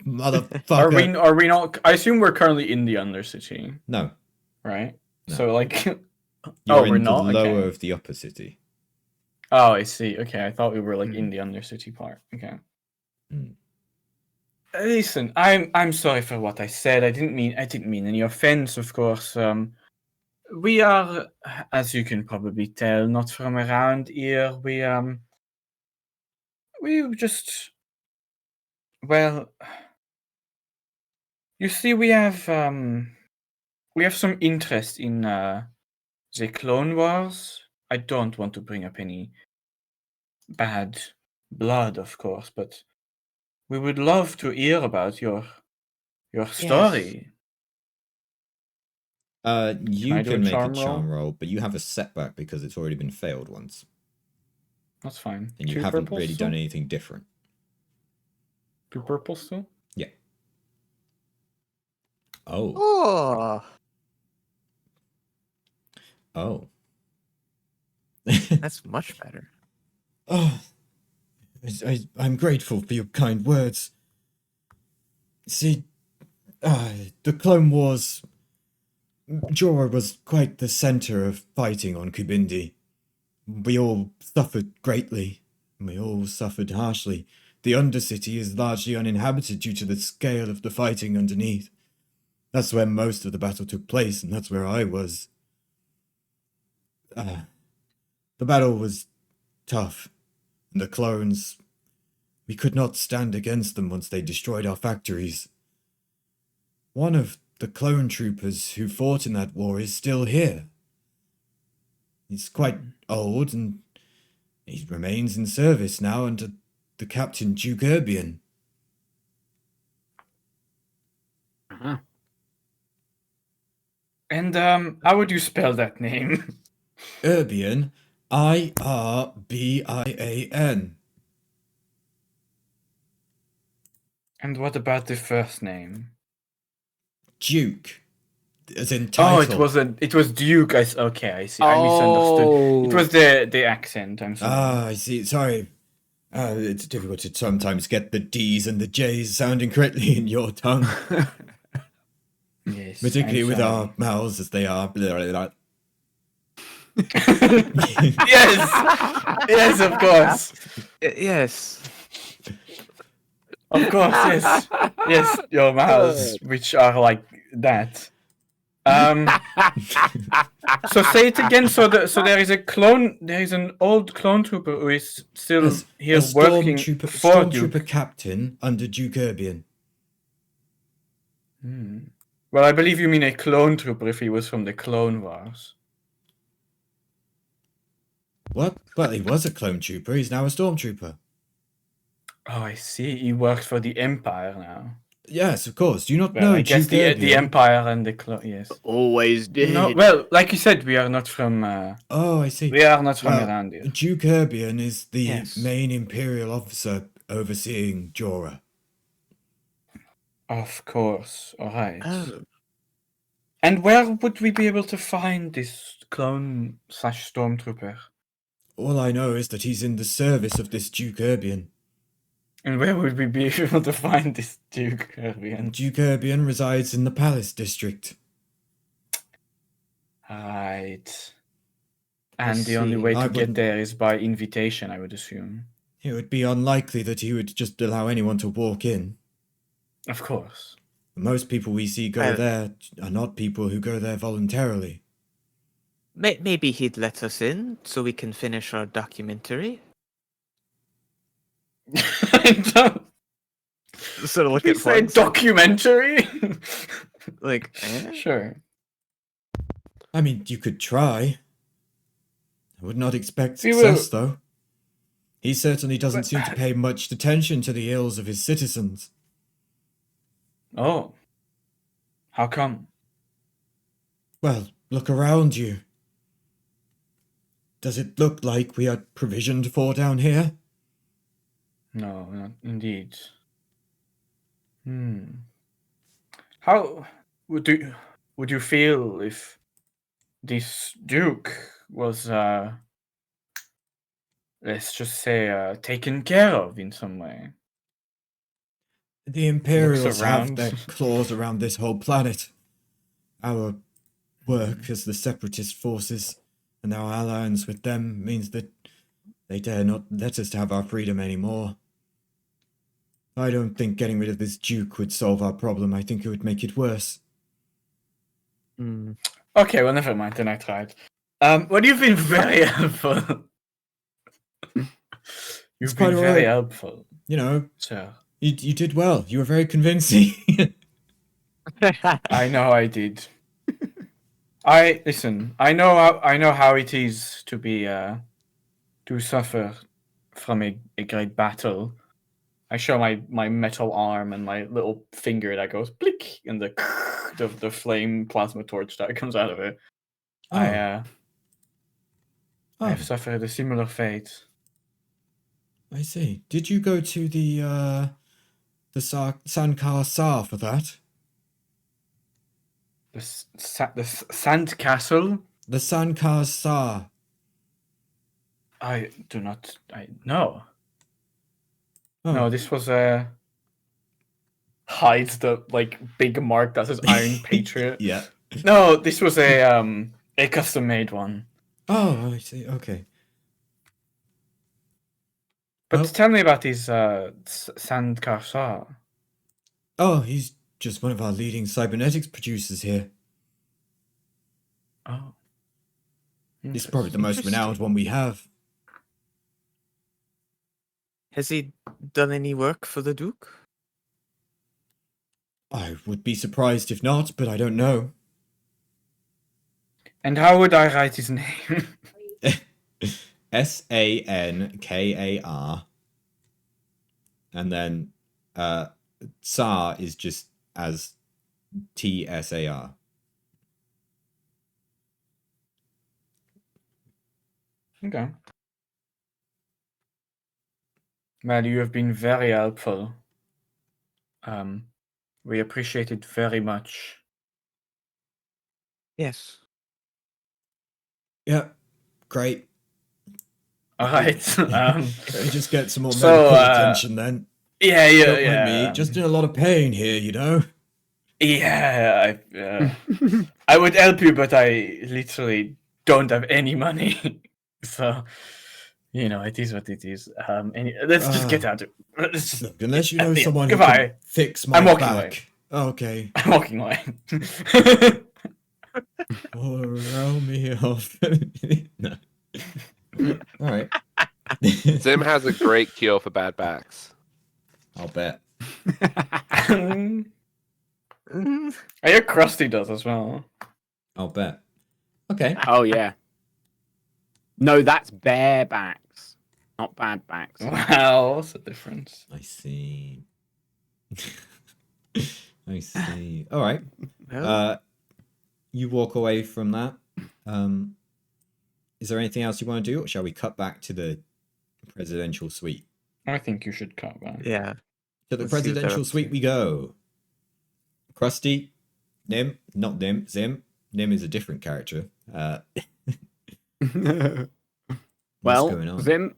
motherfucker. Are we not? I assume we're currently in the Undercity, No. right? No. So like, You're we're in the not. lower Okay. of the upper city. Oh, I see. Okay, I thought we were like in the Undercity part. Okay. Mm. Listen, I'm sorry for what I said. I didn't mean any offense, of course. We are, as you can probably tell, not from around here. We just, well, you see, we have some interest in the Clone Wars. I don't want to bring up any bad blood, of course, but we would love to hear about your story. You I do a can make a charm charm roll? roll, but you have a setback because it's already been failed once. That's fine. And you 2 haven't purples really still? done anything different. 2 purples still? Yeah. Oh. Oh, Oh. that's much better. Oh. I'm grateful for your kind words. See, the Clone Wars. Jorah was quite the center of fighting on Kubindi. We all suffered greatly. We all suffered harshly. The Undercity is largely uninhabited due to the scale of the fighting underneath. That's where most of the battle took place, and that's where I was. The battle was tough. The clones We could not stand against them once they destroyed our factories. One of the clone troopers who fought in that war is still here. He's quite old and he remains in service now under the Captain Duke Urbian. Uh-huh. And how would you spell that name? Urbian, Irbian. And what about the first name? Duke, as in title. Oh, it was Duke. Okay, I see. I misunderstood. It was the accent. I'm sorry. Ah, I see. Sorry. It's difficult to sometimes get the D's and the J's sounding correctly in your tongue. Yes. Particularly I'm with sorry. our mouths as they are. Blah, blah, blah. Yes. Yes, of course. Yes. Of course, yes. Yes, your mouths, which are like that. So say it again. So there is an old clone trooper who is still Yes, here a working for Duke. stormtrooper captain under Duke Urbian. Well, I believe you mean a clone trooper if he was from the Clone Wars. What? Well, he was a clone trooper. He's now a stormtrooper. Oh, I see. He works for the Empire now. Yes, of course. Do you not Well, know I guess Duke the Urbian? Empire and the Clone. Yes. Always did. No, well, like you said, we are not from. Oh, I see. We are not from Well, around here. Duke Urbian is the Yes. main Imperial officer overseeing Jorah. Of course. All right. Oh. And where would we be able to find this clone/stormtrooper? All I know is that he's in the service of this Duke Urbian. And where would we be able to find this Duke Urbian? Duke Urbian resides in the Palace District. Right. And the only see. way I to get wouldn't- there is by invitation, I would assume. It would be unlikely that he would just allow anyone to walk in. Of course. Most people we see go Well- there are not people who go there voluntarily. Maybe he'd let us in so we can finish our documentary. I don't Sort of look we at say Fox, documentary. like, Sure. I mean, you could try. I would not expect We success, though. He certainly doesn't But- seem to pay much attention to the ills of his citizens. Oh. How come? Well, look around you. Does it look like we are provisioned for down here? No, not indeed. How would you feel if this Duke was let's just say taken care of in some way? The Imperials have around. their claws around this whole planet. Our work as the separatist forces and our alliance with them means that they dare not let us have our freedom anymore. I don't think getting rid of this Duke would solve our problem. I think it would make it worse. Okay, well, never mind. Then I tried. Well, you've been very helpful. You've quite been all very right. helpful, You know, sir. you did well. You were very convincing. I know I did. Listen. I know how it is to be to suffer from a great battle. I show my metal arm and my little finger that goes blick, and the flame plasma torch that comes out of it. Oh. I've suffered a similar fate. I see. Did you go to the Sankar Sar for that? The sand castle. The Sankar Sar. I do not. No. Oh. No, this was hides the big mark that says Iron Patriot. Yeah. No, this was a custom made one. Oh, I see. Okay. But Oh. tell me about these Sand Karsar. Oh, he's just one of our leading cybernetics producers here. Oh. He's probably the most renowned one we have. Has he done any work for the Duke? I would be surprised if not, but I don't know. And how would I write his name? Sankar. And then Tsar is just as Tsar. Okay. Well, you have been very helpful. We appreciate it very much. Yes. Yeah, great. All right. Let me just get some more So, medical attention then. Yeah, Don't mind me. Just in a lot of pain here, you know. Yeah, I would help you, but I literally don't have any money. So, it is what it is. Let's just get out of let's just, Look, unless you know yeah, someone who goodbye. can fix my I'm walking back. away. Okay. I'm walking away. Oh, roll me off. No. All right. Zim has a great cure for bad backs. I'll bet. I hear Krusty does as well. I'll bet. Okay. Oh yeah. No, that's barebacks, not bad backs. Wow, what's the difference? I see. I see. All right. Well, You walk away from that. Is there anything else you want to do, or shall we cut back to the presidential suite? I think you should cut back. yeah. To the Let's see what they're presidential up to. suite we go. Krusty, not Nim, Zim. Nim is a different character. Well, going on? Zim,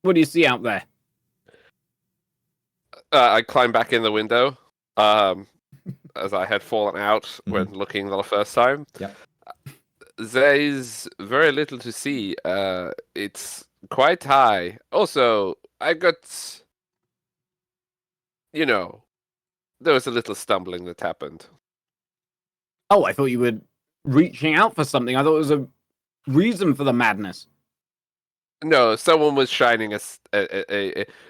what do you see out there? I climb back in the window, as I had fallen out when looking the first time. Yep. There is very little to see. It's quite high. Also, I got, there was a little stumbling that happened. Oh, I thought you were reaching out for something. I thought it was a reason for the madness. No, someone was shining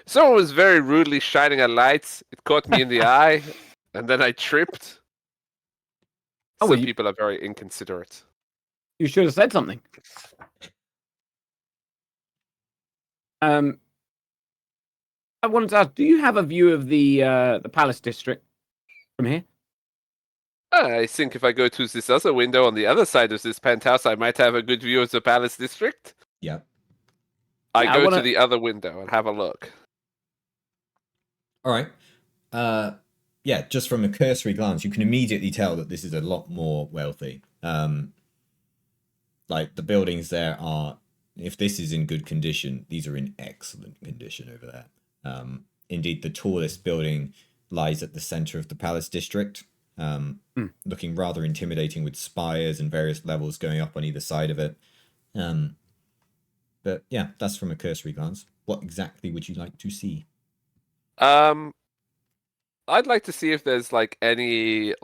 someone was very rudely shining a light. It caught me in the eye, and then I tripped. Oh, Some well, people are very inconsiderate. You should have said something. I wanted to ask, do you have a view of the Palace District from here? I think if I go to this other window on the other side of this penthouse, I might have a good view of the Palace District. Yep. I Yeah, go to the other window and have a look. All right. Yeah, just from a cursory glance, you can immediately tell that this is a lot more wealthy. Like the buildings there are, if this is in good condition, these are in excellent condition over there. Indeed, the tallest building lies at the center of the Palace District, looking rather intimidating with spires and various levels going up on either side of it. But yeah, that's from a cursory glance. What exactly would you like to see? I'd like to see if there's any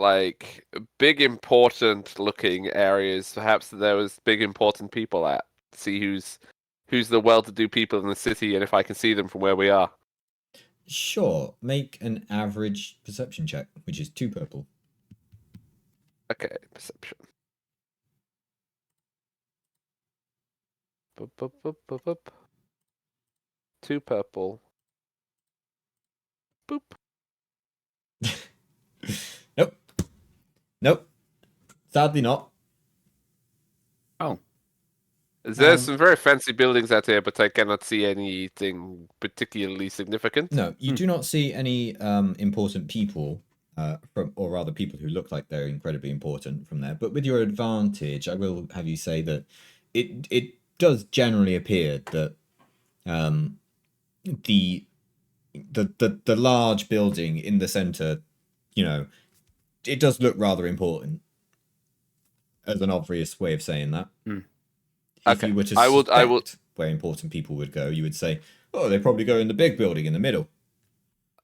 big important looking areas. Perhaps there was big important people at. See who's the well-to-do people in the city, and if I can see them from where we are. Sure, make an average perception check, which is 2 purple. Okay, perception. Boop, boop, boop, boop, boop. 2 purple. Boop. Nope. Sadly not. Oh. There's some very fancy buildings out here, but I cannot see anything particularly significant. No, you do not see any important people, or rather people who look like they're incredibly important from there. But with your advantage, I will have you say that it does generally appear that the large building in the center, it does look rather important. As an obvious way of saying that. If you were to suspect where important people would go, you would say, "Oh, they probably go in the big building in the middle."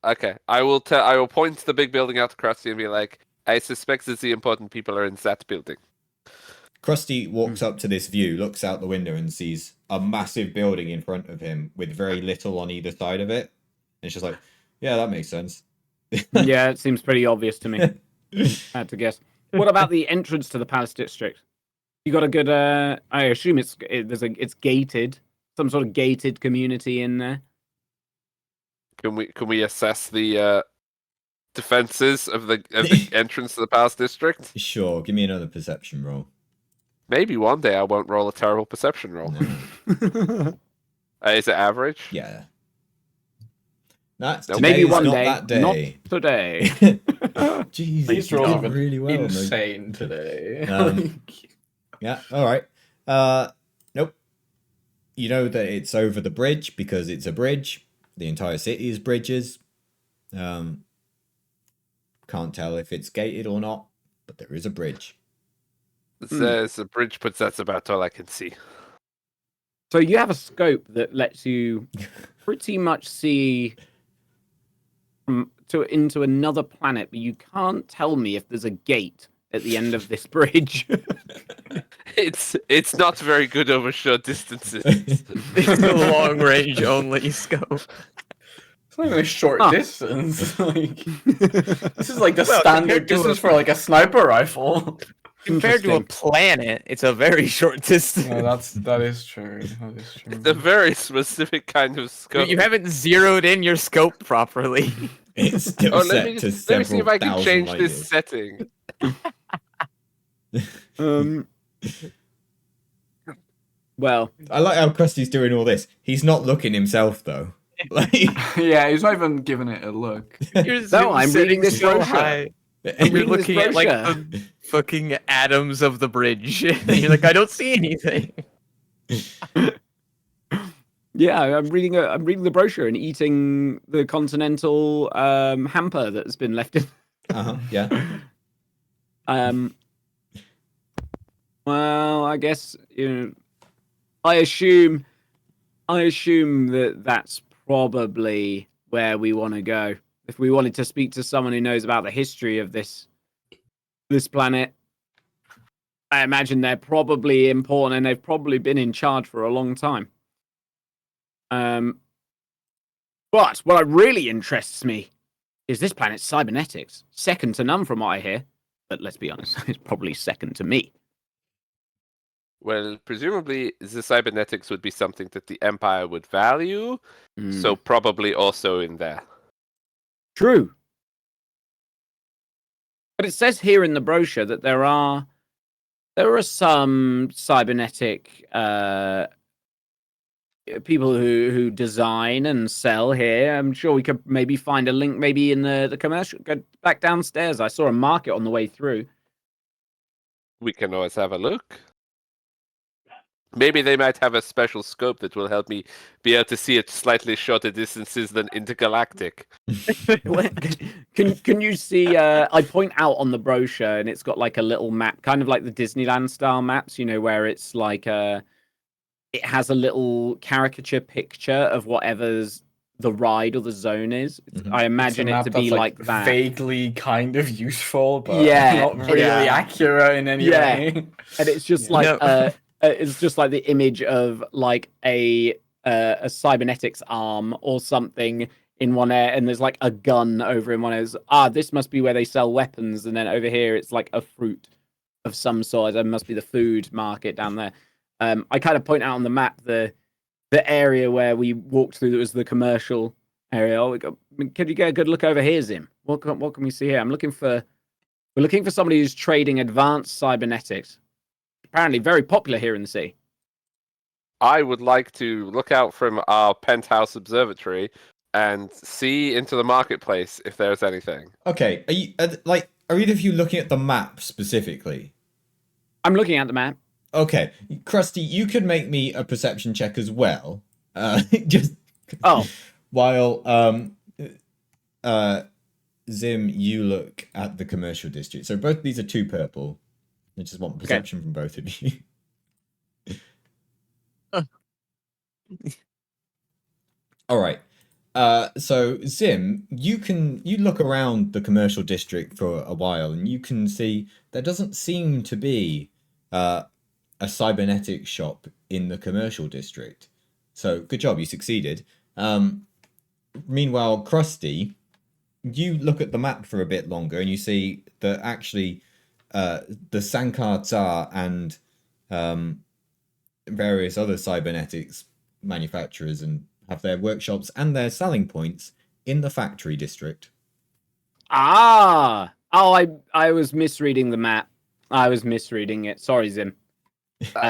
Okay, I will point the big building out to Krusty and be like, "I suspect that the important people are in that building." Krusty walks up to this view, looks out the window, and sees a massive building in front of him with very little on either side of it. And it's just like, yeah, that makes sense. Yeah, it seems pretty obvious to me. I had to guess. What about the entrance to the Palace District? You got a good. I assume it's gated, some sort of gated community in there. Can we assess the defenses of the entrance to the Palace District? Sure, give me another perception roll. Maybe one day I won't roll a terrible perception roll. No. Is it average? Yeah. That's Maybe one not day, that day. not today. Jeez, These you rolls did have been really well. insane today. Yeah, all right. Nope. You know that it's over the bridge because it's a bridge. The entire city is bridges. Can't tell if it's gated or not, but there is a bridge. There's a bridge, but that's about all I can see. So you have a scope that lets you pretty much see into another planet, but you can't tell me if there's a gate at the end of this bridge. It's not very good over short distances. It's a long range only scope. It's not even a short distance. Like, this is like the Well, standard compared to distance a- for like a sniper rifle. Compared to a Interesting. planet, it's a very short distance. No, that is true. That is true. It's a very specific kind of scope. You haven't zeroed in your scope properly. It's still Oh, set let to me see if I can several change thousand this setting. Well, I like how Krusty's doing all this. He's not looking himself though. Like, Yeah, he's not even giving it a look. Your No, zoom I'm reading setting's this so brochure. high. reading You're this looking at like brochure. the fucking atoms of the bridge. And you're like, I don't see anything. yeah, I'm reading the brochure and eating the continental hamper that's been left in. yeah. Well, I guess I assume that that's probably where we want to go. If we wanted to speak to someone who knows about the history of this planet, I imagine they're probably important and they've probably been in charge for a long time. But what really interests me is this planet's cybernetics. Second to none from what I hear. But let's be honest, it's probably second to me. Well, presumably the cybernetics would be something that the Empire would value, so probably also in there. True. But it says here in the brochure that there are some cybernetic people who design and sell here. I'm sure we could maybe find a link maybe in the commercial. Go back downstairs. I saw a market on the way through. We can always have a look. Maybe they might have a special scope that will help me be able to see at slightly shorter distances than intergalactic. Can you see? I point out on the brochure, and it's got like a little map, kind of like the Disneyland style maps, where it's like it has a little caricature picture of whatever's the ride or the zone is. Mhm. I imagine It's a it map to be that's, like that. vaguely kind of useful, but Yeah, not really yeah. accurate in any Yeah. way. And it's just Yeah. like it's just like the image of like a cybernetics arm or something in one area, and there's like a gun over in one area. This must be where they sell weapons, and then over here it's like a fruit of some sort. It must be the food market down there. I kind of point out on the map the area where we walked through that was the commercial area. Can you get a good look over here, Zim? What can we see here? We're looking for somebody who's trading advanced cybernetics. Apparently very popular here in the city. I would like to look out from our penthouse observatory and see into the marketplace if there's anything. Okay, are either of you looking at the map specifically? I'm looking at the map. Okay, Krusty, you could make me a perception check as well. Just Oh. while Zim, you look at the commercial district. So both of these are 2 purple. I just want perception from both of you. All right. So Zim, you look around the commercial district for a while, and you can see there doesn't seem to be a a cybernetics shop in the commercial district. So good job, you succeeded. Meanwhile, Krusty, you look at the map for a bit longer and you see that actually the Sankar Tsar and various other cybernetics manufacturers and have their workshops and their selling points in the factory district. Oh, I was misreading the map. I was misreading it. Sorry, Zim.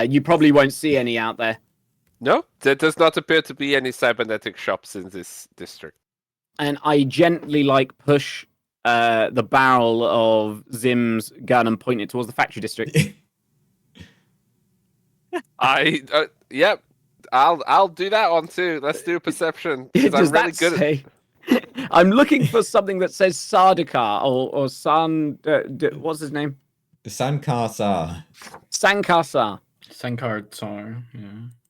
You probably won't see any out there. No, there does not appear to be any cybernetic shops in this district. And I gently push the barrel of Zim's gun and point it towards the factory district. Yep, I'll do that one too. Let's do a perception because I'm really good at. I'm looking for something that says Sardakar or San. What's his name? The Sankar Tsar. Sankar. Sankar Tsar, yeah.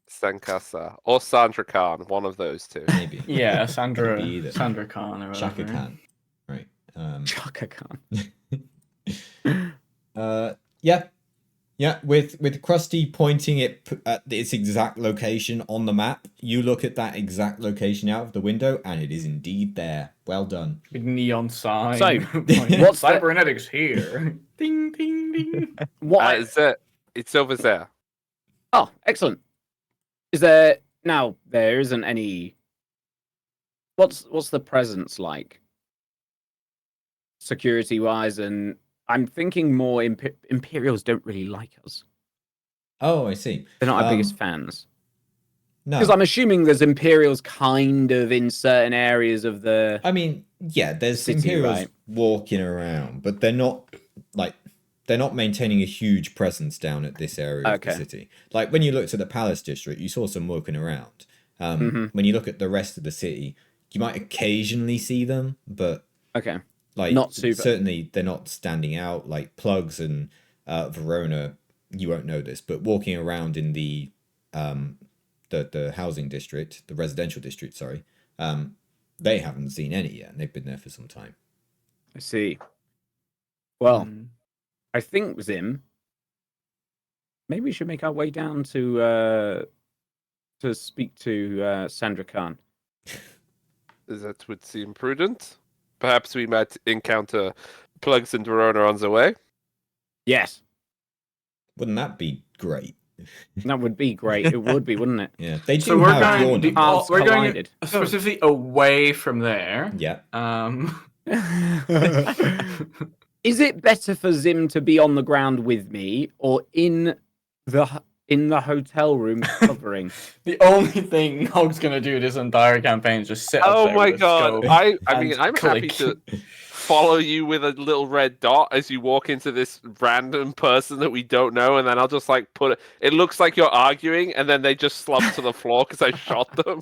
Sankasa or Sandra Khan, one of those two. Maybe. Yeah, Sandra Khan or whatever. Shaka Khan. Right. Chaka Khan. Yeah, with Krusty pointing it at its exact location on the map, you look at that exact location out of the window, and it is indeed there. Well done. Big neon sign. So, what's cybernetics here? Ding, ding, ding. What? Is it? It's over there. Oh, excellent. Is there now? There isn't any. What's the presence like? Security-wise, and I'm thinking more Imperials don't really like us. Oh, I see. They're not our biggest fans. No. Because I'm assuming there's Imperials kind of in certain areas of the. I mean, yeah, there's city, Imperials right? walking around, but they're not maintaining a huge presence down at this area of the city. Like when you looked at the Palace District, you saw some walking around. When you look at the rest of the city, you might occasionally see them, but like not super. Certainly they're not standing out. Like Plugs and Verona, you won't know this, but walking around in the housing district, the residential district, sorry, they haven't seen any yet, and they've been there for some time. I see. Well, I think, Zim, maybe we should make our way down to speak to Sandra Khan. That would seem prudent. Perhaps we might encounter Plugs and Verona on the way. Yes. Wouldn't that be great? That would be great. It would be, wouldn't it? Yeah, they do So we're have your going. number. We're going specifically away from there. Yeah. Is it better for Zim to be on the ground with me or in the hotel room covering? The only thing Hog's gonna do this entire campaign is just sit up there my with a god! scope I mean, I'm happy to follow you with a little red dot as you walk into this random person that we don't know, and then I'll just put it. It looks like you're arguing, and then they just slump to the floor because I shot them.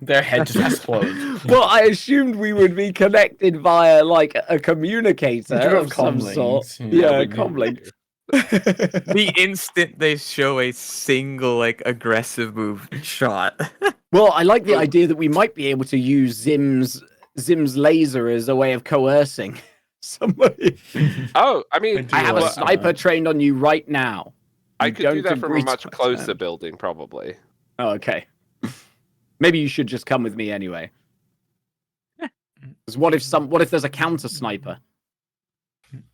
Their head just explodes. Well, I assumed we would be connected via a communicator of some sort. Yeah, comlink. The instant they show a single aggressive move shot. Well, I like the idea that we might be able to use Zim's laser as a way of coercing somebody. Oh, I mean, I have a sniper trained on you right now. I could do that from a much closer building, probably. Oh, okay. Maybe you should just come with me anyway. Because what if there's a counter sniper?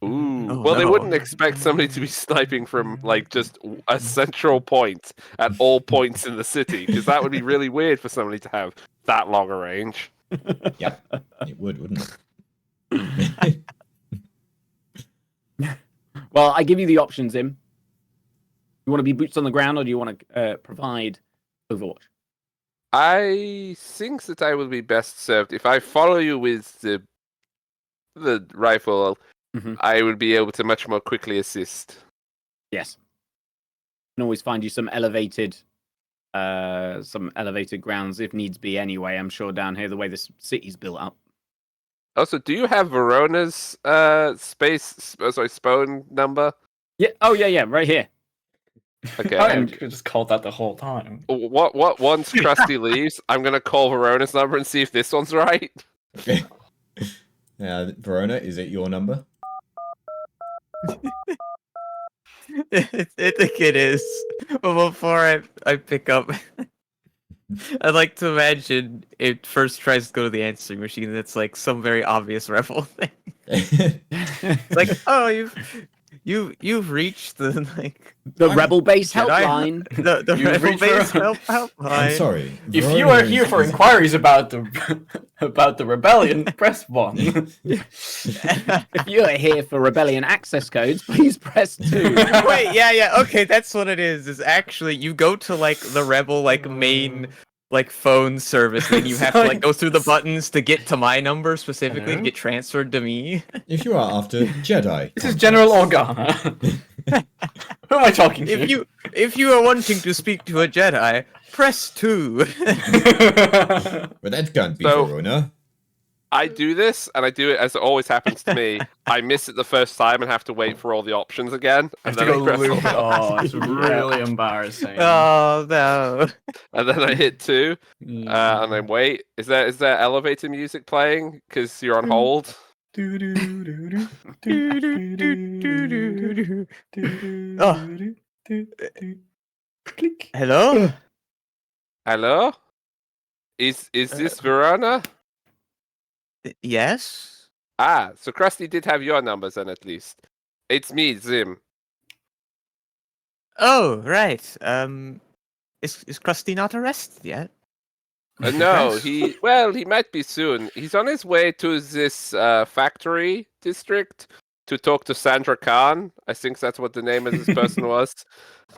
Ooh. Oh, Well, they no. wouldn't expect somebody to be sniping from just a central point at all points in the city, because that would be really weird for somebody to have that long a range. Yeah, it would, wouldn't it? Well, I give you the options, Zim. You want to be boots on the ground, or do you want to provide Overwatch? I think that I will be best served if I follow you with the rifle. I will be able to much more quickly assist. Yes. Can always find you some elevated grounds if needs be. Anyway, I'm sure down here the way this city's built up. Also, do you have Verona's spawn number? Yeah. Oh yeah, right here. Okay. I could just call that the whole time. What? Once Krusty leaves, I'm gonna call Verona's number and see if this one's right. Okay. Verona, is it your number? I think it is. But before I pick up, I'd like to imagine it first tries to go to the answering machine. That's like some very obvious rebel thing. Like, oh, you've reached the The rebel base Jedi- helpline. the You've rebel reached base for- help I'm line. sorry. If you Verona are here is- for is- inquiries about the about the rebellion, press 1. If you're here for rebellion access codes, please press 2. Wait, yeah, okay, that's what it is. Is actually you go to like the rebel like main like phone service, and you have to like go through the buttons to get to my number specifically to Hello? get transferred to me. If you are after Jedi, This is General Organa. Who am I talking to? If you are wanting to speak to a Jedi, press 2. But that can't be So- Verona. I do this, and I do it as it always happens to me. I miss it the first time and have to wait for all the options again, I and have to then I go press loop. all- Oh, it's really embarrassing. Oh no. and then I hit 2, Mm. and then wait. Is there elevator music playing? Because you're on hold. Click. Hello? Hello? Is this Verona? Yes? Ah, so Krusty did have your numbers then at least. It's me, Zim. Oh, right. Is Krusty not arrested yet? No, Yes. he might be soon. He's on his way to this factory district to talk to Sandra Khan. I think that's what the name of this person was.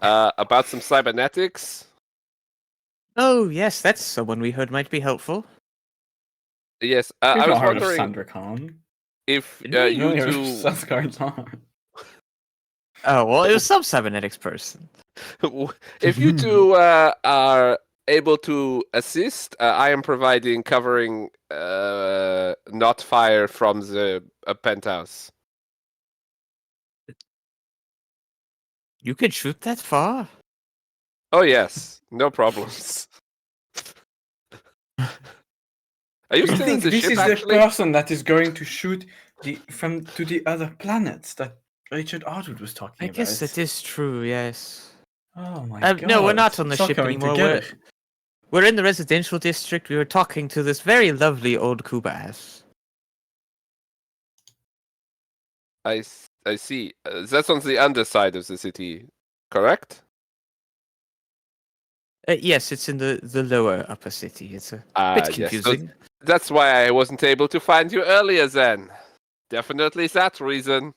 About some cybernetics. Oh, yes, that's someone we heard might be helpful. Yes, We've I not was heard of wondering Sandra Khan. if We've only you heard of two Sandra Khan. Oh, well, it was some cybernetics person. if you two are able to assist, I am providing covering not fire from the penthouse. You can shoot that far? Oh yes, no problems. Are you Do you still in think the this ship is actually? the person that is going to shoot to the other planets that Richard Artwood was talking I about? guess that is true, yes. Oh my god. No, we're not on the It's all ship coming anymore. together. We're in the residential district. We were talking to this very lovely old Kubas. I see. That's on the underside of the city, correct? Yes, it's in the lower upper city. It's a bit Yes. So confusing. that's why I wasn't able to find you earlier then. Definitely that reason.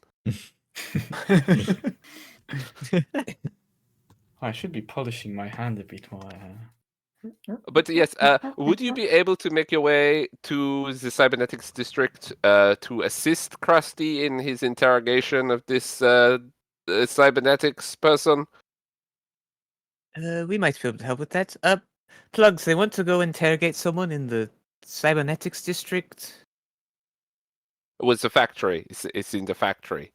I should be polishing my hand a bit more. But yes, would you be able to make your way to the cybernetics district to assist Krusty in his interrogation of this cybernetics person? We might be able to help with that. Plugs, they want to go interrogate someone in the cybernetics district. It was the factory. It's in the factory.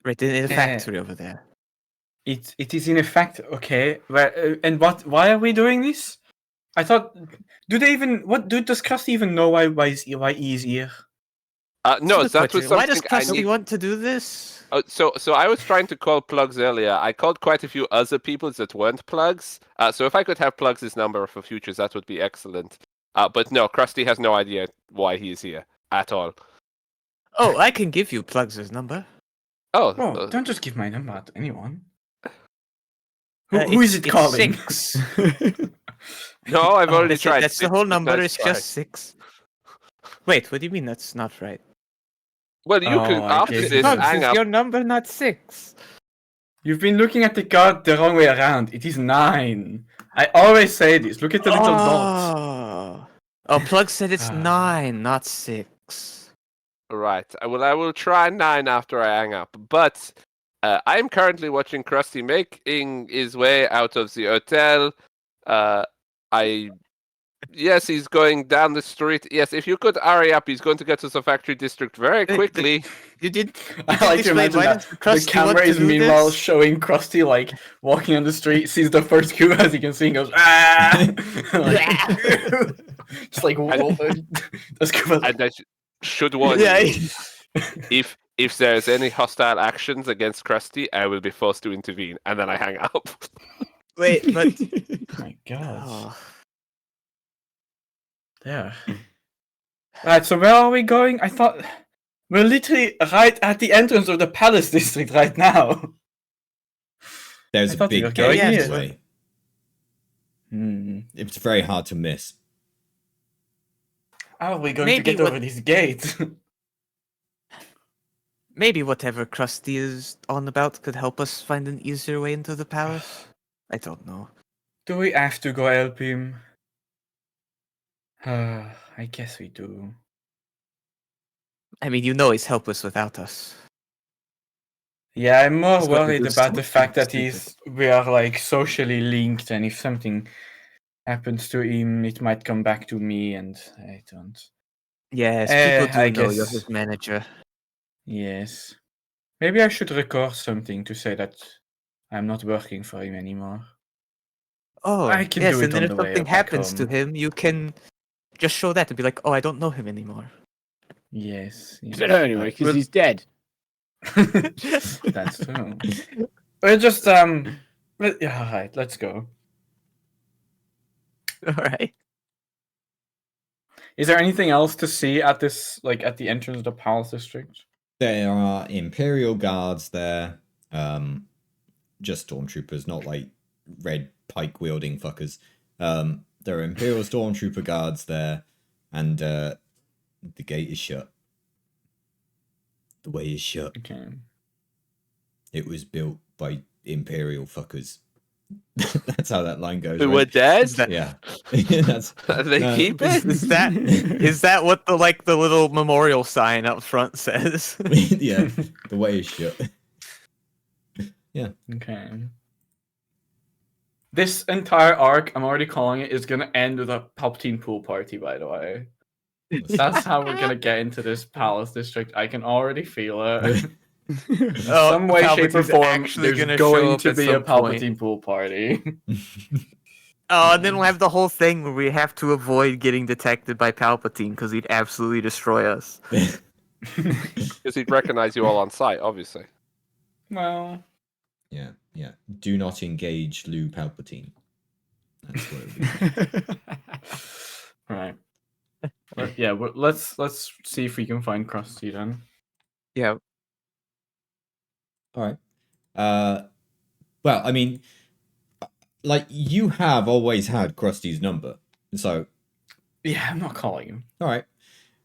Right, in the Yeah. factory over there. It is in effect okay. And what? Why are we doing this? I thought. Do they even? What? Does Krusty even know why he's here? No, That's that the was question. Why does something I Krusty need. want to do this? So I was trying to call Plugs earlier. I called quite a few other people that weren't Plugs. So if I could have Plugs' number for futures, that would be excellent. But no, Krusty has no idea why he is here at all. Oh, I can give you Plugs' number. Oh, Oh, don't just give my number to anyone. Uh, Who is it's- it calling? It's 6. no, I've already That's, it, tried. that's the six, whole but number. nice It's try. just 6. Wait, what do you mean that's not right? Well, you can Oh, I after guess this it's- hang is up. your number not 6? You've been looking at the card the wrong way around. It is 9. I always say this. Look at the little dot. Oh, Plug said it's Ah. 9, not 6. Right. I will try 9 after I hang up. But I'm currently watching Krusty making his way out of the hotel. Yes, he's going down the street. Yes, if you could hurry up, he's going to get to the factory district very quickly. You did. I did like to explain imagine why that does the Krusty want camera to is do meanwhile this? showing Krusty like walking on the street, sees the first coup as he can see, and goes ah, just like whoa, that's Koopa's like, And I should warn Yeah. you, if If there's any hostile actions against Krusty, I will be forced to intervene, and then I hang up. Wait, but Oh my god. oh, There. Right, so where are we going? I thought we're literally right at the entrance of the Palace District right now. There's I a thought we big were gate going in here. the way. Hmm. It's very hard to miss. How are we going Maybe to get what- over this gate? maybe whatever Krusty is on about could help us find an easier way into the palace. I don't know. Do we have to go help him? I guess we do. I mean, you know he's helpless without us. Yeah, I'm more He's got to worried do about the fact that something we are like socially linked, and if something happens to him, it might come back to me, and I don't. Yes, people do I know you're guess. his manager. Yes. Maybe I should record something to say that I'm not working for him anymore. Oh, I can yes, do it and then on if the way something back happens to home. him, you can just show that and be like, "Oh, I don't know him anymore." Yes. I don't know anyway, because he's dead. That's true. We're just yeah, alright, let's go. All right. Is there anything else to see at this, like at the entrance of the Palace District? There are Imperial guards there. Just stormtroopers, not like red pike wielding fuckers. There are Imperial stormtrooper guards there, and the gate is shut. The way is shut. Okay. It was built by Imperial fuckers. That's how that line goes. We right? were dead? Is that- Yeah. That's They keep it? Is that what the little memorial sign up front says? yeah. The way is shut. Okay. This entire arc, I'm already calling it, is gonna end with a Palpatine pool party, by the way. That's how we're gonna get into this Palace District. I can already feel it. In some way, shape, or Palpatine's form, actually there's gonna show going up to at be a some point. Palpatine pool party. Oh, and then we'll have the whole thing where we have to avoid getting detected by Palpatine because he'd absolutely destroy us. Because he'd recognize you all on sight, obviously. Well, Yeah. Do not engage Lou Palpatine. That's what it would be. right. Yeah, let's see if we can find Krusty then. Yeah. All right. Well, I mean, like you have always had Krusty's number, so Yeah, I'm not calling him. all right.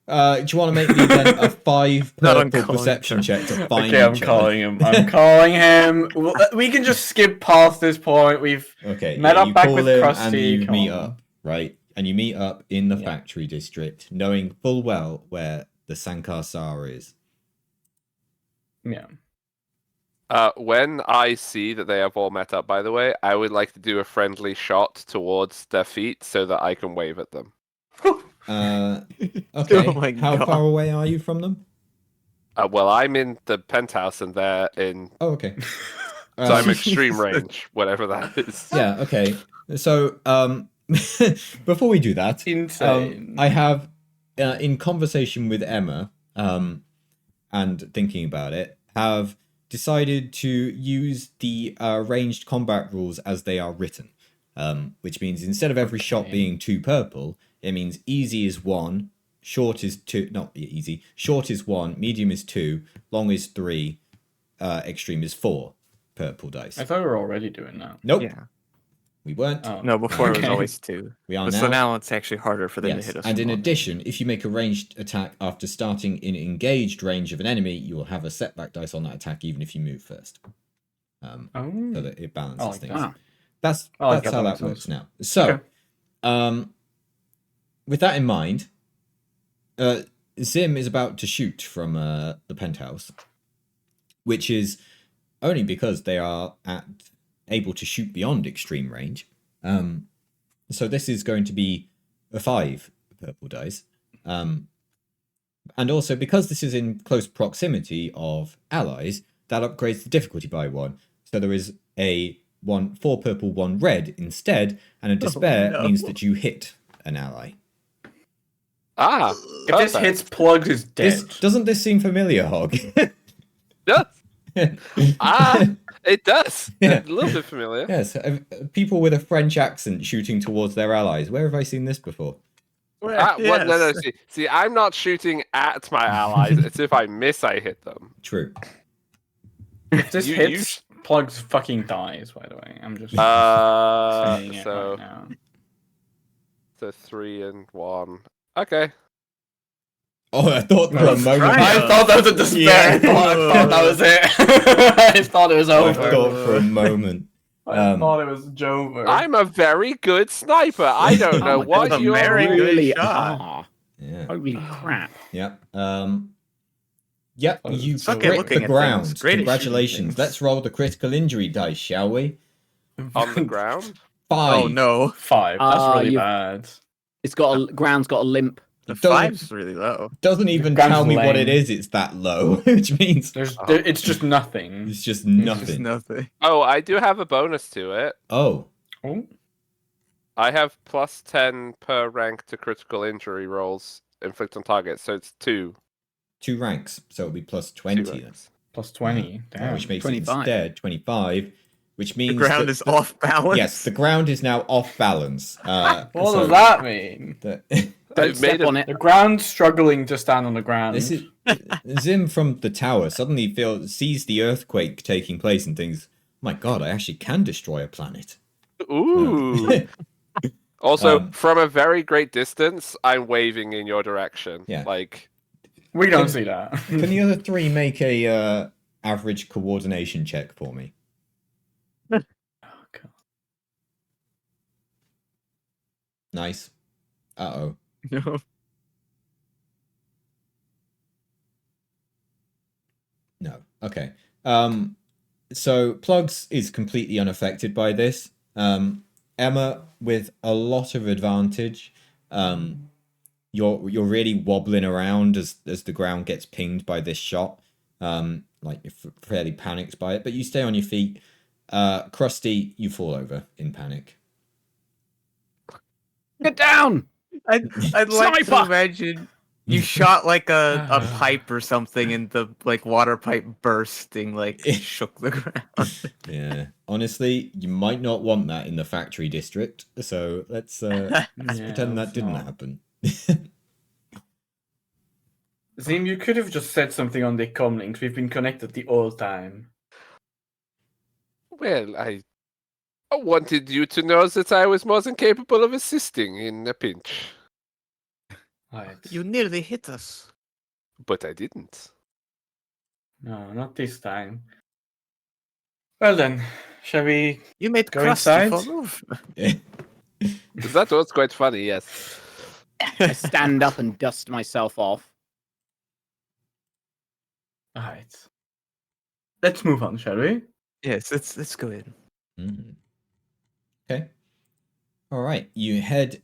Do you want to make me then a 5 Not purple uncalling perception him. check to find Okay, I'm each other? calling him. I'm calling him. We can just skip past this point. We've Okay. Met yeah, up you back call with him Krusty, and you come meet on. up, right? And you meet up in the Yeah. factory district, knowing full well where the Sankar Sar is. yeah. When I see that they have all met up, by the way, I would like to do a friendly shot towards their feet so that I can wave at them. Okay. Oh my How God. far away are you from them? Well, I'm in the penthouse and they're in... Oh, okay. So I'm extreme range, whatever that is. Yeah, okay. So, before we do that, Insane. I have, in conversation with Emma, and thinking about it, have decided to use the ranged combat rules as they are written. Which means instead of every shot Okay. being 2 purple, it means easy is 1, short is 2, not easy, short is 1, medium is 2, long is 3, extreme is 4 purple dice. I thought we were already doing that. Nope, Yeah. we weren't. Oh. No, before it was Okay. always 2. We are But now. so now it's actually harder for them to Yes, hit us. and in from addition, if you make a ranged attack after starting in engaged range of an enemy, you will have a setback dice on that attack even if you move first. So Oh. that it balances I like things. that. That's I like how that that works makes now. So, Okay. with that in mind, Zim is about to shoot from the penthouse, which is only because they are able to shoot beyond extreme range. So this is going to be a 5 purple dice. And also, because this is in close proximity of allies, that upgrades the difficulty by 1. So there is a 4 purple, 1 red instead, and a despair no. means that you hit an ally. Ah, If this perfect. hits plugs, is dead. Doesn't this seem familiar, Hog? It does. Yeah. A little bit familiar. Yes, people with a French accent shooting towards their allies. Where have I seen this before? Well, no. See, I'm not shooting at my allies. It's if I miss, I hit them. True. If this You- hits, Plugs fucking dies, by the way. I'm just saying it So right now. 3 and 1. Okay. Oh, I thought for a Let's moment. try I it. thought that was a despair. Yeah. I thought that was it. I thought it was I over. thought for a moment. I thought it was over. I'm a very good sniper. I don't know my what God, you're. very good really shot. are. Yeah. Holy crap. Yep. Yep. Oh, You it's okay crit looking the at ground. things. Great at shooting Congratulations. things. Let's roll the critical injury dice, shall we? On the ground? 5. Oh no, 5. That's really you've- bad. It's got ground's got a limp. the Doesn't- 5's really low. Doesn't even ground's tell me what it lame. is. It's that low, which means It's just nothing. it's just Just nothing. nothing. Oh, I do have a bonus to it. Oh, Oh, I have plus 10 per rank to critical injury rolls inflict on targets, so it's 2. 2 ranks, so it'll be plus 2 20 then. ranks. plus 20. Damn. Which makes 25. it instead 25, which The means ground that is off balance. Yes, the ground is now off balance. What does that mean? Don't I've step made on a, it. The ground's struggling to stand on the ground. This is Zim from the tower suddenly sees the earthquake taking place and thinks, "My God, I actually can destroy a planet." Ooh. Also, Um, from a very great distance, I'm waving in your direction. Yeah. Like, We don't see that. Can the other 3 make a average coordination check for me? Oh, God. Nice. Uh-oh. No. No. Okay. So Plugs is completely unaffected by this. Emma with a lot of advantage. You're really wobbling around as the ground gets pinged by this shot. Like you're fairly panicked by it, but you stay on your feet. Krusty, you fall over in panic. Get down! I'd like to Sniper! imagine you shot like a pipe or something and the like water pipe bursting like shook the ground. Yeah. Honestly, you might not want that in the factory district. So let's pretend that didn't happen. Zim, you could have just said something on the comlinks. We've been connected the whole time. well, I wanted you to know that I was more than capable of assisting in a pinch. Right. You nearly hit us. But I didn't. No, not this time. Well then, shall we? You made Go Krusty inside? fall over. That was quite funny, yes. I stand up and dust myself off. Alright. Let's move on, shall we? Yes, let's go in. Mm. Okay. All right. You head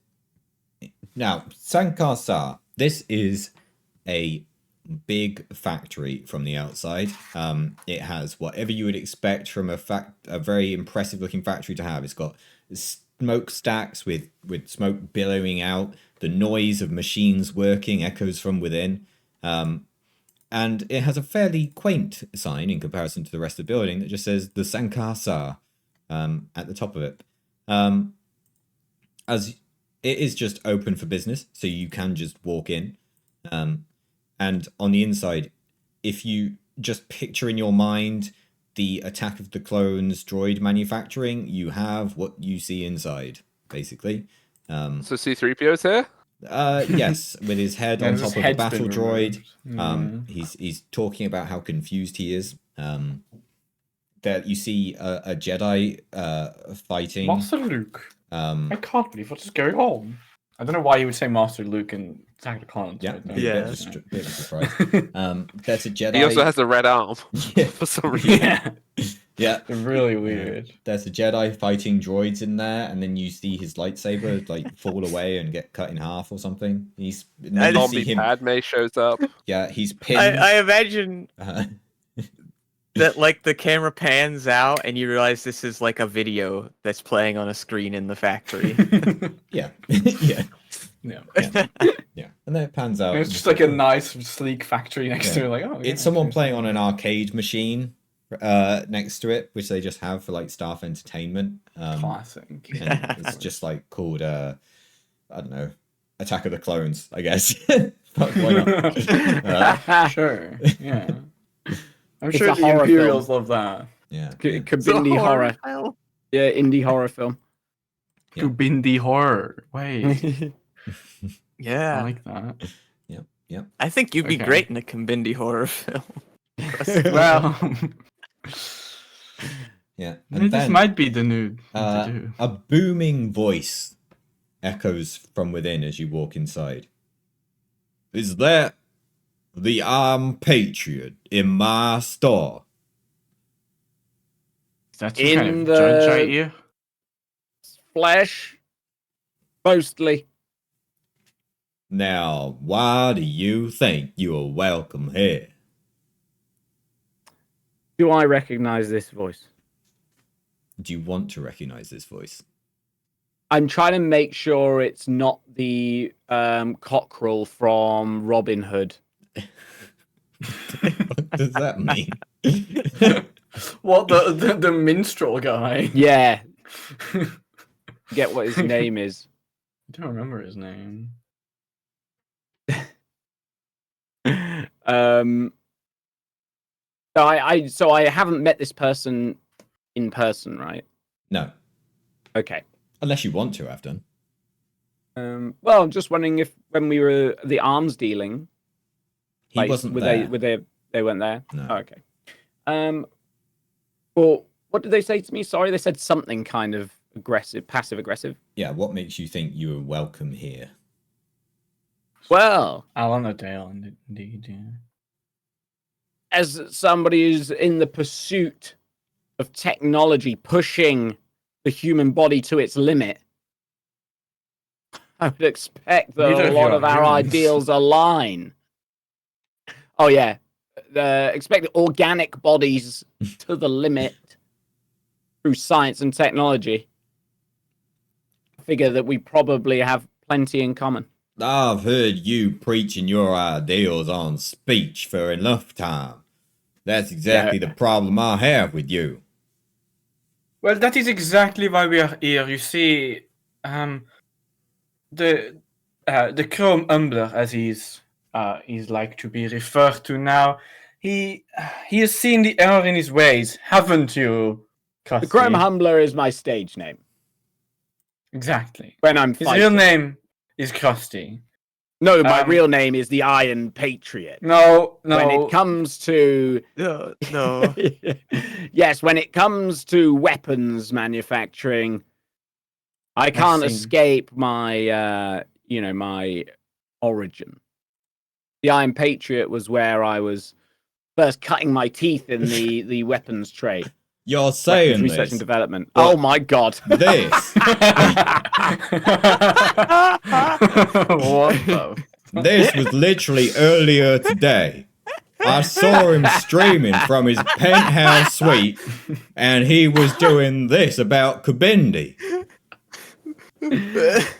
now. Sankar. This is a big factory from the outside. It has whatever you would expect from a very impressive looking factory to have. It's got smokestacks with smoke billowing out. The noise of machines working echoes from within. And it has a fairly quaint sign in comparison to the rest of the building that just says the Sankar at the top of it. As it is just open for business, so you can just walk in. And on the inside, if you just picture in your mind the Attack of the Clones droid manufacturing, you have what you see inside, basically. So C-3PO's here? Yes, with his head on his top of a head's battle been droid. removed. He's talking about how confused he is. That you see a Jedi fighting. Master Luke. Um, I can't believe what is going on. I don't know why you would say Master Luke and Attack of the Clones. yeah, but, Yeah. bit of a surprise. There's a Jedi. He also has a red arm Yeah. for some reason. yeah. Yeah, They're really weird. there's a Jedi fighting droids in there, and then you see his lightsaber like fall away and get cut in half or something. And then you see Zombie him. Padme shows up. Yeah, he's pinned. I imagine uh, that like the camera pans out and you realize this is like a video that's playing on a screen in the factory. yeah, yeah, Yeah. yeah. And then it pans out. It's just like a nice, sleek factory next Yeah. to it. Like, oh, yeah, It's someone okay. playing on an arcade machine. next to it, which they just have for like staff entertainment. Classic. And it's just like called I don't know, Attack of the Clones, I guess. Fuck, why not? Sure. Yeah. I'm It's sure a the horror Imperials film. love that. Yeah. Kabindi horror. Yeah, indie horror film. Yeah. Kubindi horror. Wait, I Yeah. like that. Yep. I think you'd be Okay. great in a Kimbindi horror film. Well, Yeah. this then, might be the new thing to do. a booming voice echoes from within as you walk inside. Is that the Patriot in my store? Is that some in kind of the- judge right here? Flesh, mostly. Now, why do you think you are welcome here? Do I recognize this voice? Do you want to recognize this voice? I'm trying to make sure it's not the cockerel from Robin Hood. What does that mean? What, the minstrel guy? Yeah. Get what his name is. I don't remember his name. So I haven't met this person in person, right? No. Okay. Unless you want to have done. Well, I'm just wondering if when we were the arms dealing, He wasn't there. They weren't there. No. Oh, okay. Well, what did they say to me? Sorry, they said something kind of aggressive, passive aggressive. Yeah, what makes you think you are welcome here? Well, Alan O'Dale, indeed, yeah. as somebody who's in the pursuit of technology pushing the human body to its limit, I would expect that Neither a of lot you of are our humans. ideals align. Oh yeah, expect organic bodies to the limit through science and technology. I figure that we probably have plenty in common. I've heard you preaching your ideals on speech for enough time. That's exactly the problem I have with you. Well, that is exactly why we are here. You see, the Chrome Umbler, as he's like to be referred to now, he has seen the error in his ways, haven't you, Krusty? The Chrome Humbler is my stage name Exactly. when I'm His fighting. real name is Krusty. No, my real name is the Iron Patriot. No. When it comes to No. yes, when it comes to weapons manufacturing, I can't see. escape my my origin. The Iron Patriot was where I was first cutting my teeth in the weapons trade. You're saying Research this. and development. But- Oh my god. This. What the? This was literally earlier today. I saw him streaming from his penthouse suite, and he was doing this about Kabindi.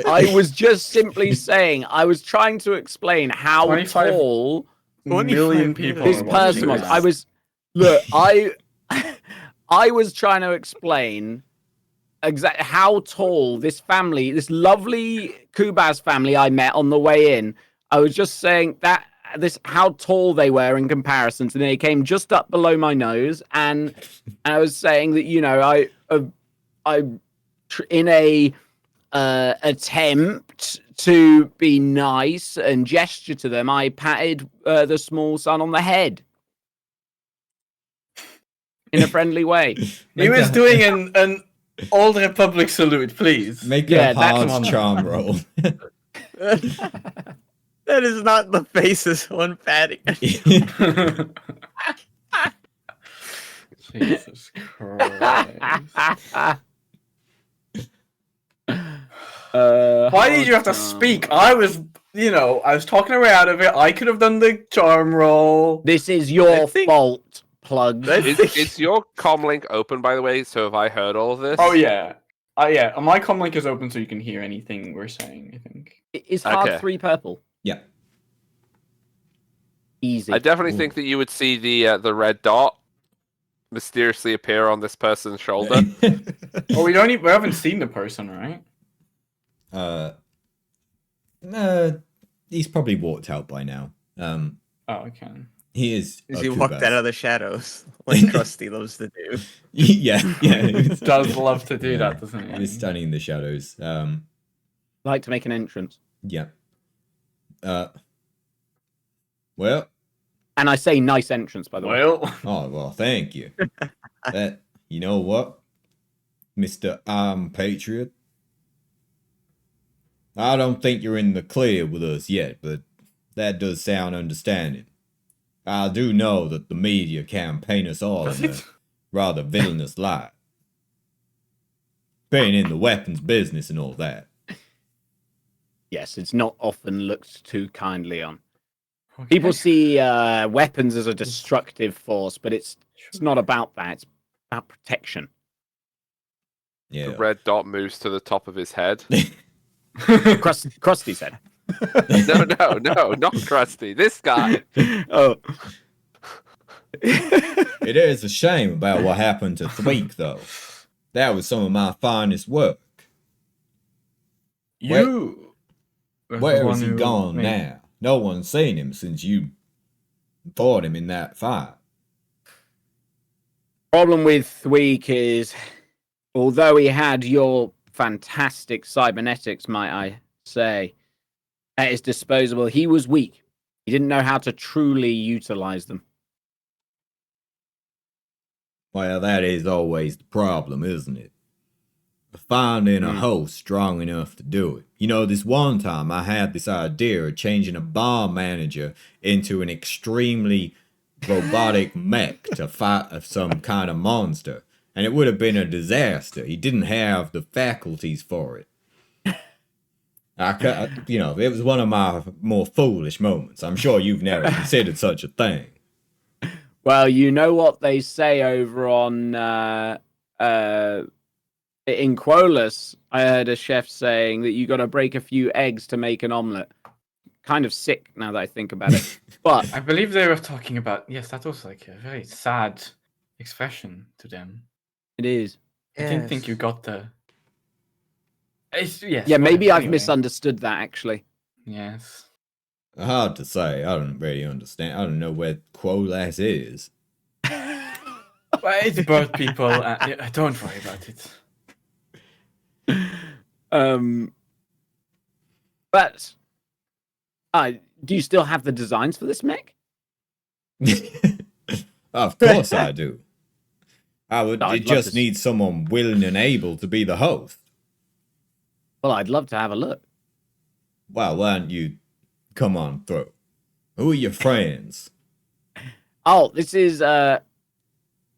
I was just simply saying, I was trying to explain how 25 tall Million people. this are person was. watching this. I was trying to explain exactly how tall this family, this lovely Kubaz family I met on the way in. I was just saying that how tall they were in comparison to they came just up below my nose, and I was saying that I in a attempt to be nice and gesture to them, I patted the small son on the head in a friendly way. He was doing an Old Republic salute, please. Make Yeah, a that hard one. charm roll. That is not the faces one patting. Jesus Christ. Why did you have to speak? I was talking her way out of it. I could have done the charm roll. This is your I think- fault, plug. Is your comm link open, by the way? So have I heard all of this? Oh yeah. Yeah. My comm link is open so you can hear anything we're saying, I think. Is hard Okay. 3 purple? Yeah. Easy. I definitely think that you would see the red dot mysteriously appear on this person's shoulder? Well, we haven't seen the person, right? He's probably walked out by now. Oh, okay. He is. He walked out of the shadows, like Krusty loves to do. Yeah. He does love to do that, doesn't he? He was standing in the shadows. Like to make an entrance. Yeah. Well. And I say nice entrance, by the way. Oh, well, thank you. You know what, Mr. Patriot? I don't think you're in the clear with us yet, but that does sound understanding. I do know that the media can paint us all in a rather villainous light. Being in the weapons business and all that. Yes, it's not often looked too kindly on. Okay. People see weapons as a destructive force, but it's not about that. It's about protection. Yeah. The red dot moves to the top of his head. Krusty said. No, not Krusty. This guy. Oh. It is a shame about what happened to Thweek, though. That was some of my finest work. Where is he gone now? No one's seen him since you fought him in that fight. Problem with Thweek is, although he had your fantastic cybernetics, might I say, at his disposal, he was weak. He didn't know how to truly utilize them. Well, that is always the problem, isn't it? Finding a host strong enough to do it. You know, this one time I had this idea of changing a bar manager into an extremely robotic mech to fight some kind of monster. And it would have been a disaster. He didn't have the faculties for it. It was one of my more foolish moments. I'm sure you've never considered such a thing. Well, you know what they say over on in Quolus. I heard a chef saying that you got to break a few eggs to make an omelet. Kind of sick now that I think about it. But I believe they were talking about, yes, that was like a very sad expression to them. it is. I didn't think you got the... Yeah, maybe I've misunderstood that, actually. Yes. Hard to say. I don't really understand. I don't know where Quolas is. Well, it's bird people. Don't worry about it. But do you still have the designs for this mech? Of course I do. I'd It just needs someone willing and able to be the host. Well, I'd love to have a look. Well, why don't you come on through? Who are your friends? Oh, this is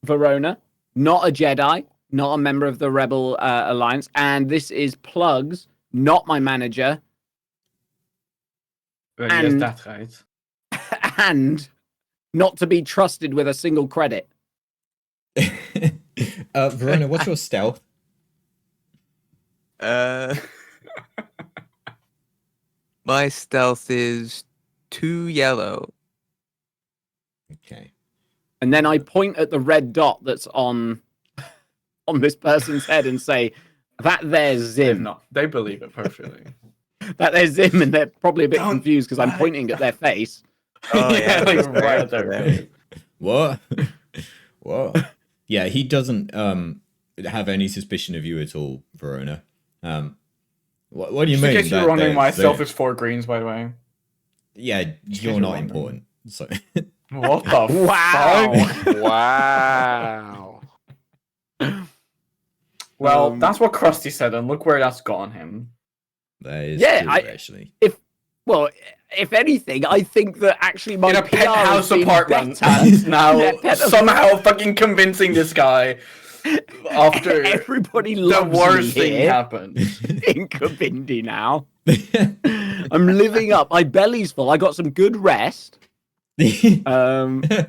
Verona, not a Jedi, not a member of the Rebel Alliance, and this is Plugs, not my manager. Well, yes, that's right. And not to be trusted with a single credit. Verona, what's your stealth? My stealth is 2 yellow. Okay. And then I point at the red dot that's on this person's head and say, that there's Zim. They believe it perfectly. That there's Zim, and they're probably a bit confused because I'm pointing at their face. Oh, yeah, like right there. What? Yeah, he doesn't have any suspicion of you at all, Verona. What do you mean? In case you're wondering, myself is 4 greens, by the way. Yeah, you're not important. So. What the fuck? Wow. Well, that's what Krusty said, and look where that's gone him. That is Yeah, true, actually. If anything, I think that actually my In a PR penthouse has been apartment, better. and now Yeah, somehow fucking convincing this guy after everybody the loves worst me thing here happened. in Kabindi now. I'm living up. My belly's full. I got some good rest. Yeah.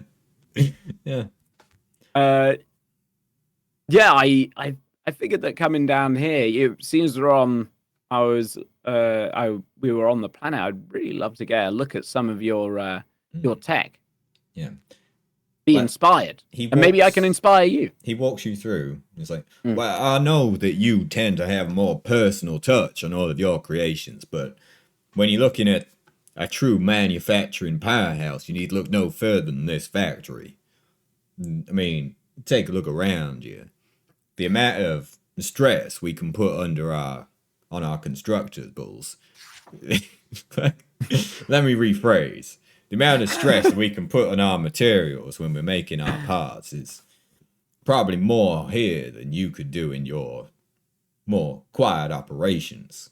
Yeah, I figured that coming down here, it seems we were on the planet. I'd really love to get a look at some of your tech. Yeah. be Well, inspired. he And maybe I walks- can inspire you. He walks you through. He's like, Mm. well, I know that you tend to have more personal touch on all of your creations, but when you're looking at a true manufacturing powerhouse, you need to look no further than this factory. I mean, take a look around you. The amount of stress we can put on our constructables. Let me rephrase. The amount of stress we can put on our materials when we're making our parts is probably more here than you could do in your more quiet operations.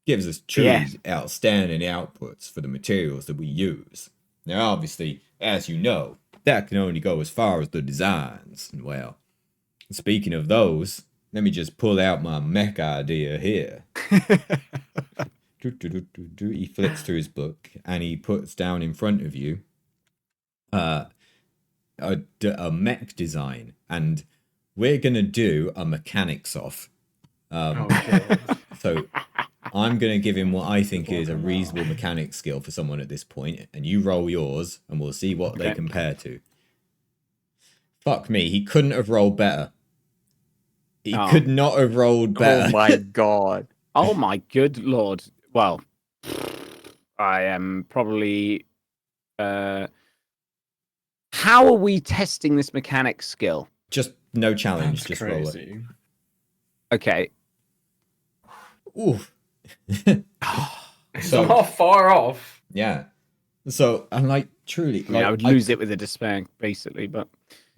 Gives us truly outstanding outputs for the materials that we use. Now, obviously, as you know, that can only go as far as the designs. And well, speaking of those, let me just pull out my mech idea here. He flips through his book and he puts down in front of you a mech design, and we're gonna do a mechanics off. Okay. So I'm gonna give him what I think is a reasonable mechanic skill for someone at this point, and you roll yours, and we'll see what they Okay. compare to. Fuck me, he couldn't have rolled better. He Oh. could not have rolled better. Oh my god. Oh my good lord. Well, I am probably. How are we testing this mechanic skill? Just no challenge, That's just roll it. crazy. Okay. Oof. It's So- not far off. Yeah. So I'm like truly I mean, I would lose it with a despair, basically, but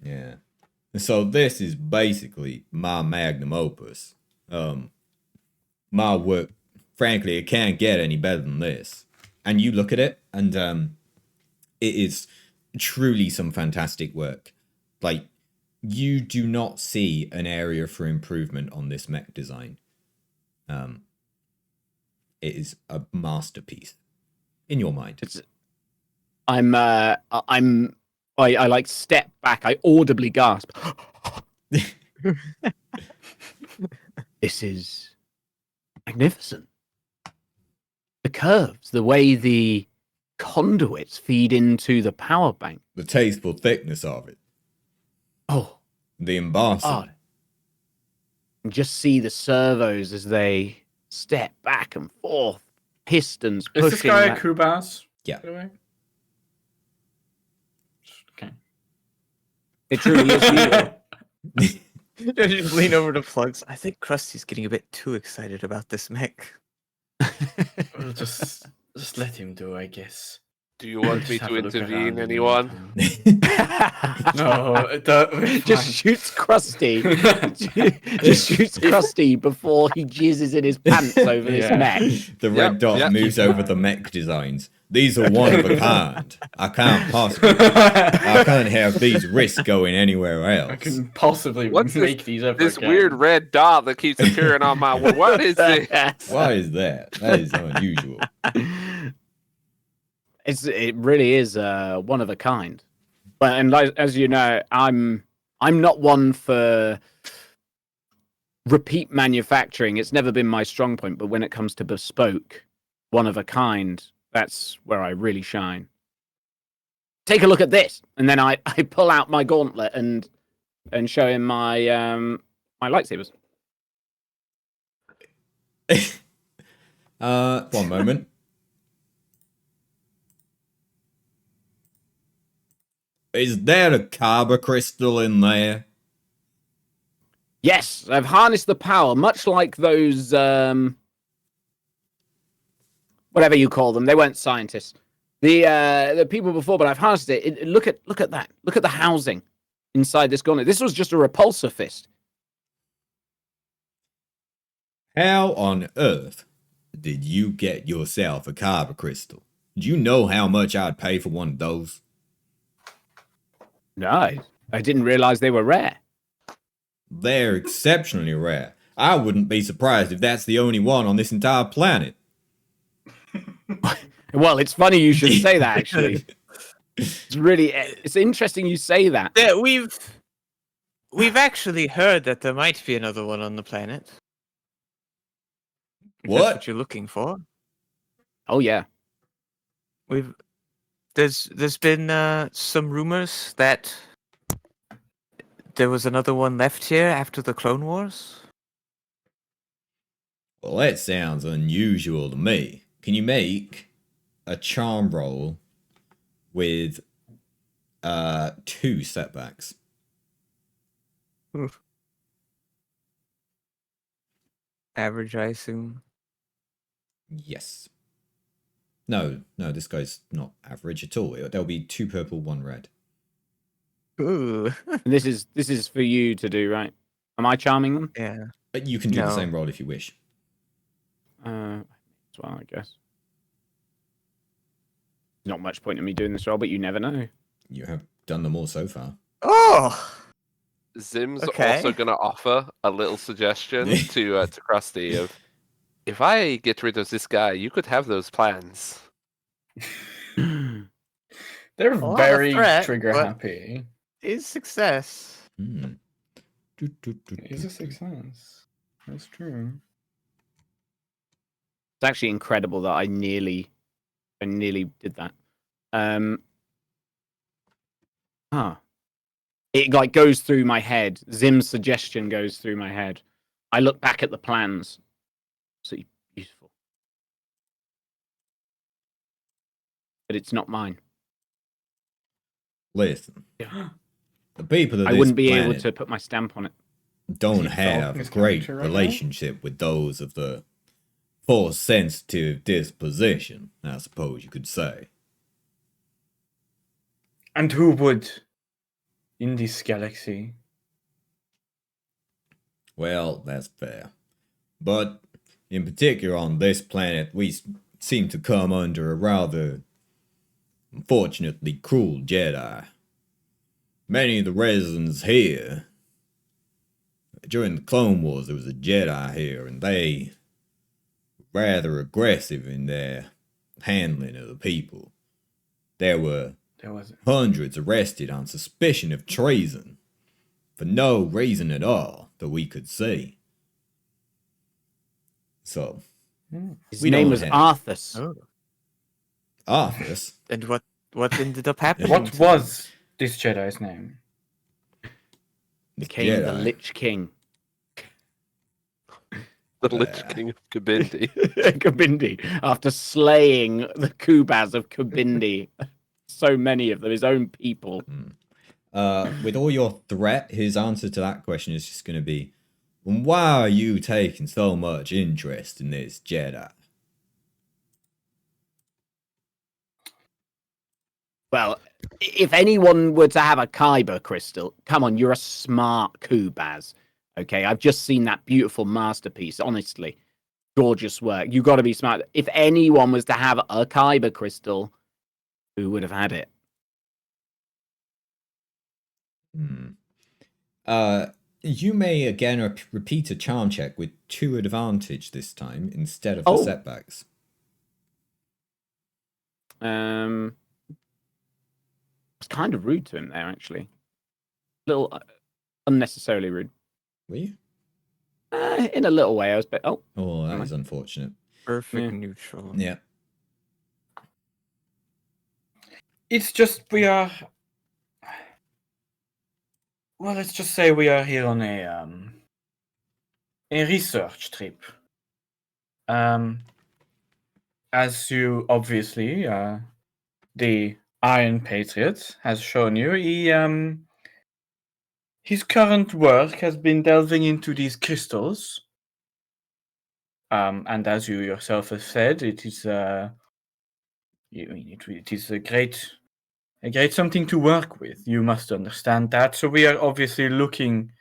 Yeah. So this is basically my magnum opus. My work, frankly, it can't get any better than this. And you look at it, and it is truly some fantastic work. Like, you do not see an area for improvement on this mech design. It is a masterpiece in your mind. I like step back. I audibly gasp. This is magnificent. The curves, the way the conduits feed into the power bank. The tasteful thickness of it, Oh, the embossing. God. And just see the servos as they step back and forth. Pistons Is pushing. this guy a that- Kubas? Yeah. By the way? Okay. It truly is beautiful. Just lean over to Plugs. I think Krusty's getting a bit too excited about this mech. We'll just let him do, I guess. Do you want me Just have to a look around intervene, in the anyone? meantime. No, we're Just fine. shoots Krusty. Just shoots Krusty before he jizzes in his pants over this Yeah. mech. The red Yep, dot yep. moves over the mech designs. These are one of a kind. I can't have these risks going anywhere I else. couldn't possibly What's make these ever This again. weird red dot that keeps appearing on my wall. What is this? Why is that? That is unusual. It really is one of a kind. But and like, as you know, I'm not one for repeat manufacturing. It's never been my strong point. But when it comes to bespoke, one of a kind, that's where I really shine. Take a look at this, and then I pull out my gauntlet and show him my my lightsabers. One moment. Is there a kyber crystal in there? Yes, I've harnessed the power, much like those whatever you call them. They weren't scientists. The people before, but I've harnessed it. Look at that. Look at the housing inside this gauntlet. This was just a repulsor fist. How on earth did you get yourself a kyber crystal? Do you know how much I'd pay for one of those? No, I didn't realize they were rare. They're exceptionally rare. I wouldn't be surprised if that's the only one on this entire planet. Well, it's funny you should say that, actually. It's interesting you say that. Yeah, we've actually heard that there might be another one on the planet. If What? That's what you're looking for. Oh, yeah. We've There's been some rumors that there was another one left here after the Clone Wars. Well, that sounds unusual to me. Can you make a charm roll with 2 setbacks? Average, I assume. Yes. No, this guy's not average at all. There'll be 2 purple, 1 red. Ooh. And this is for you to do, right? Am I charming them? Yeah. But you can do the No. same roll if you wish. As well, I guess. Not much point in me doing this roll, but you never know. You have done them all so far. Oh. Zim's Okay. also going to offer a little suggestion to Krusty of, if I get rid of this guy, you could have those plans. They're Well, not a very threat, trigger but- happy. Is success. Hmm. It's a success. That's true. It's actually incredible that I nearly did that. It like goes through my head. Zim's suggestion goes through my head. I look back at the plans. So beautiful. But it's not mine. Listen. Yeah. The people of I this wouldn't be able planet to put my stamp on it. don't Is he have talking a his great character right now? relationship with those of the force-sensitive disposition, I suppose you could say. And who would in this galaxy? Well, that's fair. But, in particular on this planet, we seem to come under a rather, unfortunately, cruel Jedi. Many of the residents here, during the Clone Wars, there was a Jedi here, and they were rather aggressive in their handling of the people. There were hundreds arrested on suspicion of treason, for no reason at all that we could see. So, His we name don't was have- Arthas. Oh. Arthas? And what ended up happening? What to was this Jedi's name? Became the Jedi. Lich King. The Lich King of Kabindi. Kabindi. After slaying the Kubas of Kabindi. So many of them, his own people. With all your threat, his answer to that question is just going to be, well, why are you taking so much interest in this Jedi? Well, if anyone were to have a Kyber crystal, come on, you're a smart Kubaz. Okay, I've just seen that beautiful masterpiece. Honestly, gorgeous work. You got to be smart. If anyone was to have a Kyber crystal, who would have had it? You may again repeat a charm check with 2 advantage this time instead of the setbacks. It's kind of rude to him there, actually. A little unnecessarily rude. Were you? In a little way, I was. Oh, that is unfortunate. Perfect neutral. Yeah. It's just we are. Well, let's just say we are here on a research trip. As you obviously, the Iron Patriot has shown you, his current work has been delving into these crystals. And as you yourself have said, it is it is a great something to work with. You must understand that. So we are obviously looking.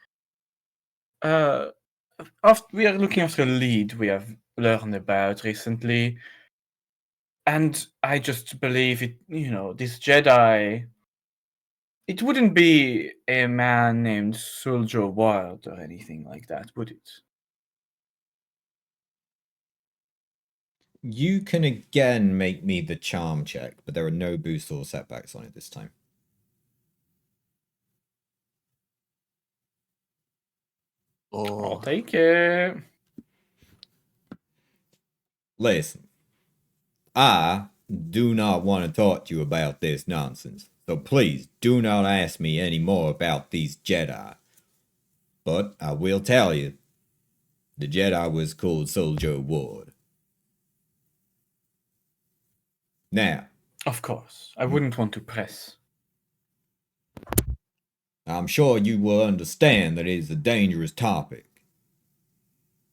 We are looking after a lead we have learned about recently, and I just believe it. This Jedi. It wouldn't be a man named Soldier Wild or anything like that, would it? You can again make me the charm check, but there are no boosts or setbacks on it this time. I'll take it. Listen, I do not want to talk to you about this nonsense. So please do not ask me any more about these Jedi. But I will tell you, the Jedi was called Soldier Ward. Now, Of course, I wouldn't want to press. I'm sure you will understand that it is a dangerous topic.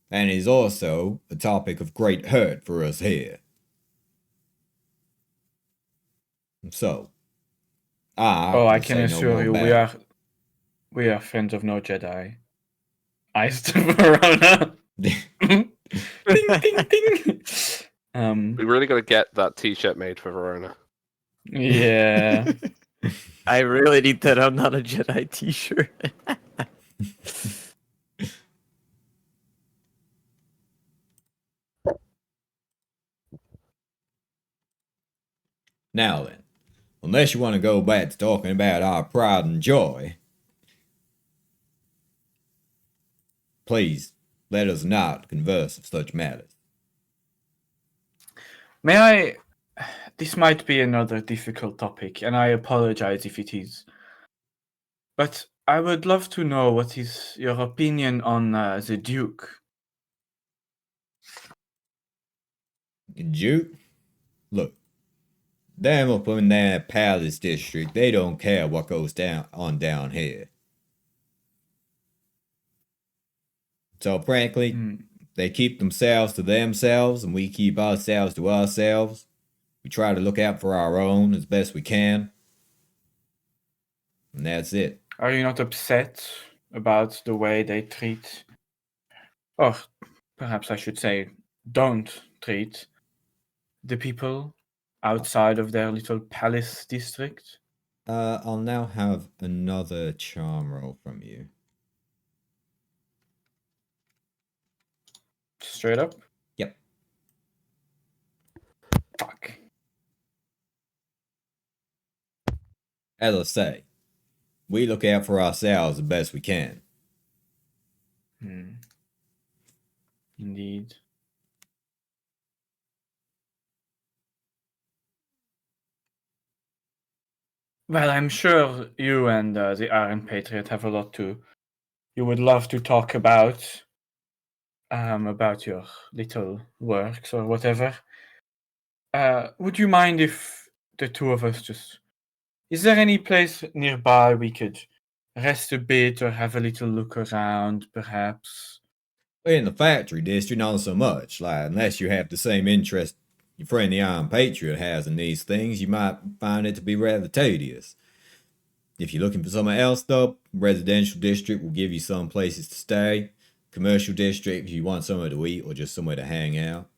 And it is also a topic of great hurt for us here. So, I will can say no assure more you, about we are friends of no Jedi. Eyes to Verona. Ding, ding, ding. We really gotta get that T-shirt made for Verona. Yeah. I really need that I'm not a Jedi t-shirt. Now then, unless you want to go back to talking about our pride and joy, please let us not converse of such matters. May I? This might be another difficult topic, and I apologize if it is. But I would love to know what is your opinion on the Duke. Duke, look, them up in that palace district, they don't care what goes down here. So frankly, they keep themselves to themselves, and we keep ourselves to ourselves. We try to look out for our own as best we can. And that's it. Are you not upset about the way they treat, or perhaps I should say, don't treat the people outside of their little palace district? I'll now have another charm roll from you. Straight up? Yep. Fuck. As I say, we look out for ourselves the best we can. Indeed. Well, I'm sure you and the Iron Patriot have a lot to. You would love to talk about your little works or whatever. Would you mind if the two of us just? Is there any place nearby we could rest a bit or have a little look around, perhaps? In the factory district, not so much. Like, unless you have the same interest your friend the Iron Patriot has in these things, you might find it to be rather tedious. If you're looking for somewhere else, though, residential district will give you some places to stay. Commercial district, if you want somewhere to eat or just somewhere to hang out.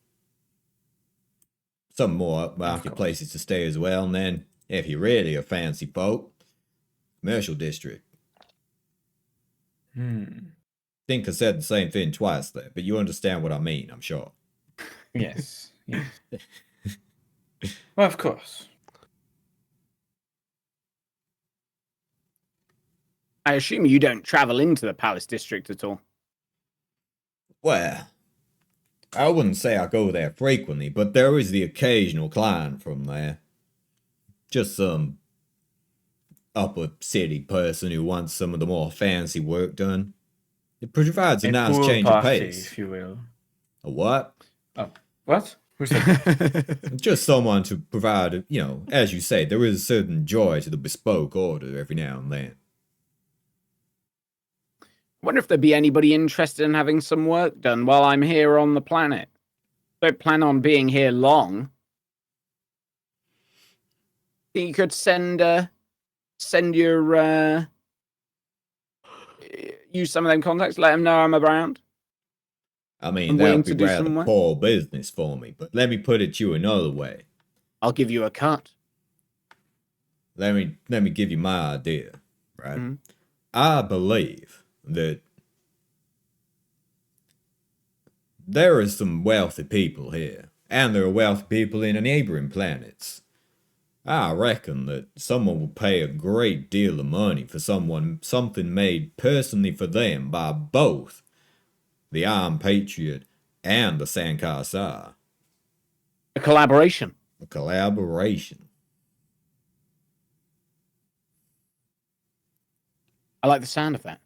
Some more upmarket places to stay as well. And then, if you're really a fancy folk, commercial district. Think I said the same thing twice there, but you understand what I mean, I'm sure. Yes. Yes. Well, of course. I assume you don't travel into the Palace District at all. Well, I wouldn't say I go there frequently, but there is the occasional client from there. Just some upper city person who wants some of the more fancy work done. It provides a nice pool change party, of pace. if you will. A what? Oh, what? Who said that? Just someone to provide, as you say, there is a certain joy to the bespoke order every now and then. Wonder if there'd be anybody interested in having some work done while I'm here on the planet. Don't plan on being here long. You could send your use some of them contacts. Let them know I'm around. I mean, I'm that willing would be to do rather some work. poor business for me, but let me put it to you another way. I'll give you a cut. Let me give you my idea, right? Mm-hmm. I believe that there are some wealthy people here, and there are wealthy people in the neighboring planets. I reckon that someone will pay a great deal of money for something made personally for them by both the Iron Patriot and the Sankar Sar. A collaboration. A collaboration. I like the sound of that.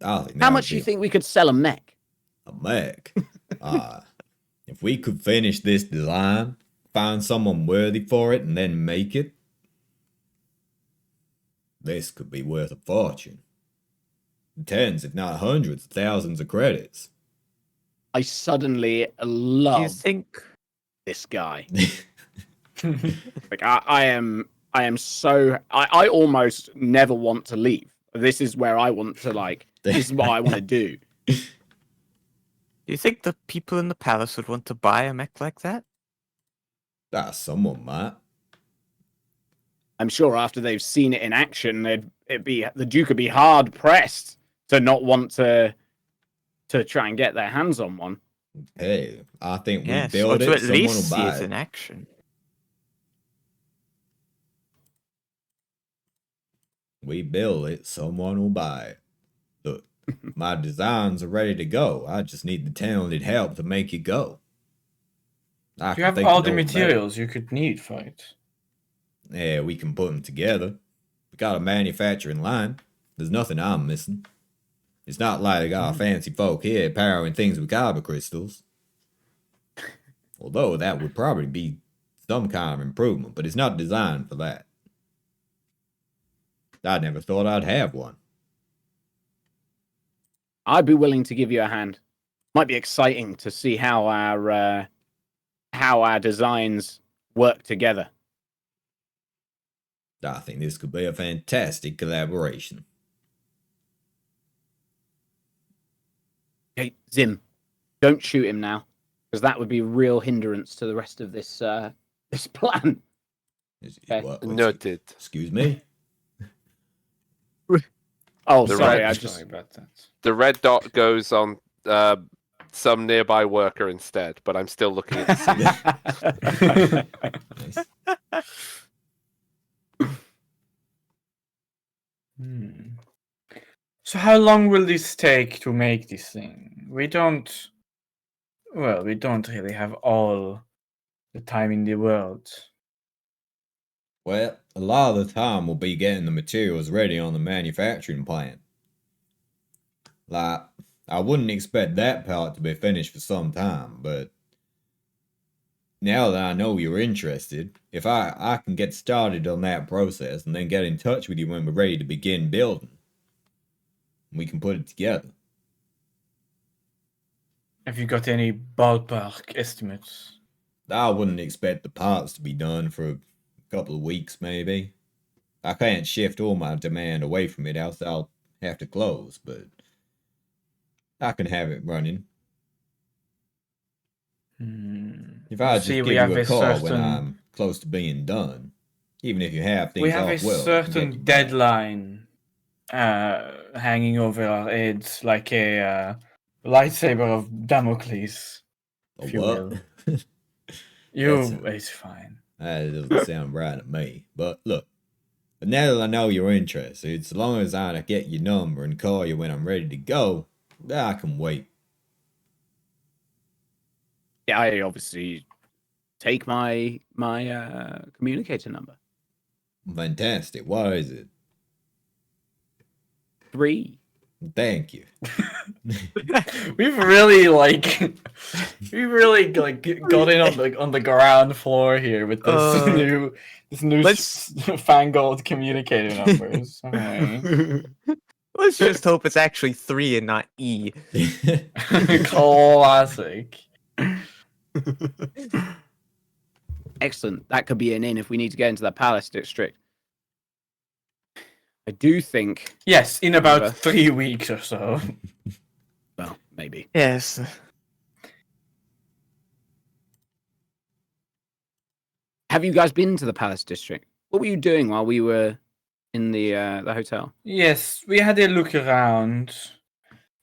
I think How that much would do you be think we could sell a mech? a mech. If we could finish this design, find someone worthy for it, and then make it, this could be worth a fortune. Tens, if not hundreds of thousands of credits. I suddenly Do you love think? this guy. Like I am so I almost never want to leave. This is where I want to this is what I want to do. Do you think the people in the palace would want to buy a mech like that? Someone might. I'm sure after they've seen it in action, the Duke would be hard pressed to not want to try and get their hands on one. Hey, I think we Yes, or build to it, at someone will least see buy it it. in action. We build it, someone will buy it. Look, my designs are ready to go. I just need the talented help to make it go. You have all the materials you could need for it. Yeah, we can put them together. We got a manufacturing line. There's nothing I'm missing. It's not like I got fancy folk here powering things with kyber crystals. Although that would probably be some kind of improvement, but it's not designed for that. I never thought I'd have one. I'd be willing to give you a hand. Might be exciting to see how our designs work together. I think this could be a fantastic collaboration. Okay, Zim, don't shoot him now, because that would be a real hindrance to the rest of this this plan. Noted. Excuse me? Oh, The sorry, red- I just Sorry about that. The red dot goes on some nearby worker instead, but I'm still looking at the scene. Nice. So how long will this take to make this thing? We don't really have all the time in the world. Well, a lot of the time we'll be getting the materials ready on the manufacturing plant. Like, I wouldn't expect that part to be finished for some time, but now that I know you're interested, if I can get started on that process and then get in touch with you when we're ready to begin building, we can put it together. Have you got any ballpark estimates? I wouldn't expect the parts to be done for a couple of weeks, maybe. I can't shift all my demand away from it, else I'll have to close, but I can have it running. If I just give you a call when I'm close to being done, even if you have things we have off a well, I can get you certain back. deadline hanging over our heads like a lightsaber of Damocles, if you will. It's fine. That doesn't sound right to me. But look, now that I know you're interested, so long as I get your number and call you when I'm ready to go, I can wait. yeah, I obviously take my communicator number. Fantastic. What is it? 3. Thank you. We've really got in on the ground floor here with this new fangled communicator numbers. Let's just hope it's actually 3 and not E. Classic. Excellent. That could be an in if we need to get into the Palace District. I do think. Yes, in about 3 weeks or so. Well, maybe. Yes. Have you guys been to the Palace District? What were you doing while we were in the hotel? Yes, we had a look around.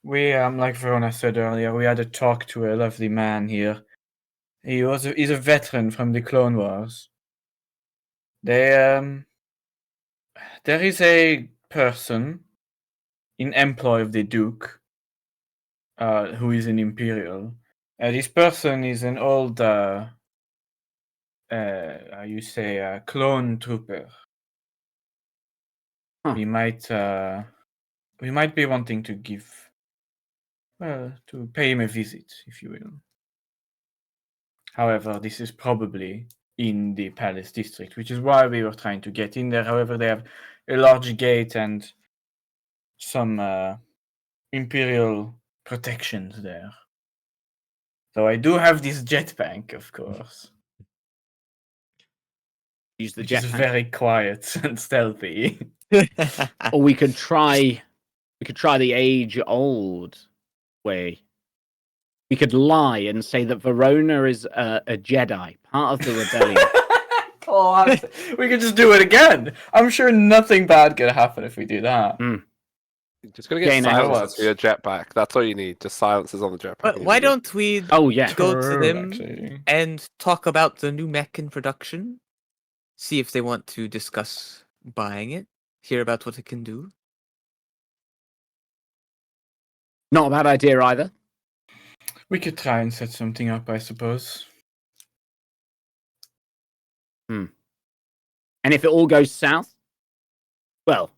We like Verona said earlier, we had a talk to a lovely man here. He's a veteran from the Clone Wars. There is a person in employ of the Duke, who is an Imperial. This person is an old how you say, clone trooper. Huh. We might be wanting to give, to pay him a visit, if you will. However, this is probably in the palace district, which is why we were trying to get in there. However, they have a large gate and some imperial protections there. So I do have this jetpack, of course. Use the Which is jetpack. very quiet and stealthy. Or we could try the age-old way. We could lie and say that Verona is a Jedi, part of the rebellion. We could just do it again. I'm sure nothing bad could happen if we do that. You're just gonna get Gain silencers hours. for your jetpack. That's all you need. Just silencers on the jetpack. But and why you'll be don't we Oh yeah. go to True, them actually. and talk about the new mech in production? See if they want to discuss buying it. Hear about what it can do. Not a bad idea either. We could try and set something up, I suppose. And if it all goes south, well,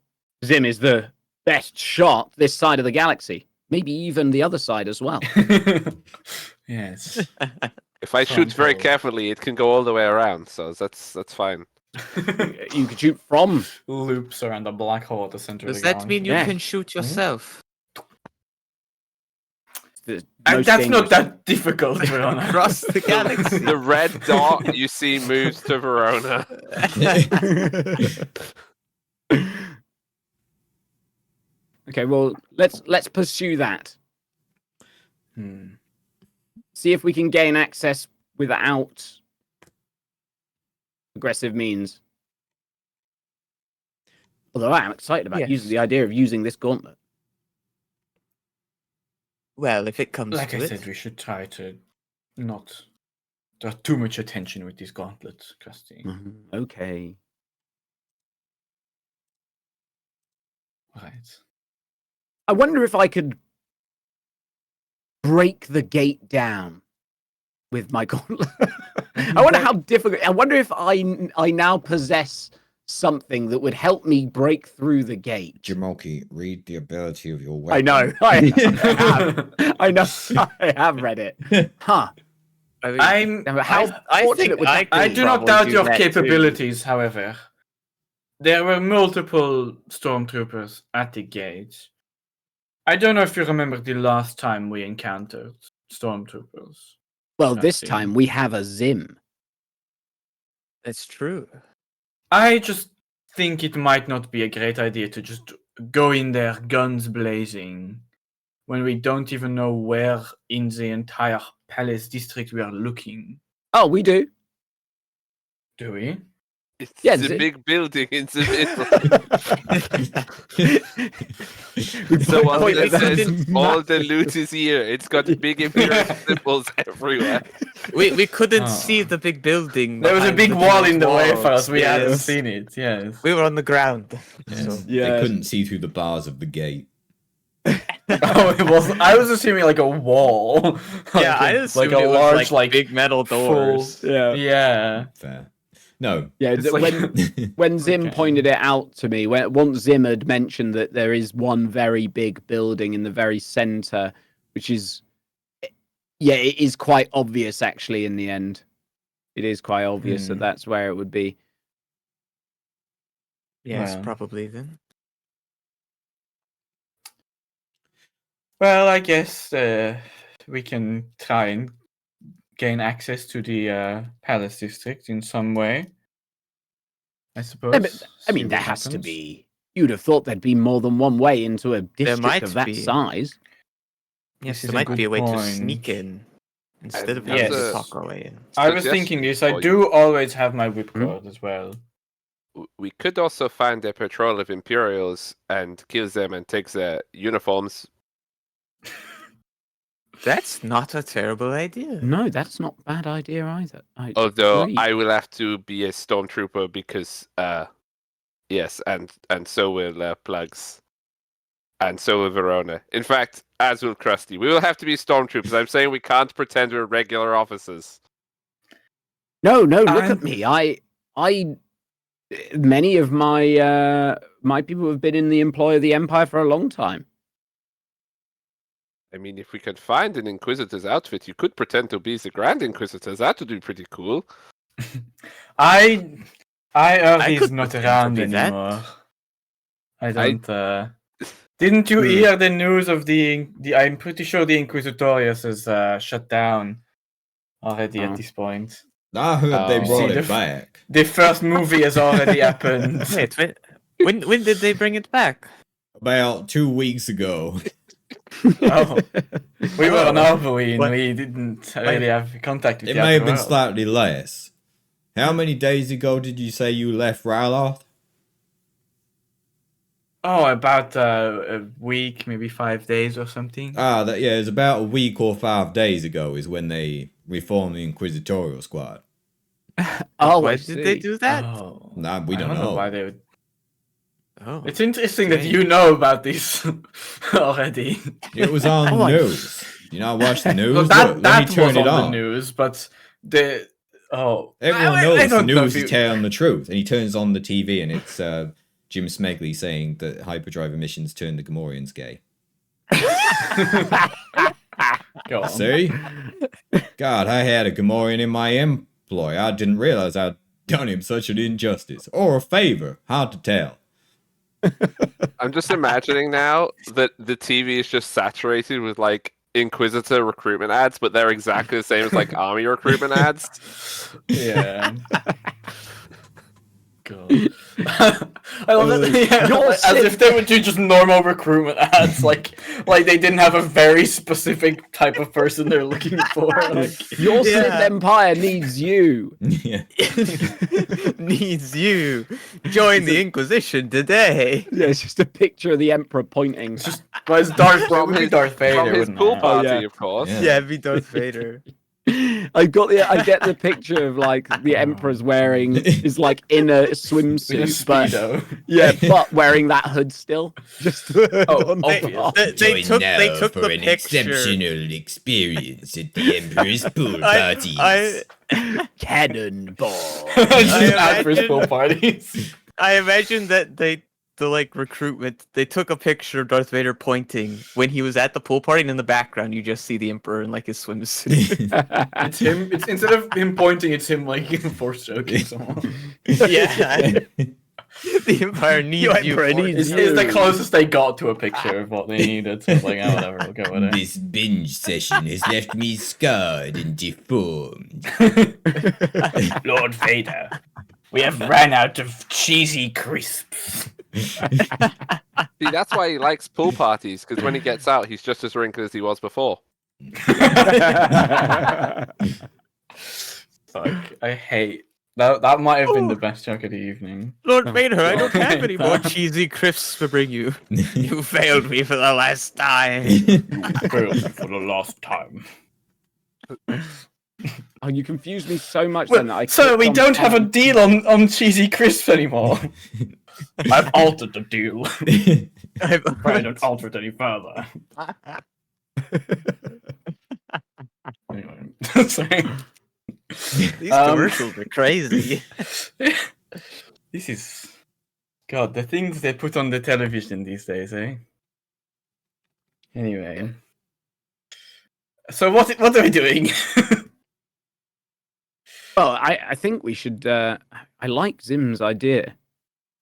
Zim is the best shot this side of the galaxy. Maybe even the other side as well. Yes. If I shoot very Frontal. carefully, it can go all the way around. So that's fine. You could shoot from. Loops around the black hole at the center Does of the that galaxy. mean you Yeah. can shoot yourself? The And most that's not dangerous- that difficult, Verona. Across the galaxy. The red dot you see moves to Verona. Okay, well, let's pursue that. See if we can gain access without aggressive means. Although I am excited about Yes. the idea of using this gauntlet. Well, if it comes Like to I it. said, we should try to not draw too much attention with these gauntlets, Krusty. Okay. Right. I wonder if I could break the gate down with my gauntlet. I wonder how difficult. I wonder if I now possess something that would help me break through the gate. Jamoki, read the ability of your I weapon. know. I have. I know. I have read it. Huh. I mean, Now, how I fortunate think would I that I be? do not probably doubt do your that too. capabilities, however. There were multiple stormtroopers at the gate. I don't know if you remember the last time we encountered stormtroopers. Well, this see. time we have a Zim. That's true. I just think it might not be a great idea to just go in there guns blazing when we don't even know where in the entire palace district we are looking. Oh, we do. Do we? It's Yeah, the Zim- big building in the middle. We The one point that at says this all map. the loot is here. It's got big imperial symbols everywhere. We couldn't Oh. see the big building. There was a behind big the wall big in the way for walls. us. We hadn't Yes. seen it. Yes. We were on the ground. Yes. So, They Yes. couldn't see through the bars of the gate. Oh, it was. I was assuming like a wall. yeah, I like assumed a it was large, like big metal doors. Yeah. Yeah. Fair. No. Yeah, It's like- when Zim Okay. pointed it out to me, once Zim had mentioned that there is one very big building in the very center, which is, yeah, it is quite obvious actually in the end. It is quite obvious that that's where it would be. Yes, Well. probably then. Well, I guess we can try and gain access to the palace district in some way. I suppose. I mean, See there what has to happens. be. You'd have thought there'd be more than one way into a district might of that be. size. Yes, is there a might be a good way to point. sneak in instead of Yes. having to talk our way in. I was Suggestion thinking this. I for do always have my whipcord Hmm? as well. We could also find a patrol of Imperials and kill them and take their uniforms. That's not a terrible idea. No, that's not a bad idea either. I Although agree. I will have to be a stormtrooper because, yes, and so will Plugs, and so will Verona. In fact, as will Krusty. We will have to be stormtroopers. I'm saying we can't pretend we're regular officers. No, look I'm- at me. Many of my my people have been in the employ of the Empire for a long time. I mean, if we could find an Inquisitor's outfit, you could pretend to be the Grand Inquisitor. That would be pretty cool. I heard I he's could not pretend to around be that. anymore. I don't. Didn't you hear the news of the? I'm pretty sure the Inquisitorius is shut down already Oh. at this point. I heard they Oh. brought See, it back. The first movie has already happened. Wait, when did they bring it back? About 2 weeks ago. Oh, we were on Halloween. What? We didn't really have contact with It the may have outer been world. slightly less. How many days ago did you say you left Ryloth? Oh, about a week, maybe 5 days or something. Yeah, it's about a week or 5 days ago is when they reformed the Inquisitorial Squad. Oh, Why I did they see. do that? Oh, Nah, we I don't know. why they would. Oh, It's interesting that strange. you know about this already. It was on Oh, the I- news. You know, I watched the news. Well, Look, that let me was turn it on the on. news, but the Everyone I knows the don't know news if is you- telling the truth. And he turns on the TV and it's Jim Smegley saying that hyperdrive emissions turn the Gamorreans gay. Go on. See? God, I had a Gamorrean in my employ. I didn't realize I'd done him such an injustice. Or a favor. Hard to tell. I'm just imagining now that the TV is just saturated with like Inquisitor recruitment ads, but they're exactly the same as like army recruitment ads. Yeah. God. I love that. Yeah, You're like, as if they would do just normal recruitment ads, like they didn't have a very specific type of person they're looking for. Like, Your Sith Yeah. Empire needs you. Yeah. needs you. Join the Inquisition today. Yeah, it's just a picture of the Emperor pointing. it's just, but it's Darth. It From would be his, Darth Vader, from his wouldn't pool it? party, yeah. of course. Yeah. Yeah, be Darth Vader. I get the picture of like the Emperor's wearing is like in a With a swimsuit, but speedo. yeah, but wearing that hood still. Just the hood Oh, on obvious. top. They took the picture. experience at the Emperor's pool I Cannonball. Just ad for his imagine- pool parties. I imagine that the like recruitment, they took a picture of Darth Vader pointing when he was at the pool party, and in the background you just see the Emperor in like his swimsuit. It's him. It's instead of him pointing, it's him like force choking someone. Yeah. The Empire needs Your you. Emperor for needs it. It's the closest they got to a picture of what they needed. So it's like, oh, whatever, we'll go with it. This binge session has left me scarred and deformed. Lord Vader, we have ran out of cheesy crisps. See, that's why he likes pool parties, because when he gets out, he's just as wrinkled as he was before. Like, I hate that. That might have been the best joke of the evening. Lord Vader, I don't have Okay. any more cheesy crisps to bring you. You failed me for the last time. Failed for the last time. Oh, you confused me so much then that I So clicked we on don't have a Pam. deal on cheesy crisps anymore. I've altered the deal. I don't alter it any further. Anyway, sorry. These commercials are crazy. This is God. The things they put on the television these days, eh? Anyway, so what are we doing? Well, I think we should. I like Zim's idea.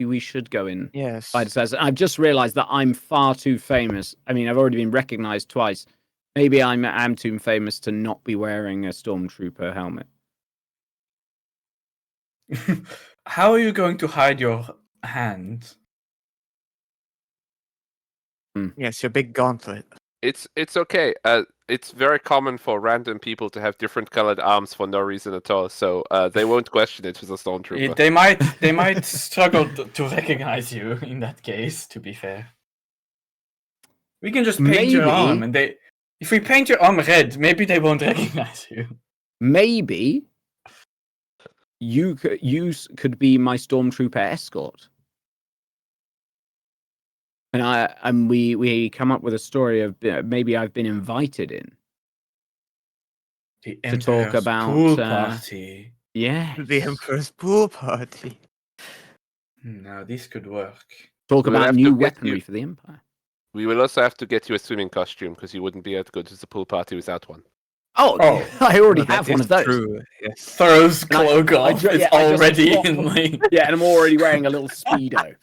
We should go in. Yes. I've just realised that I'm far too famous. I mean, I've already been recognised twice. Maybe I'm too famous to not be wearing a stormtrooper helmet. How are you going to hide your hand? Yes, your big gauntlet. It's okay. It's very common for random people to have different colored arms for no reason at all, so they won't question it with a stormtrooper. They might struggle to recognize you in that case. To be fair, we can just paint your Maybe. arm, and if we paint your arm red, maybe they won't recognize you. Maybe you could be my stormtrooper escort. And we come up with a story of maybe I've been invited in The to talk Emperor's about pool party. Yeah. The Emperor's pool party. No, this could work. Talk We'll about have new to get weaponry you- for the Empire. We will also have to get you a swimming costume because you wouldn't be able to go to the pool party without one. Oh, Oh, I already Well, that have one is of those. True. Yes. Throws And cloak off. It's I just already swap in them. like. Yeah, and I'm already wearing a little speedo.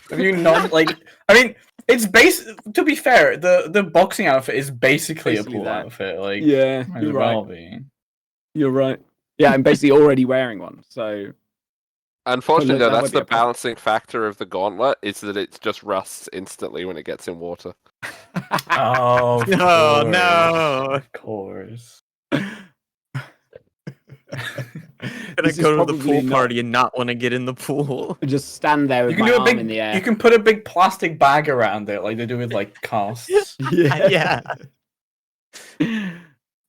Have you not like? I mean, it's to be fair, the boxing outfit is basically Basically a pool that. outfit. Like, Yeah, might you're as right. well be. You're right. Yeah, I'm basically already wearing one. So Unfortunately, that though, might that's be the a problem. balancing factor of the gauntlet is that it just rusts instantly when it gets in water. Oh, No, no. of course. Gonna This is go to the probably pool not- party and not want to get in the pool. just stand there with You can my do a arm big. in the air. You can put a big plastic bag around it, like they do with like casts. Yeah.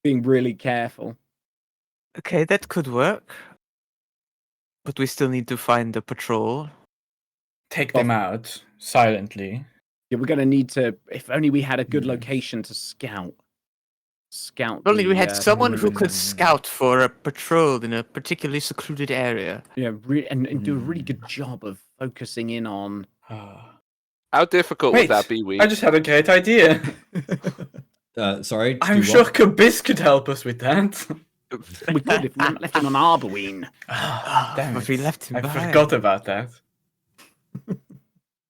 Being really careful. Okay, that could work. But we still need to find the patrol. Take them out silently. Yeah, we're gonna need to. If only we had a good location to scout. Scout. If only we had the, someone who mm. could scout for a patrol in a particularly secluded area. Yeah, and do a really good job of focusing in on. How difficult Wait, would that be, Wheat? I just had a great idea. Sorry. to I'm do sure what? Kabis could help us with that. We could if we hadn't left him on Arborween. Damn But we it. left him I behind. forgot about that.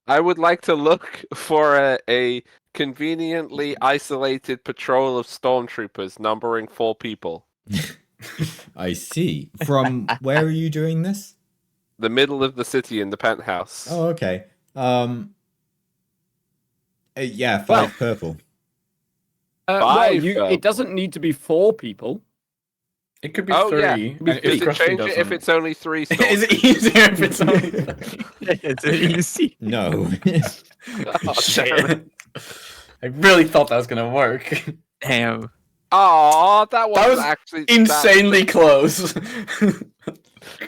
I would like to look for a conveniently isolated patrol of stormtroopers numbering 4 people. I see. From where are you doing this? The middle of the city in the penthouse. Oh, okay. Yeah, 5 purple. Well, Five, it doesn't need to be 4 people. It could be Oh, 3. yeah. and Does if Does it Krusty change it if doesn't- it's only 3 Is stormtroopers? it easier if it's only 3? It's easy. No. Oh, Shit. I really thought that was gonna work. Damn. Aw, that That was actually Insanely close.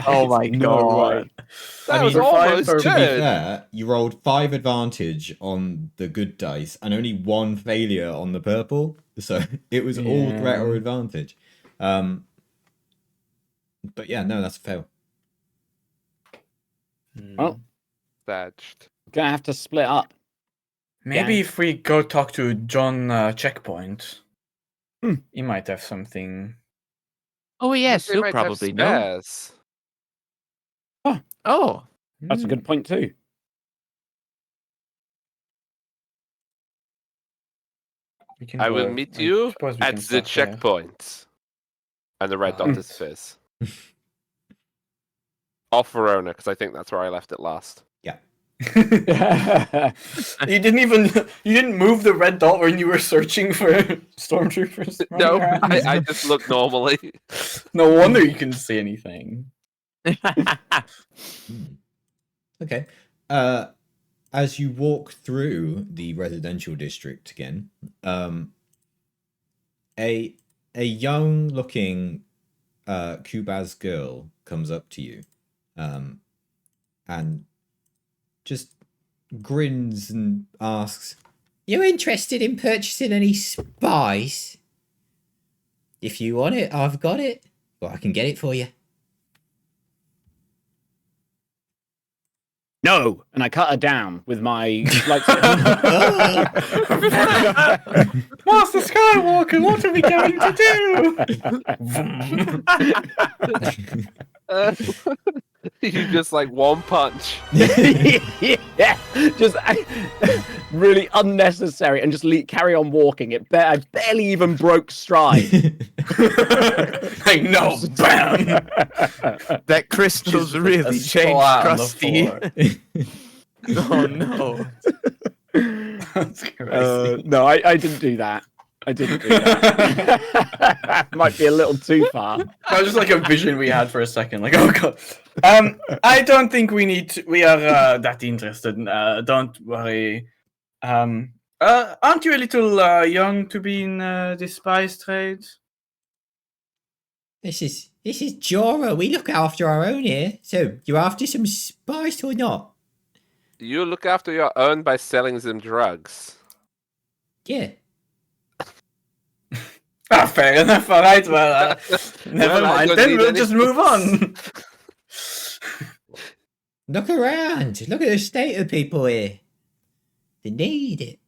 Oh my god. That was for five almost or- To be good. fair, you rolled 5 advantage on the good dice and only 1 failure on the purple. So it was all threat or Yeah. advantage. But yeah, no, that's a fail. Well, Thatched. gonna have to split up. Maybe Yeah. if we go talk to John Checkpoint, he might have something. Oh yes, They you'll might have probably know. spares. Oh. That's a good point too. We can I go- will meet you suppose we at can the start there. checkpoint. And the red dot Right. is Fizz. Off Verona, because I think that's where I left it last. You didn't move the red dot when you were searching for stormtroopers. running No, around? I just look normally. No wonder you couldn't see anything. Okay. As you walk through the residential district again, a young looking Kubaz girl comes up to you, and just grins and asks, "You interested in purchasing any spice? If you want it, I've got it. Or I can get it for you." No, and I cut her down with my Master Skywalker, what are we going to do? You just like one punch. yeah, just really unnecessary, and just carry on walking. I barely even broke stride. I know, bam! That crystal's Just really a changed splat on the Krusty. floor. Oh no. That's crazy. No, I didn't do that. I didn't do that. Might be a little too far. That was just like a vision we had for a second. Like, oh god. I don't think we are that interested. Don't worry. Aren't you a little young to be in the spice trade? This is Jorah. We look after our own here. So, you after some spice or not? You look after your own by selling them drugs. Yeah. Ah, fair enough. All right. Well, never Well, I mind. don't Then need we'll any just move on. Look around. Look at the state of people here. They need it.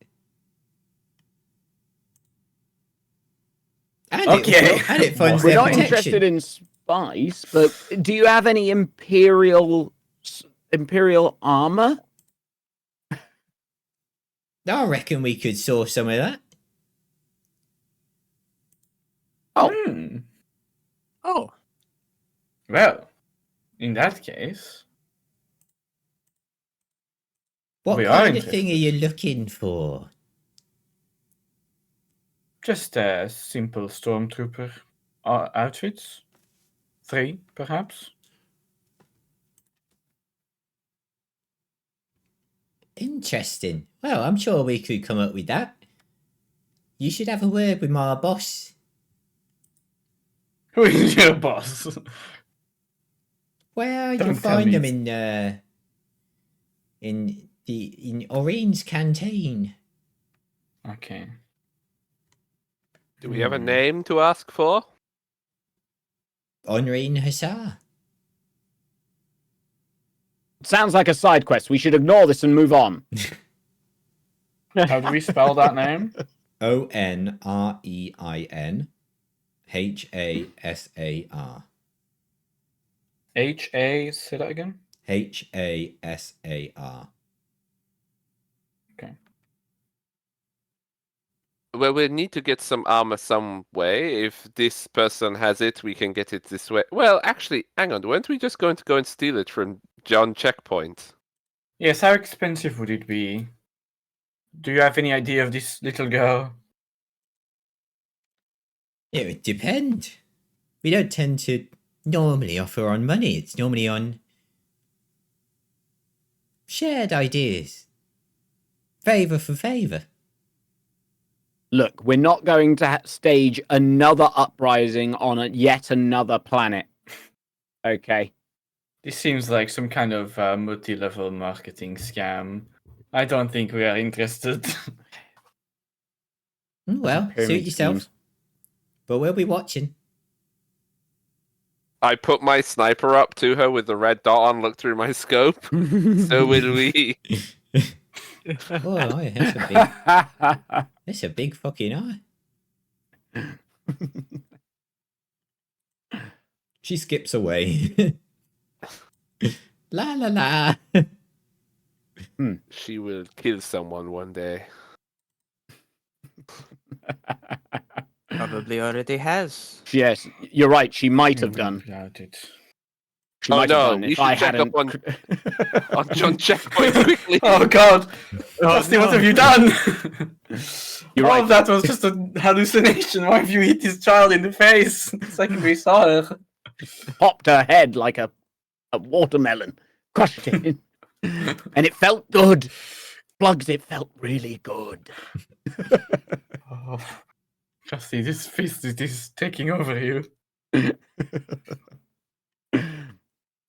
And Okay. it funds We're their not protection. interested in spice, but do you have any imperial armor? I reckon we could source some of that. Oh. Hmm. Oh, Well, in that case, What We are kind of thing are interested. you looking for? just a simple stormtrooper outfits. 3, perhaps. Interesting. Well, I'm sure we could come up with that. You should have a word with my boss. Who is your boss? Well, you'll Don't tell find me them in Oreen's canteen. Okay. Do we have a name to ask for? Oreen Hussar. Sounds like a side quest. We should ignore this and move on. How do we spell that name? ONREIN HASAR. H-A, say that again? HASAR. Okay. Well, we need to get some armor some way. If this person has it, we can get it this way. Well, actually, hang on. Weren't we just going to go and steal it from John Checkpoint? Yes, how expensive would it be? Do you have any idea of this little girl? It would depend. We don't tend to normally offer on money. It's normally on shared ideas. Favour for favour. Look, we're not going to stage another uprising on yet another planet. Okay. This seems like some kind of multi-level marketing scam. I don't think we are interested. Well, suit Pyramid yourself. schemes. But we'll be watching. I put my sniper up to her with the red dot on, look through my scope. So will we. Oh, that's a big fucking eye. She skips away. La la la. She will kill someone one day. probably already has. Yes, you're right. She might have done. Doubt it. She Oh might have no, done we if should I check up hadn't. on John Checkpoint quickly. Oh god! Dusty, what have you done? You're All right. of that was just a hallucination. Why have you hit this child in the face the second we saw her? Popped her head like a watermelon, crushed it, and it felt good. Plugs, it felt really good. Oh, Dusty, this fist is taking over you.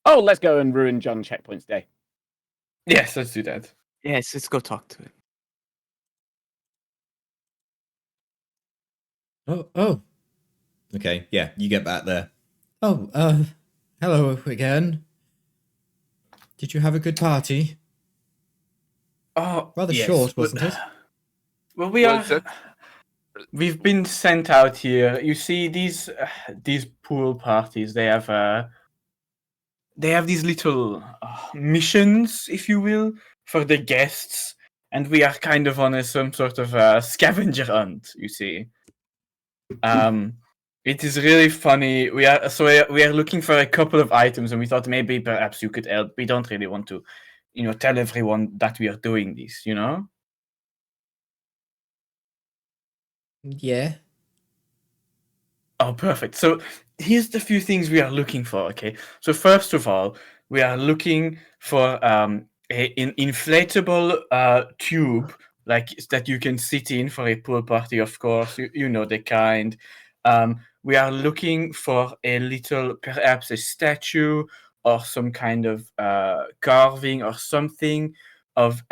Oh, let's go and ruin John Checkpoint's day. Yes, let's do that. Yes, let's go talk to him. Oh. Okay, yeah, you get back there. Oh, hello again. Did you have a good party? Oh, Rather yes, short, wasn't it? Well, we are. Was it? We've been sent out here. You see, these pool parties. They have these little missions, if you will, for the guests, and we are kind of on some sort of scavenger hunt. You see, it is really funny. We are looking for a couple of items, and we thought maybe perhaps you could help. We don't really want to, tell everyone that we are doing this. Yeah. Oh, perfect. So here's the few things we are looking for. Okay. So first of all, we are looking for an inflatable tube like that you can sit in for a pool party. Of course, you know the kind. We are looking for perhaps a statue or some kind of carving or something of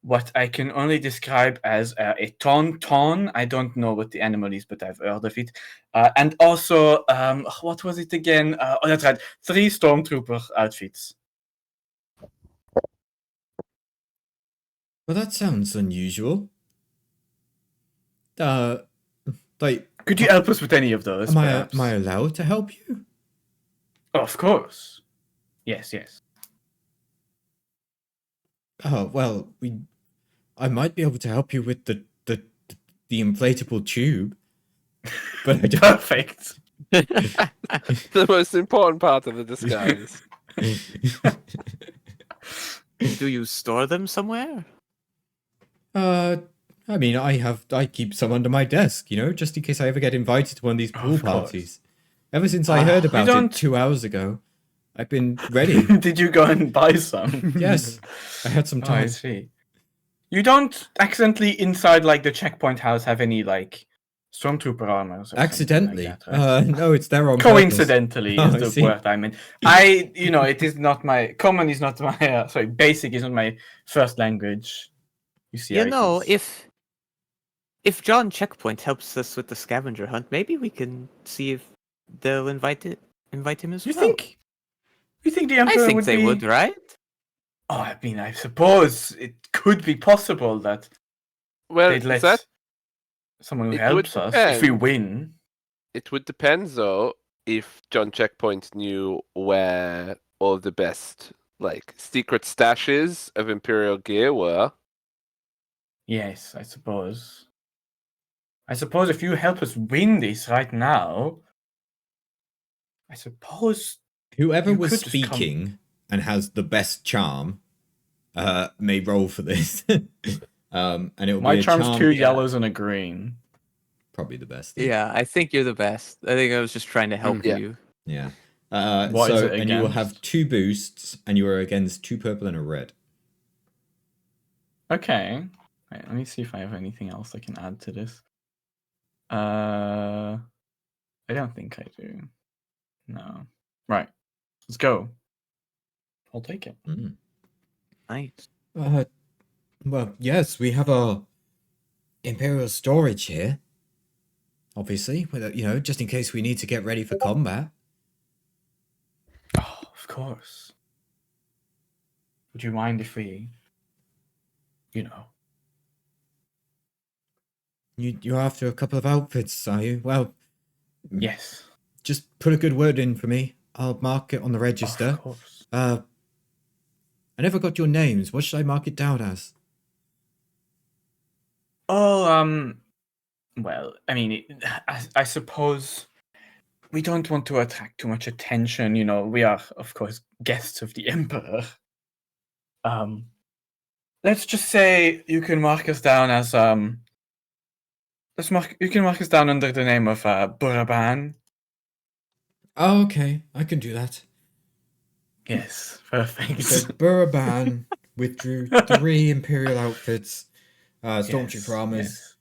what I can only describe as a tauntaun. I don't know what the animal is, but I've heard of it. And also, what was it again? Oh, that's right, 3 stormtrooper outfits. Well, that sounds unusual. Like, Could you help us with any of those? am Perhaps? I allowed to help you? Oh, of course. Yes. Oh well, I might be able to help you with the inflatable tube, but I don't. Perfect. The most important part of the disguise. Do you store them somewhere? I mean, I keep some under my desk, just in case I ever get invited to one of these pool Of course. parties. Ever since I heard about it don't- 2 hours ago, I've been ready. Did you go and buy some? Yes, I had some Oh, I time. see. You don't accidentally inside like the checkpoint house have any like stormtrooper armor? Accidentally. Like that, right? No, it's there on purpose. Coincidentally Oh, is I the see. word I mean. It is not my common is not my basic is not my first language. You see, You it know, is- if John Checkpoint helps us with the scavenger hunt, maybe we can see if they'll invite him as you well. think the I emperor think would they be? would, right? Oh, I mean, I suppose it could be possible that Well, they'd let that someone who it would helps us if we depend. win. it would depend though if John Checkpoint knew where all the best like secret stashes of Imperial gear were. Yes, I suppose. I suppose if you help us win this right now, I suppose Whoever You was could just come- speaking and has the best charm may roll for this. And it'll my be a charm's charm. 2 yellows and a green. Probably the best. Yeah, I think you're the best. I think I was just trying to help Yeah. you. Yeah. What is it and you will have against? 2 boosts, and you are against 2 purple and a red. Okay. Right, let me see if I have anything else I can add to this. I don't think I do. No. Right. Let's go. I'll take it. Mm. Nice. Well, yes, we have our Imperial storage here. Obviously, just in case we need to get ready for combat. Oh, of course. Would you mind if we, You're after a couple of outfits, are you? Well, Yes. just put a good word in for me. I'll mark it on the register. Of course. I never got your names. What should I mark it down as? Oh, well, I mean, I suppose we don't want to attract too much attention. We are, of course, guests of the Emperor. Let's just say you can mark us down as you can mark us down under the name of Buraban. Oh, okay, I can do that. Yes, perfect. So Buraban withdrew 3 Imperial outfits, Stormtrooper armors,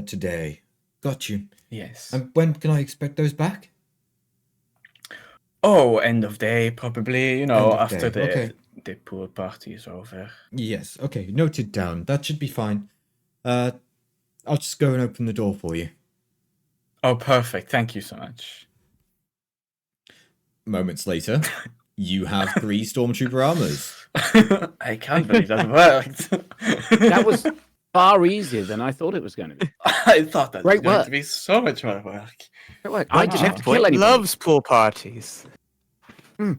today. Got you. Yes. And when can I expect those back? Oh, end of day, probably. End of After day, okay. the pool party is over. Yes, okay, noted down. That should be fine. I'll just go and open the door for you. Oh, perfect. Thank you so much. Moments later, you have 3 Stormtrooper armors. I can't believe that worked. That was far easier than I thought it was going to be. I thought that was Great going work. to be so much more work. I didn't have to kill Checkpoint anybody. loves pool parties. Oh,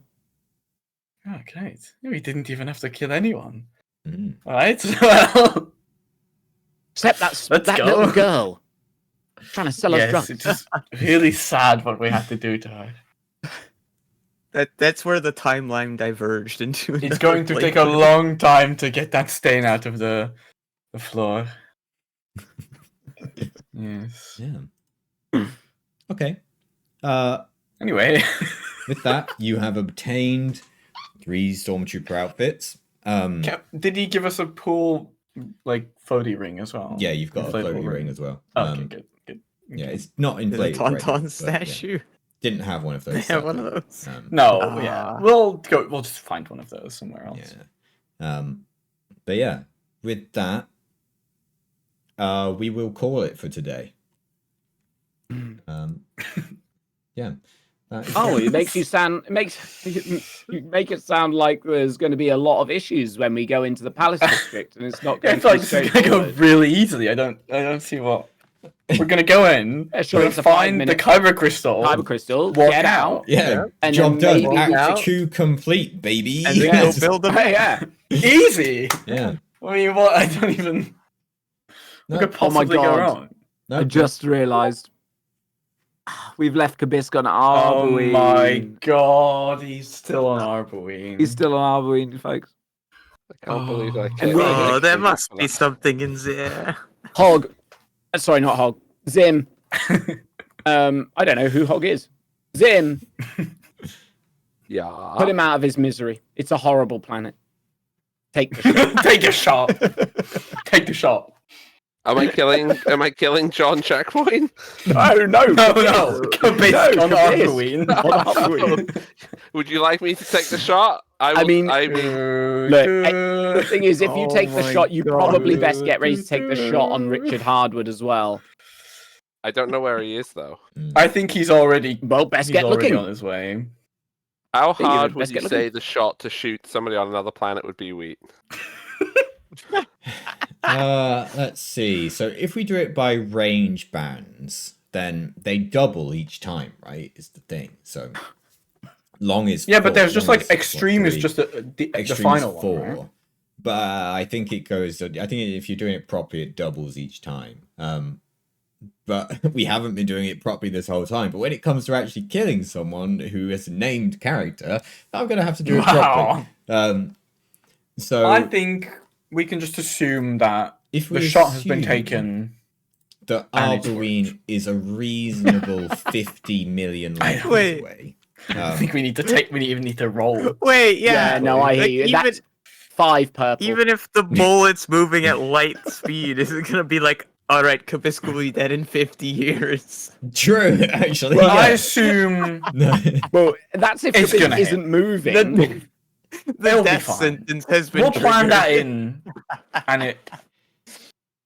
great. We didn't even have to kill anyone. Mm. All right. Well, Except Let's that go. little girl trying to sell us yes, drugs. it's just really sad what we had to do to her. That's where the timeline diverged into. It's another going to take a place. long time to get that stain out of the floor. Yes. Yeah. Okay. Anyway. With that, you have obtained 3 Stormtrooper outfits. Did he give us a pool floaty ring as well? Yeah, you've got a Inflatable floaty ring as well. Okay, good. Yeah, it's not The inflated. right now, Tauntaun but yeah, statue. didn't have one of They those. have one sadly. of those. No, yeah. Ah. We'll just find one of those somewhere else. Yeah. But yeah, with that, we will call it for today. Yeah. Oh, it makes you sound. You make it sound like there's going to be a lot of issues when we go into the Palace District, and it's not Yeah, I going feel to like be this is gonna go straightforward. really easily. I don't see what. We're gonna go in. Yeah, sure, we're it's gonna a 5 find the minute Kyber crystal. Kyber crystal, walk get out. out. Yeah, And job then done. maybe Act out. 2 complete, baby. And then Yeah. go build them. Yeah. Easy. Yeah. I mean, what? I don't even. No. What could Oh my possibly go God. wrong? No, I just realised we've left Kabisc on Oh Arboreen. my god, he's still on Arboreen. He's still on Arboreen, folks. I can't believe I Oh. can't. And we- Oh, there must be something in there. Hog. Sorry, not Hog. Zim. I don't know who Hog is. Zim. Yeah. Put him out of his misery. It's a horrible planet. Take the shot. Take a shot. Take the shot. Am I killing John Checkpoint? No. No, go based No, on Kabisc. Arboreen. On Arboreen. Would you like me to take the shot? I mean- Look, The thing is, if you Oh take the my shot, you God. probably best get ready to take the shot on Richard Hardwood as well. I don't know where he is though. I think he's already. Well, best He's get already looking. on his way. How think you hard would would best you get say looking. the shot to shoot somebody on another planet would be, Wheat? Let's see. So if we do it by range bands, then they double each time, right? Is the thing. So long is Yeah, but there's just long like is, extreme is 3? just the Extreme final is 4. one. Right? But I think it goes. I think if you're doing it properly, it doubles each time. But we haven't been doing it properly this whole time. But when it comes to actually killing someone who is a named character, I'm gonna have to do it properly. So I think we can just assume that if the we shot has been assume taken. that and it's Arboreen is a reasonable 50 million light years Wait. away. I think we need to take. We even need to roll. Wait, yeah. No, I hear like, you. Even, That's 5 purple. even if the bullet's moving at light speed, is it gonna be like, all right, Kabisc will be dead in 50 years? True, actually. Well, I yeah. assume No. Well, that's if It's the gonna bit isn't moving. The They'll be death fine. sentence has been we'll plan triggered. that in, and it.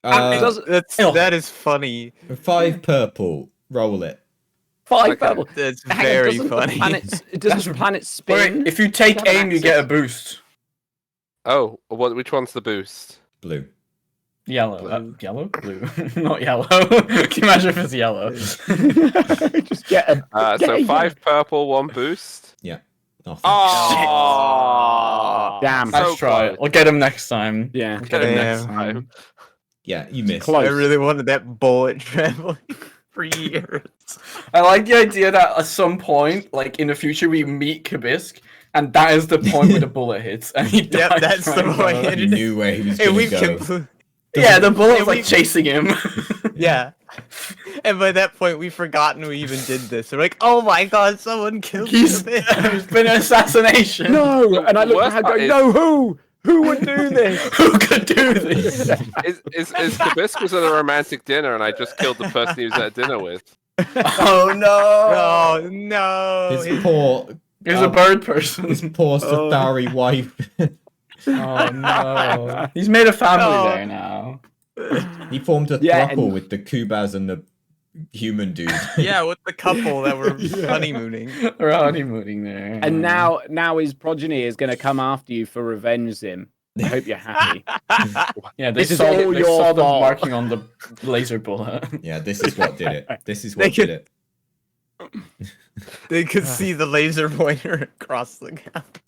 That is funny. 5 purple. Roll it. 5 Okay. purple. That's Hang on, very doesn't the funny. doesn't the planet spin? Wait, if you take Doesn't aim, you access- get a boost. Oh, which one's the boost? Blue. Yellow. Blue. Yellow? Blue. Not yellow. Can you imagine if it's yellow? Just get a. So Yeah, 5 purple, 1 boost. Nothing. Oh, Damn. So Let's try it. close. I'll get him next time. Yeah. We'll get him next Damn. time. Yeah, you missed. Close. I really wanted that bullet traveling for years. I like the idea that at some point, like in the future, we meet Kabisc, and that is the point where the bullet hits, and he dies. Yep, that's the trying to point. go. You knew where he was And going we've to go. Yeah, the bullet's And like we- chasing him. Yeah. And by that point, we've forgotten we even did this. We're like, oh my god, someone killed There's Kabisc. been an assassination. No, and I look Worst at her and go, part is- no, who? Who would do this? Who could do this? Is Kabisc was at a romantic dinner and I just killed the person he was at dinner with? Oh no! Oh no. His poor, He was a bird person. his poor Sathari wife. Oh no! He's made a family No. there now. He formed a Yeah, throuple and- with the Kubas and the human dude. Yeah, with the couple that were honeymooning. They're honeymooning there. And now his progeny is going to come after you for revenge, Zim. I hope you're happy. yeah, this is saw, all they your saw the fault. marking on the laser bullet. Yeah, this is what did it. This is They what did could- it. They could see the laser pointer across the gap.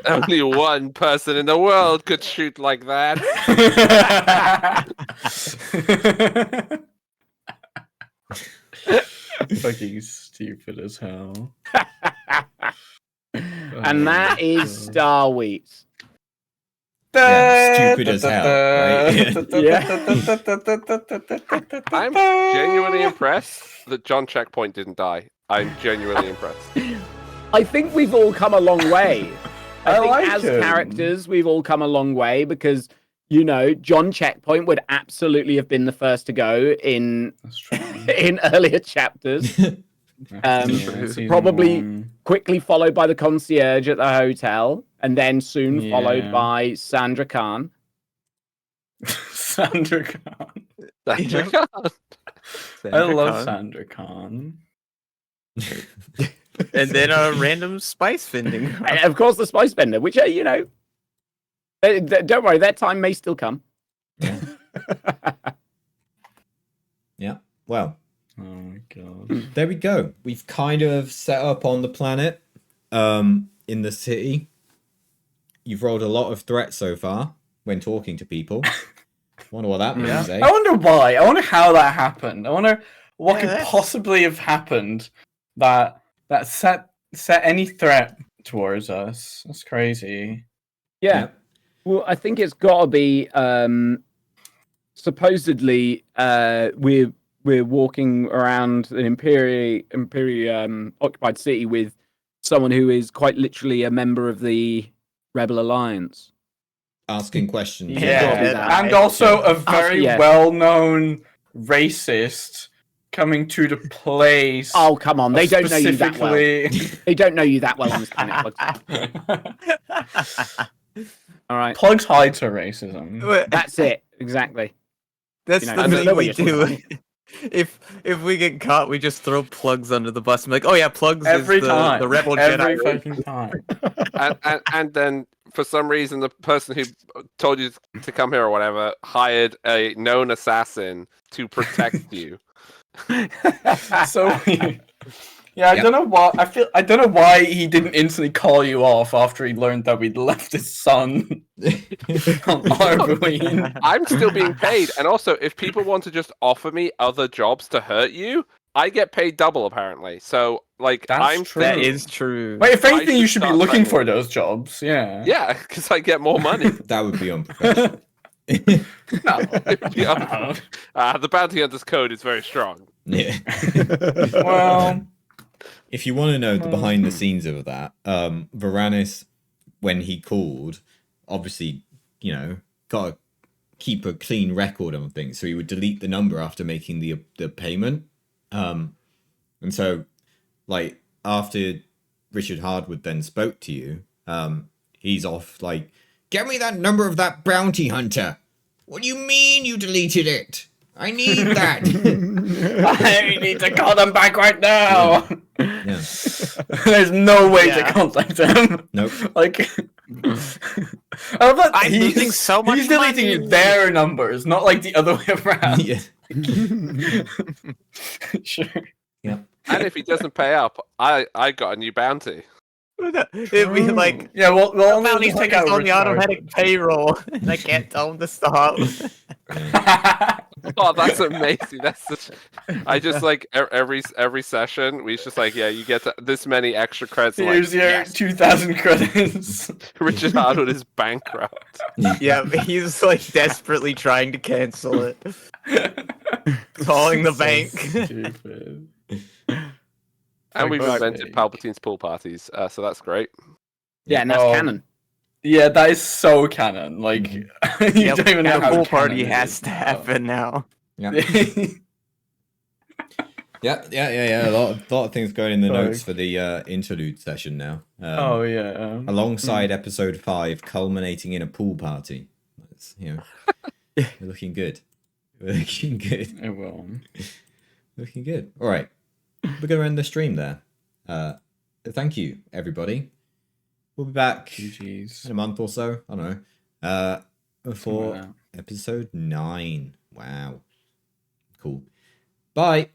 Only one person in the world could shoot like that. Fucking stupid as hell. And that is Star Wheats. Yeah, stupid as hell, right? I'm genuinely impressed that John Checkpoint didn't die. I'm genuinely impressed. I think we've all come a long way. I think like as him. characters, we've all come a long way because, you know, John Checkpoint would absolutely have been the first to go in That's true. in earlier chapters. Season probably- one. Quickly followed by the concierge at the hotel. and then soon followed Yeah. by Sandra Khan. Sandra Khan. Sandra Khan. I love Khan. Sandra Khan. And then a random spice vending. And of course, the Spice Vendor, which, you know, don't worry, that time may still come. Yeah. Yeah. Well, Oh my god. there we go. We've kind of set up on the planet, in the city. You've rolled a lot of threats so far when talking to people. Wonder what that means, eh? I wonder why. I wonder how that happened. I wonder what Yeah, could that's- possibly have happened that set any threat towards us. That's crazy. Yeah. Yep. Well, I think it's got to be supposedly we're walking around an imperial occupied city with someone who is quite literally a member of the Rebel Alliance. Asking questions. Yeah, and also a very yeah. well-known racist coming to the place. Oh, come on. They don't know you that well. specifically- They don't know you that well on this planet. All right. Plugs hides her racism. That's it. Exactly. That's You know, the I don't thing know what we you're talking do. If we get caught, we just throw Plugs under the bus. I'm like, oh yeah, Plugs Every is time. the rebel Every Jedi. fucking time. and then for some reason the person who told you to come here or whatever hired a known assassin to protect you. So weird. Yeah, I don't know why. I don't know why he didn't instantly call you off after he learned that we'd left his son on Arbuine. I'm still being paid, and also if people want to just offer me other jobs to hurt you, I get paid double apparently. So like That's I'm true. That is true. Wait, if I anything, you should be start looking signing for up. those jobs. Yeah. Yeah, because I get more money. That would be unprofessional. No. Yeah. The bounty hunter's code is very strong. Yeah. Well, If you want to know the behind the scenes of that, Varanus, when he called, obviously, you know, got to keep a clean record on things. So he would delete the number after making the payment. And so, like, after Richard Hardwood then spoke to you, he's off, like, get me that number of that bounty hunter. What do you mean you deleted it? I need that. I need to call them back right now. Yeah. There's no way Yeah. to contact them. Nope. Like, I love that I'm losing so much he's deleting money. their numbers, not like the other way around. Yeah. Sure. And if he doesn't pay up, I got a new bounty. It'd be like Yeah, well, bounty only take out hunter's on the Richard automatic payroll, and I can't tell him to stop. Hardwood. Oh, that's amazing. That's such. I just like every session. We just like, yeah, you get this many extra credits. I'm Here's like, your yes, 2,000 credits. Richard Hardwood is bankrupt. Yeah, he's like desperately trying to cancel it, calling the bank. Stupid. And we've Like, invented Palpatine's pool parties, so that's great. Yeah, and that's Oh. canon. Yeah, that is so canon. Like, you Yep, don't even know the how pool party canon it has is to now. happen now. Yeah. Yeah. A lot of things going in the Sorry. notes for the interlude session now. Oh yeah. Alongside episode 5, culminating in a pool party. That's, you know, we're looking good. We're looking good. It will. Looking good. All right, we're gonna end the stream there. Thank you, everybody. We'll be back GGs. in a month or so. I don't know. For Something like episode 9. Wow. Cool. Bye.